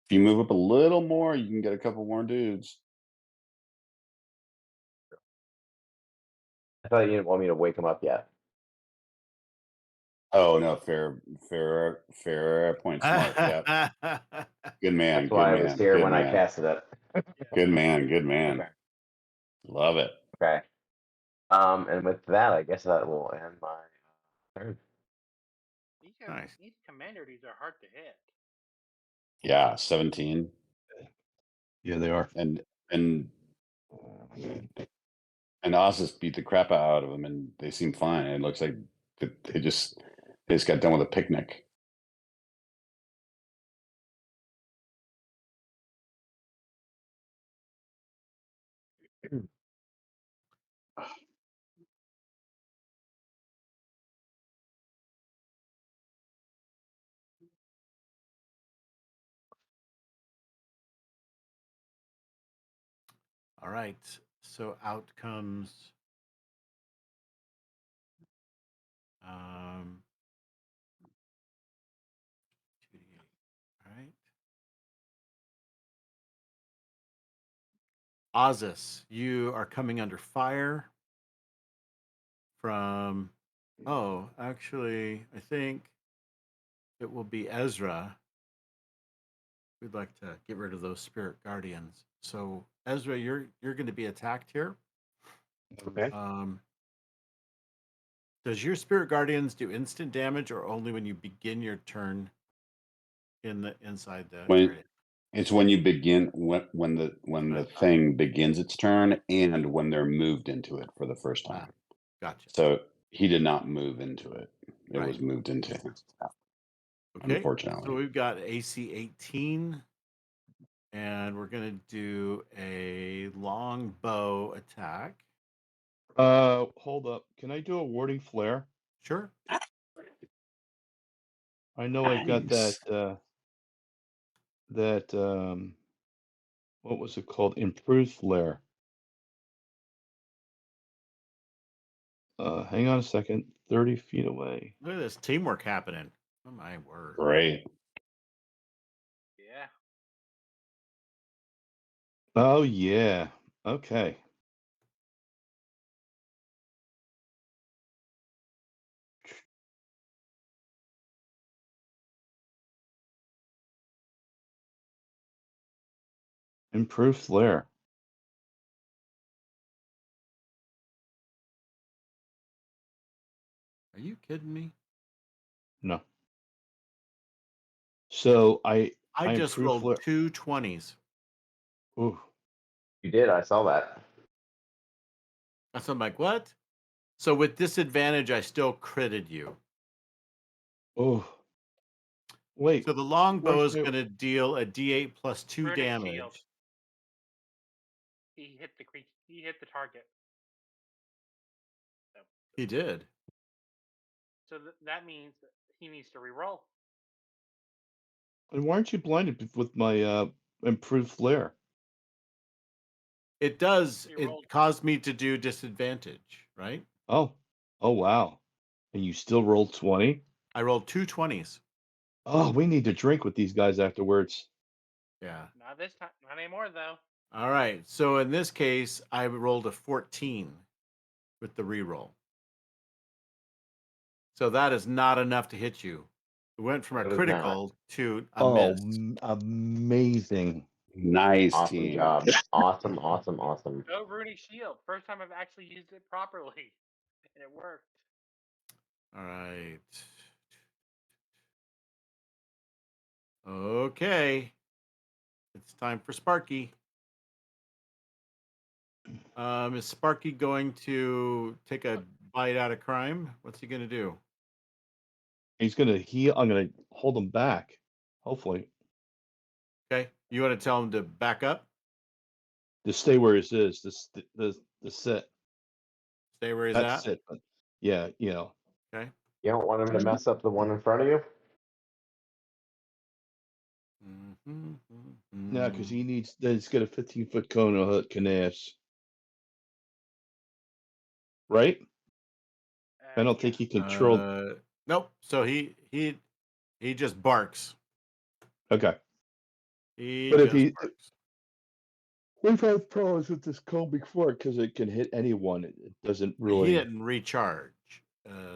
If you move up a little more, you can get a couple more dudes. I thought you didn't want me to wake him up yet. Oh no, fair point. Smart. Yep. Good man. That's why I was here good when I man. casted it. Good man. Good man. Okay. Love it. Okay. And with that, I guess that will end my turn. Nice. These commander dudes are hard to hit. Yeah, 17. Yeah, they are. And Ozzus beat the crap out of them, and they seem fine. It looks like they just got done with a picnic. All right. So out comes 2d8. All right. Ozzus, you are coming under fire from. Oh, actually, I think it will be Ezra. We'd like to get rid of those spirit guardians. So Ezra, you're going to be attacked here. Okay. Does your spirit guardians do instant damage or only when you begin your turn inside the area? It's when you begin when the thing begins its turn and when they're moved into it for the first time. Gotcha. So he did not move into it. It Right. was moved into him. Okay. So Unfortunately. we've got AC 18. And we're going to do a long bow attack. Hold up. Can I do a warding flare? Sure. I know I've got Nice. that what was it called? Improved flare. Hang on a second. 30 feet away. Look at this teamwork happening. Oh, my word. Great. Yeah. Oh yeah. Okay. Improved flare. Are you kidding me? No. So I just improved rolled flare. 2 20s. Ooh. You did. I saw that. So I'm like, what? So with disadvantage, I still critted you. Oh. Wait. So the longbow where's is my- going to deal a D8 plus 2 Runic damage. shield. He hit the creature. He hit the target. So, He did. so that means that he needs to reroll. And why aren't you blinded with my improved flare? It does. He It rolled. caused me to do disadvantage, right? Oh. Oh wow. And you still rolled 20? I rolled 2 20s. Oh, we need to drink with these guys afterwards. Yeah. Not this time. Not anymore, though. All right. So in this case, I rolled a 14 with the reroll. So that is not enough to hit you. It went from a It is critical to a Oh, miss. amazing. Nice Awesome team. job. Awesome, awesome, awesome. No runic shield. First time I've actually used it properly, and it worked. All right. Okay. It's time for Sparky. Is Sparky going to take a bite out of crime? What's he going to do? He's gonna heal. I'm gonna hold him back. Hopefully, Okay. You want to tell him to back up? to stay where he is. The sit. Stay where he's That's at? it. But yeah, you know. Okay. You don't want him to mess up the one in front of you? Yeah, because he needs. He's got a 15-foot cone of Canaz. Right? I don't think he controlled. Nope. So he just barks. Okay. He But if just he, barks. we've had problems with this cone before because it can hit anyone. It doesn't He really. didn't recharge.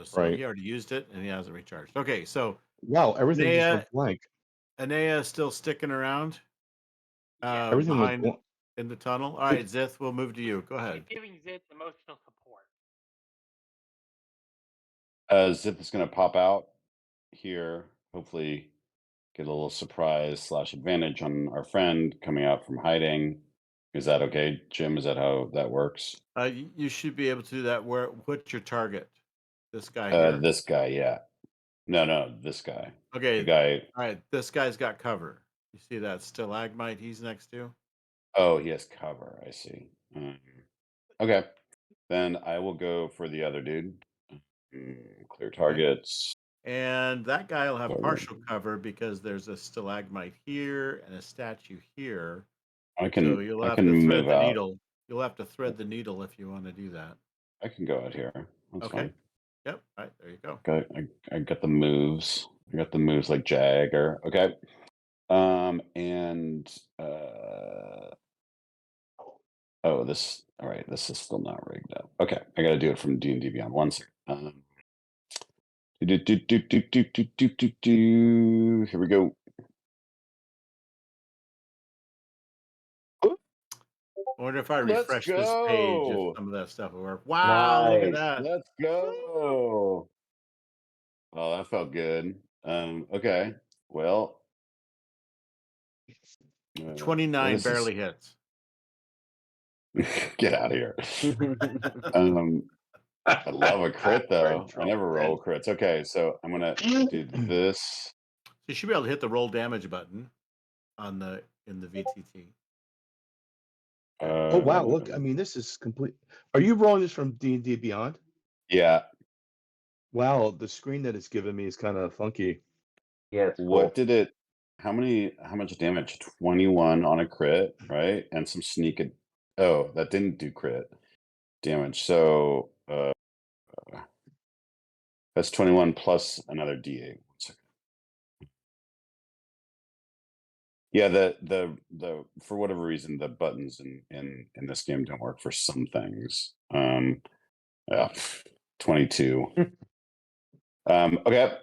So Right. he already used it and he hasn't recharged. Okay, so Wow, everything just Anea, went blank. Anea is still sticking around Yeah. Everything went behind blank. in the tunnel. All right, Zith, we'll move to you. Go ahead. He's giving Zit emotional support. Zip is going to pop out here. Hopefully, get a little surprise / advantage on our friend coming out from hiding. Is that okay, Jim? Is that how that works? You should be able to do that. What's your target? This guy here. This guy, yeah. No, this guy. Okay. The guy. All right, this guy's got cover. You see that stalagmite he's next to? Oh, he has cover. I see. Okay, then I will go for the other dude. Clear targets. And that guy will have Forward. partial cover because there's a stalagmite here and a statue here. I can. So you'll I have can to thread move the out. needle. You'll have to thread the needle if you want to do that. I can go out here. That's Okay. fine. Yep. All right. There you go. Okay, I got the moves. I got the moves like Jagger. Okay. And oh, this. All right, this is still not rigged up. Okay, I got to do it from D&D Beyond. 1 second. Here we go. I wonder if I Let's refresh this page if go. some of that stuff will work. Wow, look at Nice. that. Let's go. Oh, that felt good. Okay. Well, 29 this is- barely hits. Get out of here. I love a crit We're in though. I trouble, never man. roll crits. Okay, so I'm gonna do this. You should be able to hit the roll damage button in the VTT. Oh wow! Look, I Um, mean, this is complete. Are you rolling this from D&D Beyond? yeah. Wow, the screen that it's giving me is kind of funky. Yeah, it's What cool. did it? How much damage? 21 on a crit, right? And some sneak. Oh, that didn't do crit damage. So that's 21 plus another D8. 1 second. Yeah, the for whatever reason the buttons in this game don't work for some things. Yeah, 22. Okay.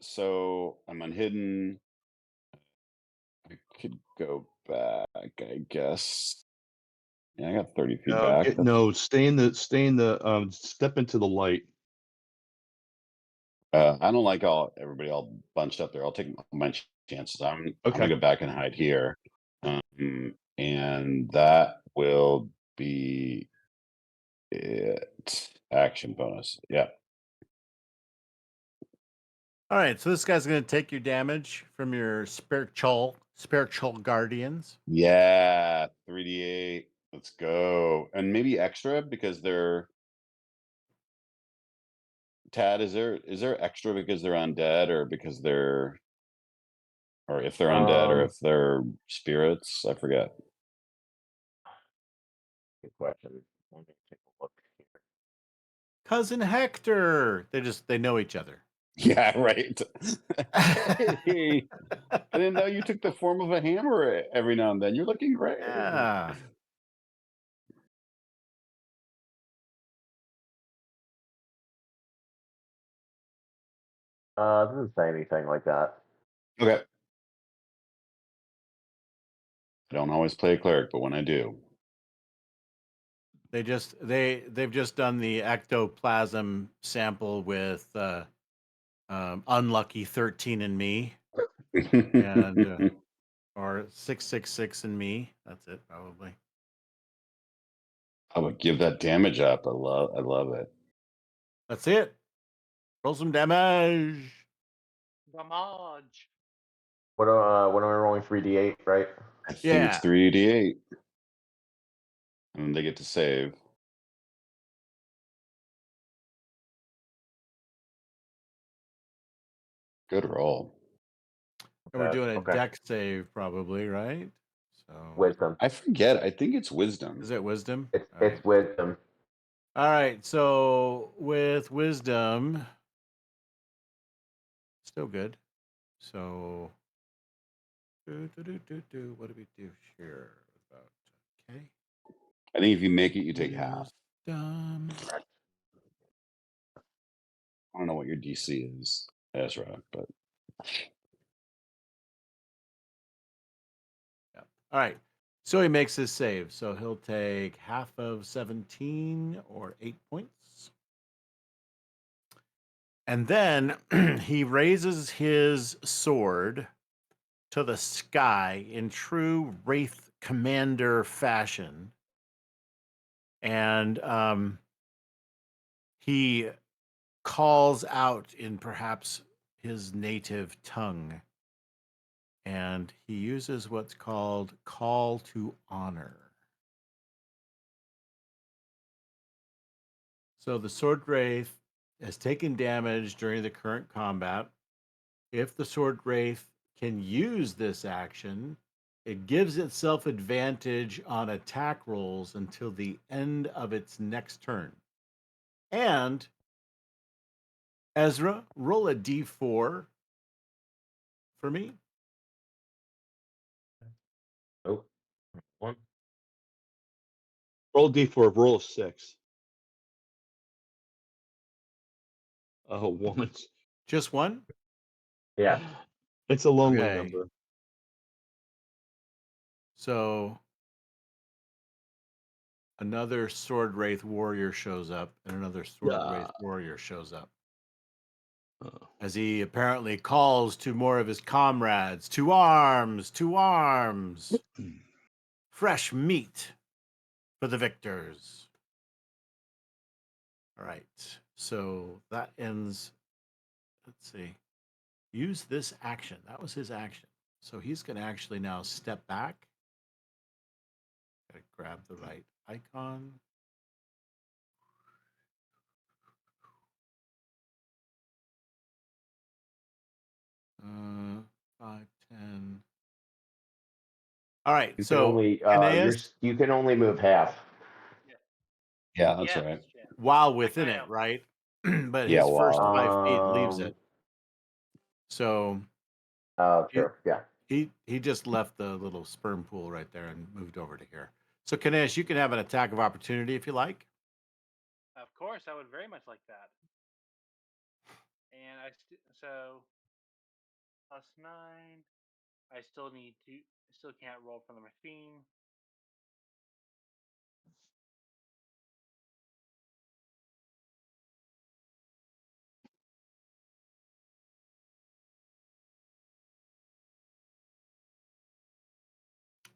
So I'm unhidden. I could go back, I guess. Yeah, I got 30 feet back. Stay in the step into the light. I don't like everybody all bunched up there. I'll take my chances. I'm Okay. gonna go back and hide here, and that will be it. Action bonus. Yeah. All right, so this guy's going to take your damage from your spiritual guardians. Yeah, 3d8. Let's go. And maybe extra because they're Tad, is there extra because they're undead or because they're or if they're undead or if they're spirits? I forget. Good question. Let me take a look here. Cousin Hector. They know each other. Yeah, right. Hey, I didn't know you took the form of a hammer every now and then. You're looking great. Yeah. Doesn't say anything like that. Okay. I don't always play a cleric, but when I do. They've just done the ectoplasm sample with unlucky 13 and me, and or 666 and me. That's it, probably. I would give that damage up. I love it. That's it. Roll some damage. Damage. What am I rolling? 3d8, right? I think Yeah. it's 3d8. And they get to save. Good roll. And we're doing a Okay. deck save, probably, right? So Wisdom. I forget. I think it's wisdom. is it wisdom? It's All right. it's wisdom. All right. So with wisdom, still good. So what do we do here? Okay. I think if you make it, you take half. Wisdom. I don't know what your DC is, Ezra, but Yeah. All right. So he makes his save. So he'll take half of 17 or 8 points. And then he raises his sword to the sky in true Wraith Commander fashion. And he calls out in perhaps his native tongue. And he uses what's called Call to Honor. So the Sword Wraith has taken damage during the current combat. If the Sword Wraith can use this action, it gives itself advantage on attack rolls until the end of its next turn. And Ezra, roll a d4 for me. Oh, one. Roll D4. Roll a 6. Oh, 1. Just one? Yeah. It's a lonely Okay. number. So another Sword Wraith warrior shows up, and another Sword Wraith warrior shows up. As he apparently calls to more of his comrades, to arms, to arms. Fresh meat for the victors. All right. So that ends. Let's see. Use this action. That was his action. So he's going to actually now step back. Gotta grab the right icon. Uh, 5, 10. All right. You can So only Aeneas, you can only move half. Yeah, that's Yes, right. Jim. while Like within I it, am. right? But Yeah, his first wow. 5 feet leaves it. So he, True. Yeah. he just left the little sperm pool right there and moved over to here. So Kanesh, you can have an attack of opportunity if you like. Of course, I would very much like that. And so +9. I still need to. I still can't roll from the machine.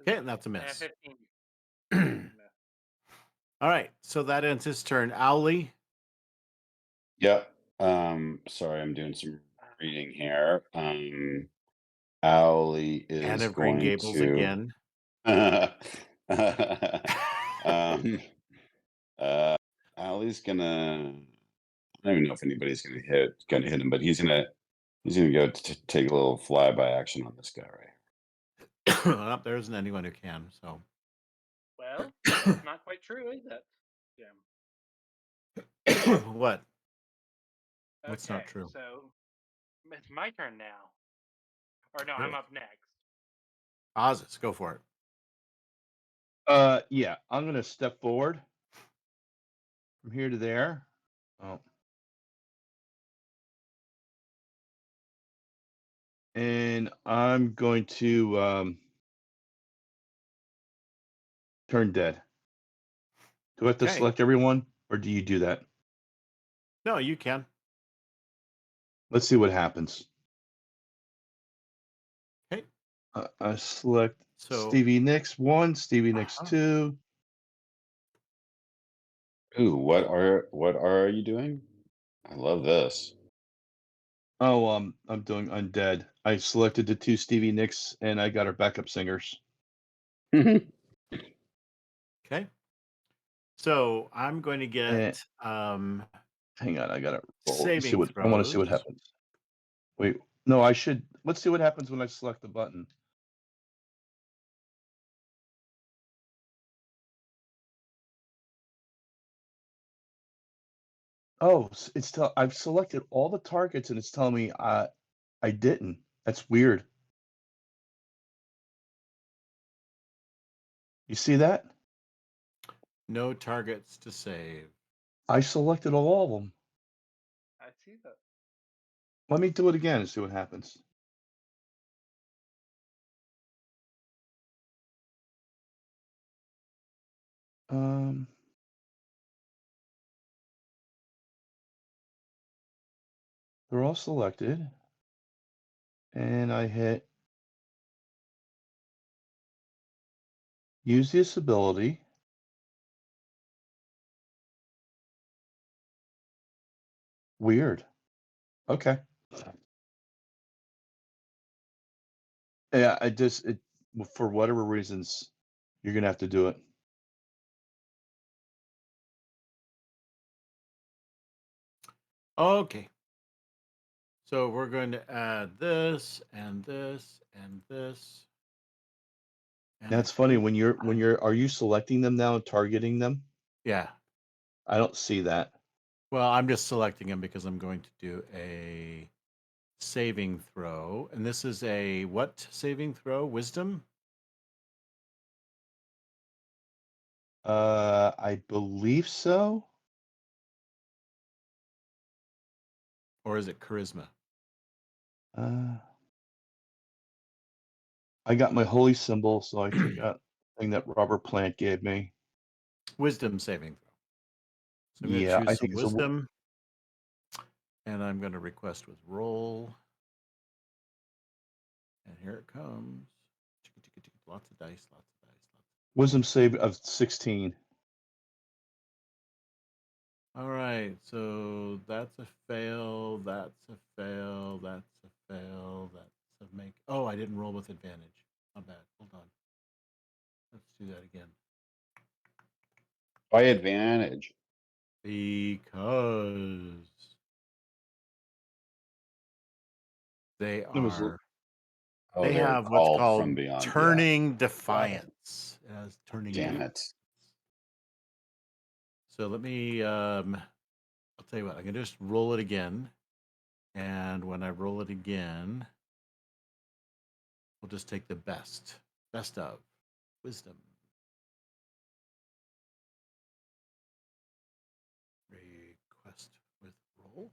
Okay, and that's a miss. 15. All right, so that ends his turn. Owly, Yep. Sorry, I'm doing some reading here. Owly Anne is of Green going Gables to. again. um, Owly's gonna. I don't even know if anybody's gonna hit him, but he's gonna go take a little flyby action on this guy right. Well, there isn't anyone who can. So, Well, that's not quite true, is it, Jim? what? What's Okay, not true? so it's my turn now. Or no, I'm Really? up next. Ozus, go for it. Yeah, I'm gonna step forward from here to there. Oh. And I'm going to turn dead. Do I have to Okay. select everyone, or do you do that? No, you can. Let's see what happens. Okay. I select So, Stevie Nicks 1, Stevie Nicks 2. Ooh, what are you doing? I love this. Oh, I'm doing undead. I selected the 2 Stevie Nicks, and I got our backup singers. okay. So I'm going to Eh. get Hang on, I gotta roll. saving I want to see what throws. happens. Wait, no, I should. Let's see what happens when I select the button. Oh, I've selected all the targets, and it's telling me I didn't. That's weird. You see that? No targets to save. I selected all of them. I see that. Let me do it again and see what happens. They're all selected, and I hit use this ability. Weird. Okay. Yeah, for whatever reasons, you're gonna have to do it. Okay. So we're going to add this and this and this. And That's funny when you're are you selecting them now and targeting them? Yeah. I don't see that. Well, I'm just selecting them because I'm going to do a saving throw. And this is a what saving throw? Wisdom? I believe so. Or is it charisma? I got my holy symbol, so I took out the thing that Robert Plant gave me. Wisdom saving throw. So I'm going to Yeah, I choose think some it's a wisdom. And I'm going to request with roll. And here it comes. Lots of dice, lots of dice. wisdom save of 16. All right, so that's a fail. That's a fail. That's a fail. That's a make. Oh, I didn't roll with advantage. Not bad. Hold on. Let's do that again. By advantage. Because they It was are. Oh, They they're have what's called called from beyond. Yeah. turning Got it. defiance. As turning. Damn defiance. it. So let me. I'll tell you what. I'm gonna just roll it again, and when I roll it again, we'll just take the best of wisdom. Request with roll.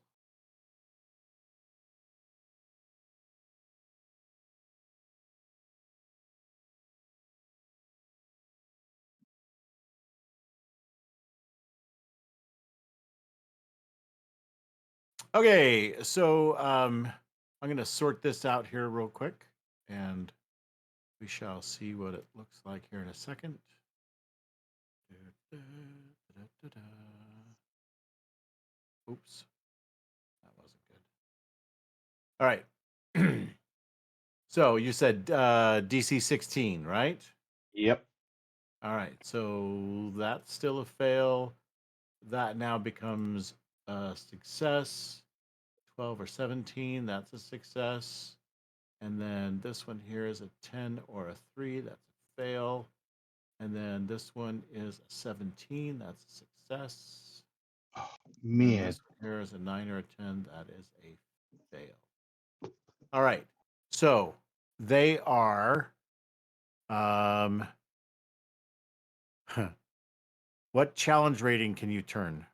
Okay, so I'm going to sort this out here real quick, and we shall see what it looks like here in a second. Oops, that wasn't good. All right. So you said DC 16, right? Yep. All right, so that's still a fail. That now becomes a success. 12 or 17, that's a success. And then this one here is a 10 or a 3, that's a fail. And then this one is a 17, that's a success. Oh, And man. this here is a 9 or a 10, that is a fail. All right. So they are what challenge rating can you turn?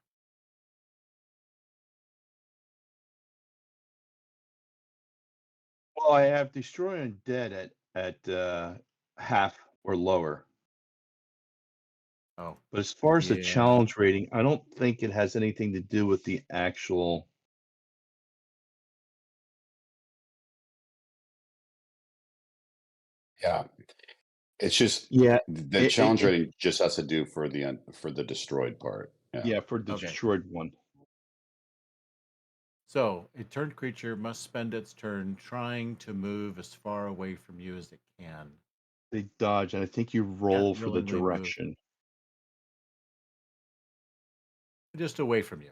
Well, I have destroy undead at half or lower. Oh, But as far as the yeah. challenge rating, I don't think it has anything to do with the actual. Yeah. It's just Yeah, the challenge rating just has to do for the destroyed part. Yeah, for the Okay. destroyed one. So, a turned creature must spend its turn trying to move as far away from you as it can. They dodge, and I think you roll for the willingly move. direction. Just away from you.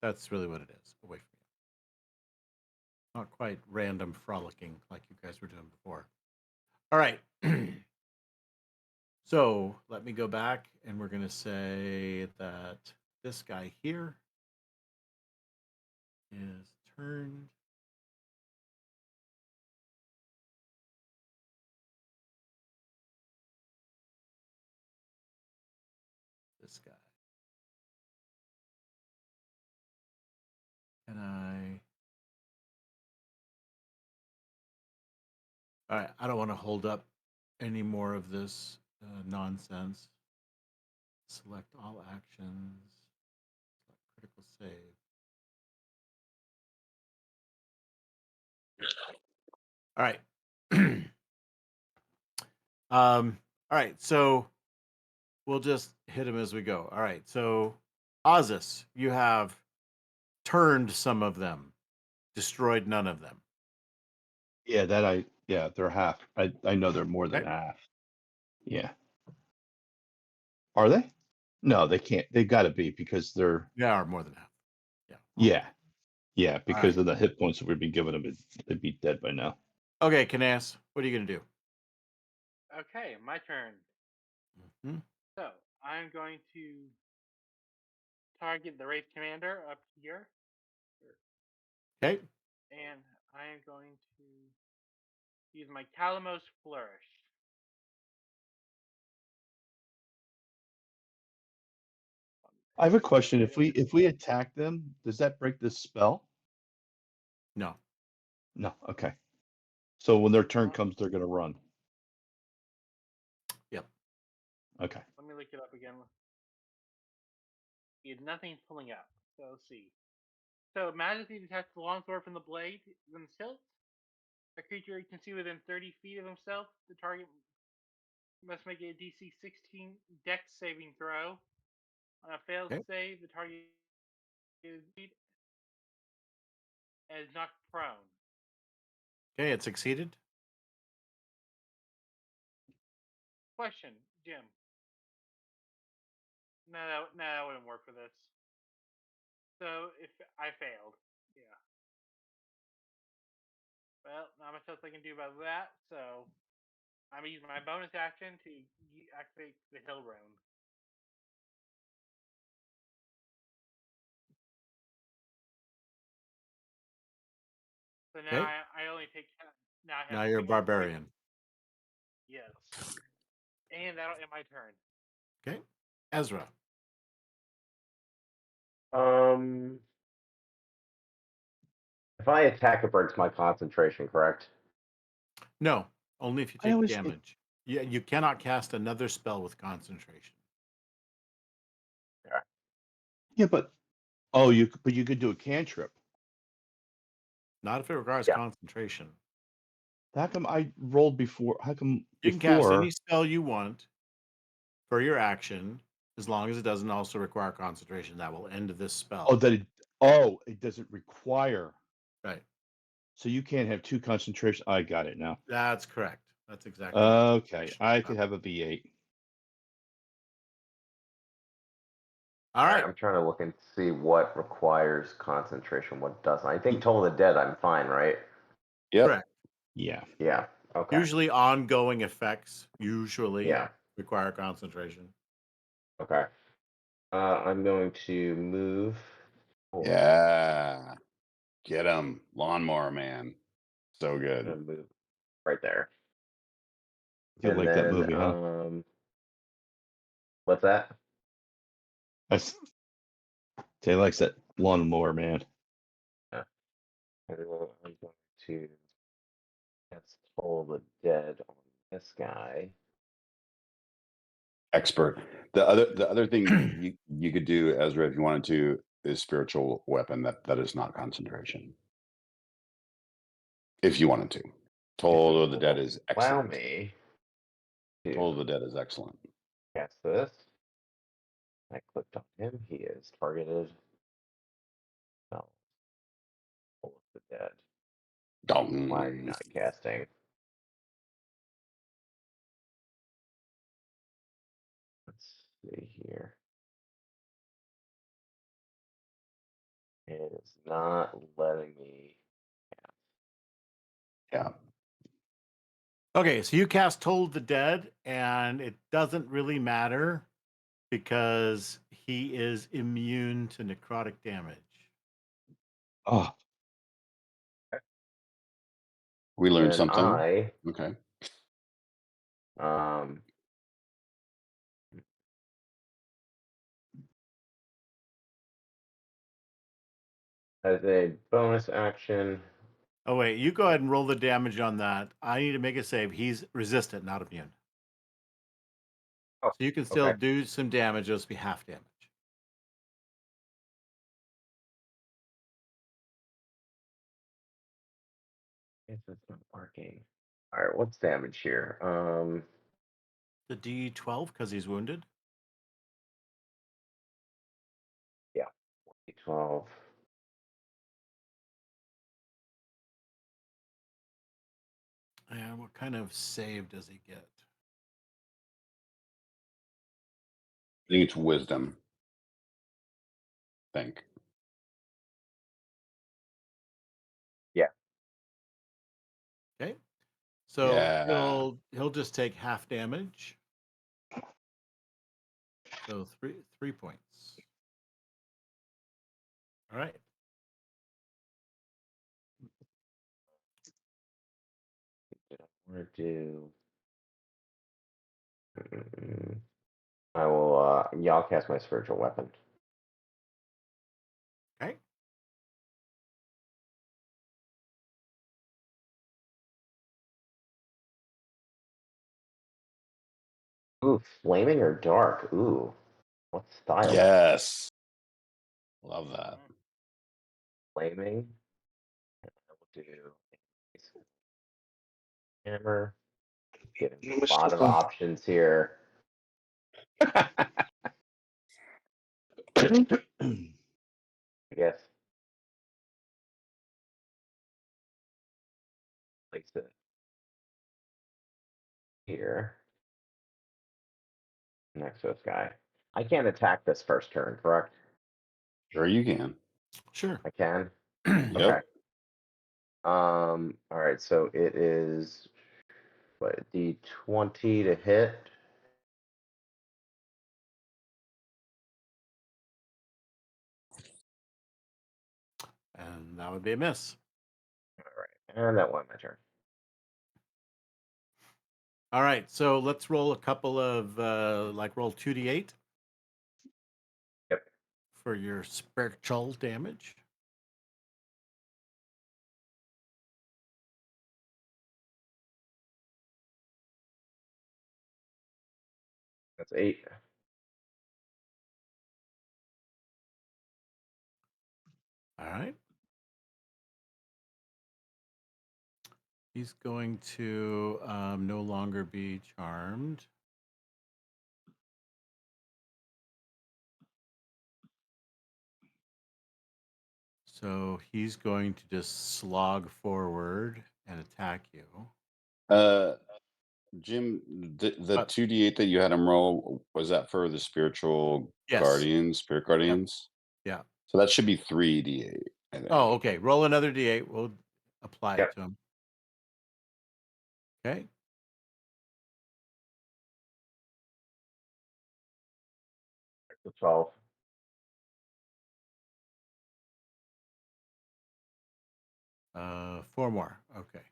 That's really what it is. Away from you. Not quite random frolicking like you guys were doing before. All right. So let me go back, and we're going to say that this guy here is turned. This guy. And all right, I don't want to hold up any more of this nonsense. Select all actions. Select critical save. All right. All right, so we'll just hit him as we go. All right, so Ozus, you have turned some of them, destroyed none of them. Yeah, they're half. I know they're more than Okay. half. Yeah. Are they? No, they can't. They've got to be because they're. They are more than half. Yeah. Yeah, because right. of the hit points that we've been giving them, they'd be dead by now. Okay, Canas, what are you going to do? Okay, my turn. Mm-hmm. So I'm going to target the Wraith Commander up here. Okay. And I am going to use my Calamos Flourish. I have a question. If we attack them, does that break this spell? No. No. Okay. So when their turn comes, they're gonna run. Yep. Okay. Let me look it up again. Nothing's pulling up. So let's see. So magically detach the longsword from the blade when tilt. A creature you can see within 30 feet of himself. The target must make a DC 16 Dex saving throw. On a failed save, the target is knocked prone. Okay, it succeeded. Question, Jim. No, that wouldn't work for this. So if I failed, yeah. Well, not much else I can do about that. So I'm gonna use my bonus action to activate the hill round. So now Okay. I only take now I have Now you're a 3 more points. barbarian. Yes. And that'll end my turn. Okay. Ezra. If I attack, it breaks my concentration, correct? No, only if you I take always- damage. You cannot cast another spell with concentration. Yeah, but you could do a cantrip. Not if it requires Yeah. concentration. How come I rolled before? How come You can cast before? any spell you want for your action, as long as it doesn't also require concentration. That will end this spell. It doesn't require. Right. So you can't have 2 concentration. I got it now. That's correct. That's exactly. Okay, I could have a V8. All right. I'm trying to look and see what requires concentration, what doesn't. I think Toll of the Dead, I'm fine, right? Yep. Correct. Yeah. Yeah. Okay. Usually ongoing effects Yeah. require concentration. Okay. I'm going to move. forward. Yeah. Get him. Lawnmower man. So I'm good. gonna move right there. You And like that then, movie, huh? What's that? Jay likes that lawnmower man. Yeah. And then I'm going to cast Toll the Dead on this guy. Expert. The other thing you could do, Ezra, if you wanted to, is spiritual weapon. That is not concentration. If you wanted to. Toll of the Dead is Allow excellent. me Toll of the to Dead is excellent. cast this. I clicked on him. He is targeted. No. Toll of the Dead. Why are you Dong. not casting? Let's see here. It is not letting me. Yeah. Okay, so you cast Toll of the Dead, and it doesn't really matter because he is immune to necrotic damage. Oh, We learned And something. I, Okay. as a bonus action, Oh, wait, you go ahead and roll the damage on that. I need to make a save. He's resistant, not immune. Oh, So you can still okay. do some damage, it'll just be half damage. Guess it's not working. All right, what's damage here? The D12 because he's wounded. Yeah, 12. And what kind of save does he get? I think it's wisdom. I think. Yeah. Okay. So Yeah. he'll just take half damage. So three points. All right. I want to do. I will. Yeah, I'll cast my spiritual weapon. Okay. Ooh, flaming or dark? Ooh, what style? Yes. Love that. Flaming. I will do hammer. Getting a lot of options here. I guess. Place it here. Next to this guy. I can't attack this first turn, correct? Sure, you can. Sure. I can. Yep. Okay. All right, so it is what, D20 to hit. And that would be a miss. All right, and that went my turn. All right, so let's roll a couple of roll 2d8. Yep. For your spiritual damage. That's 8. All right. He's going to no longer be charmed. So he's going to just slog forward and attack you. Jim, the 2d8 that you had him roll, was that for the spiritual Yes. guardians, spirit guardians? Yeah. So that should be 3d8. I think. Oh, okay. Roll another d8. We'll apply Yep. it to him. Okay. That's 12. Four more. Okay.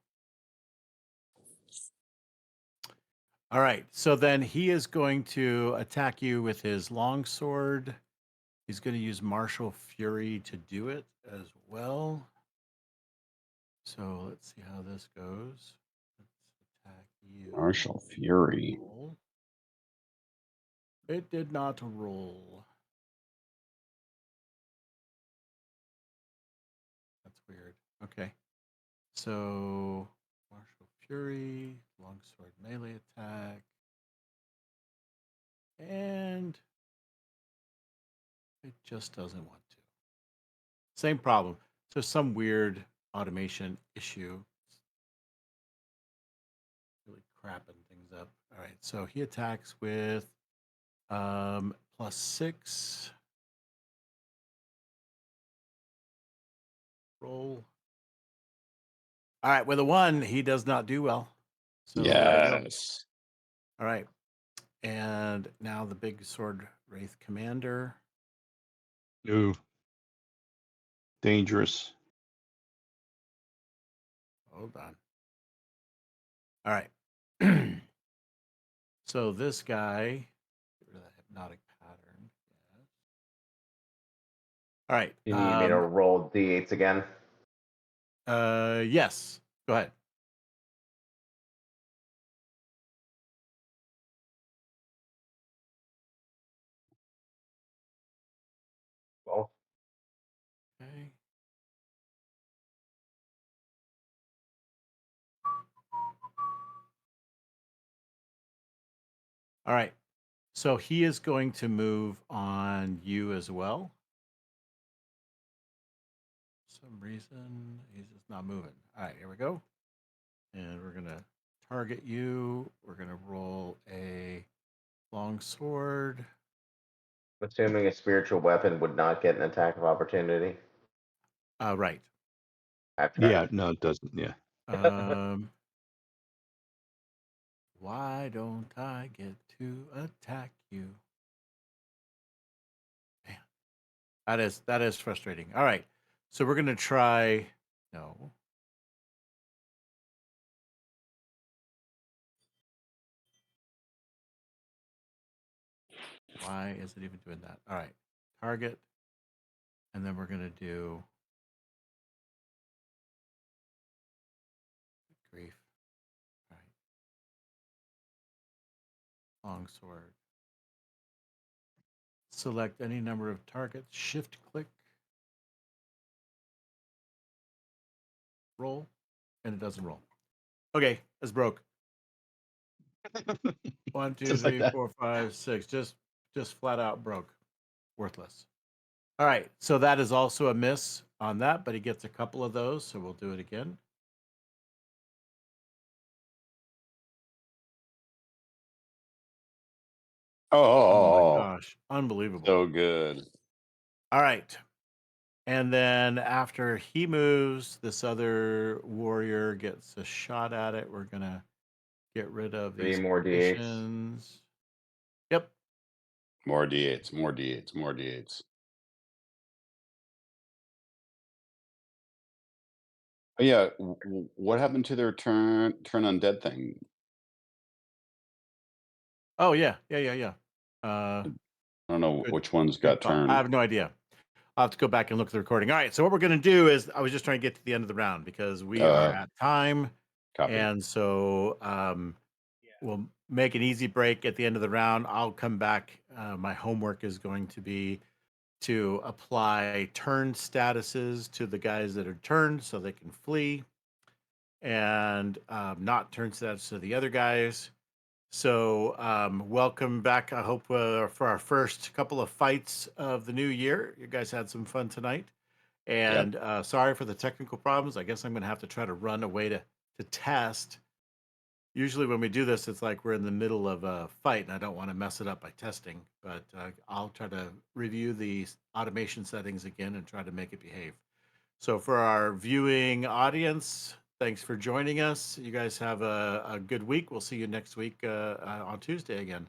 All right. So then he is going to attack you with his longsword. He's going to use martial fury to do it as well. So let's see how this goes. Let's attack you. Martial fury. Roll. It did not roll. That's weird. Okay. So martial fury, longsword melee attack. And it just doesn't want to. Same problem. So some weird automation issue. Really crapping things up. All right. So he attacks with +6. Roll. All right. With a 1, he does not do well. So there you go. Yes. All right. And now the big sword wraith commander. Ooh. Dangerous. Hold on. All right. So this guy, get rid of that hypnotic pattern. Yes. All right. You need me to roll D8s again? Yes. Go ahead. Well, Okay. All right. So he is going to move on you as well. For some reason, he's just not moving. All right, here we go. And we're going to target you. We're going to roll a long sword. assuming a spiritual weapon would not get an attack of opportunity. Right. Yeah, no, it doesn't. Yeah. Why don't I get to attack you? Man, that is frustrating. All right, so we're gonna try. No. Why is it even doing that? All right, target, and then we're gonna do. Grief. All right. Longsword. Select any number of targets. Shift click. Roll, and it doesn't roll. Okay, it's broke. 1, 2, Just like 3, that. 4, 5, 6. Just flat out broke. Worthless. All right, so that is also a miss on that, but he gets a couple of those, so we'll do it again. Oh my Oh, gosh, unbelievable. so good. All right. And then after he moves, this other warrior gets a shot at it. We're going to get rid of 3 these more D8s. conditions. Yep. More D8s, more D8s, more D8s. Oh, yeah, what happened to their turn undead thing? Oh, yeah. Uh, I don't know good, which ones good got thought. I turned. have no idea. I'll have to go back and look at the recording. All right. So what we're going to do is I was just trying to get to the end of the round because we are at time. Copy. And so we'll make an easy break at the end of the round. I'll come back. My homework is going to be to apply turn statuses to the guys that are turned so they can flee, and not turn status to the other guys. So welcome back. I hope for our first couple of fights of the new year, you guys had some fun tonight. And sorry for the technical problems. I guess I'm going to have to try to run a way to test. Usually when we do this, it's like we're in the middle of a fight and I don't want to mess it up by testing, but I'll try to review the automation settings again and try to make it behave. So for our viewing audience, thanks for joining us. You guys have a good week. We'll see you next week on Tuesday again.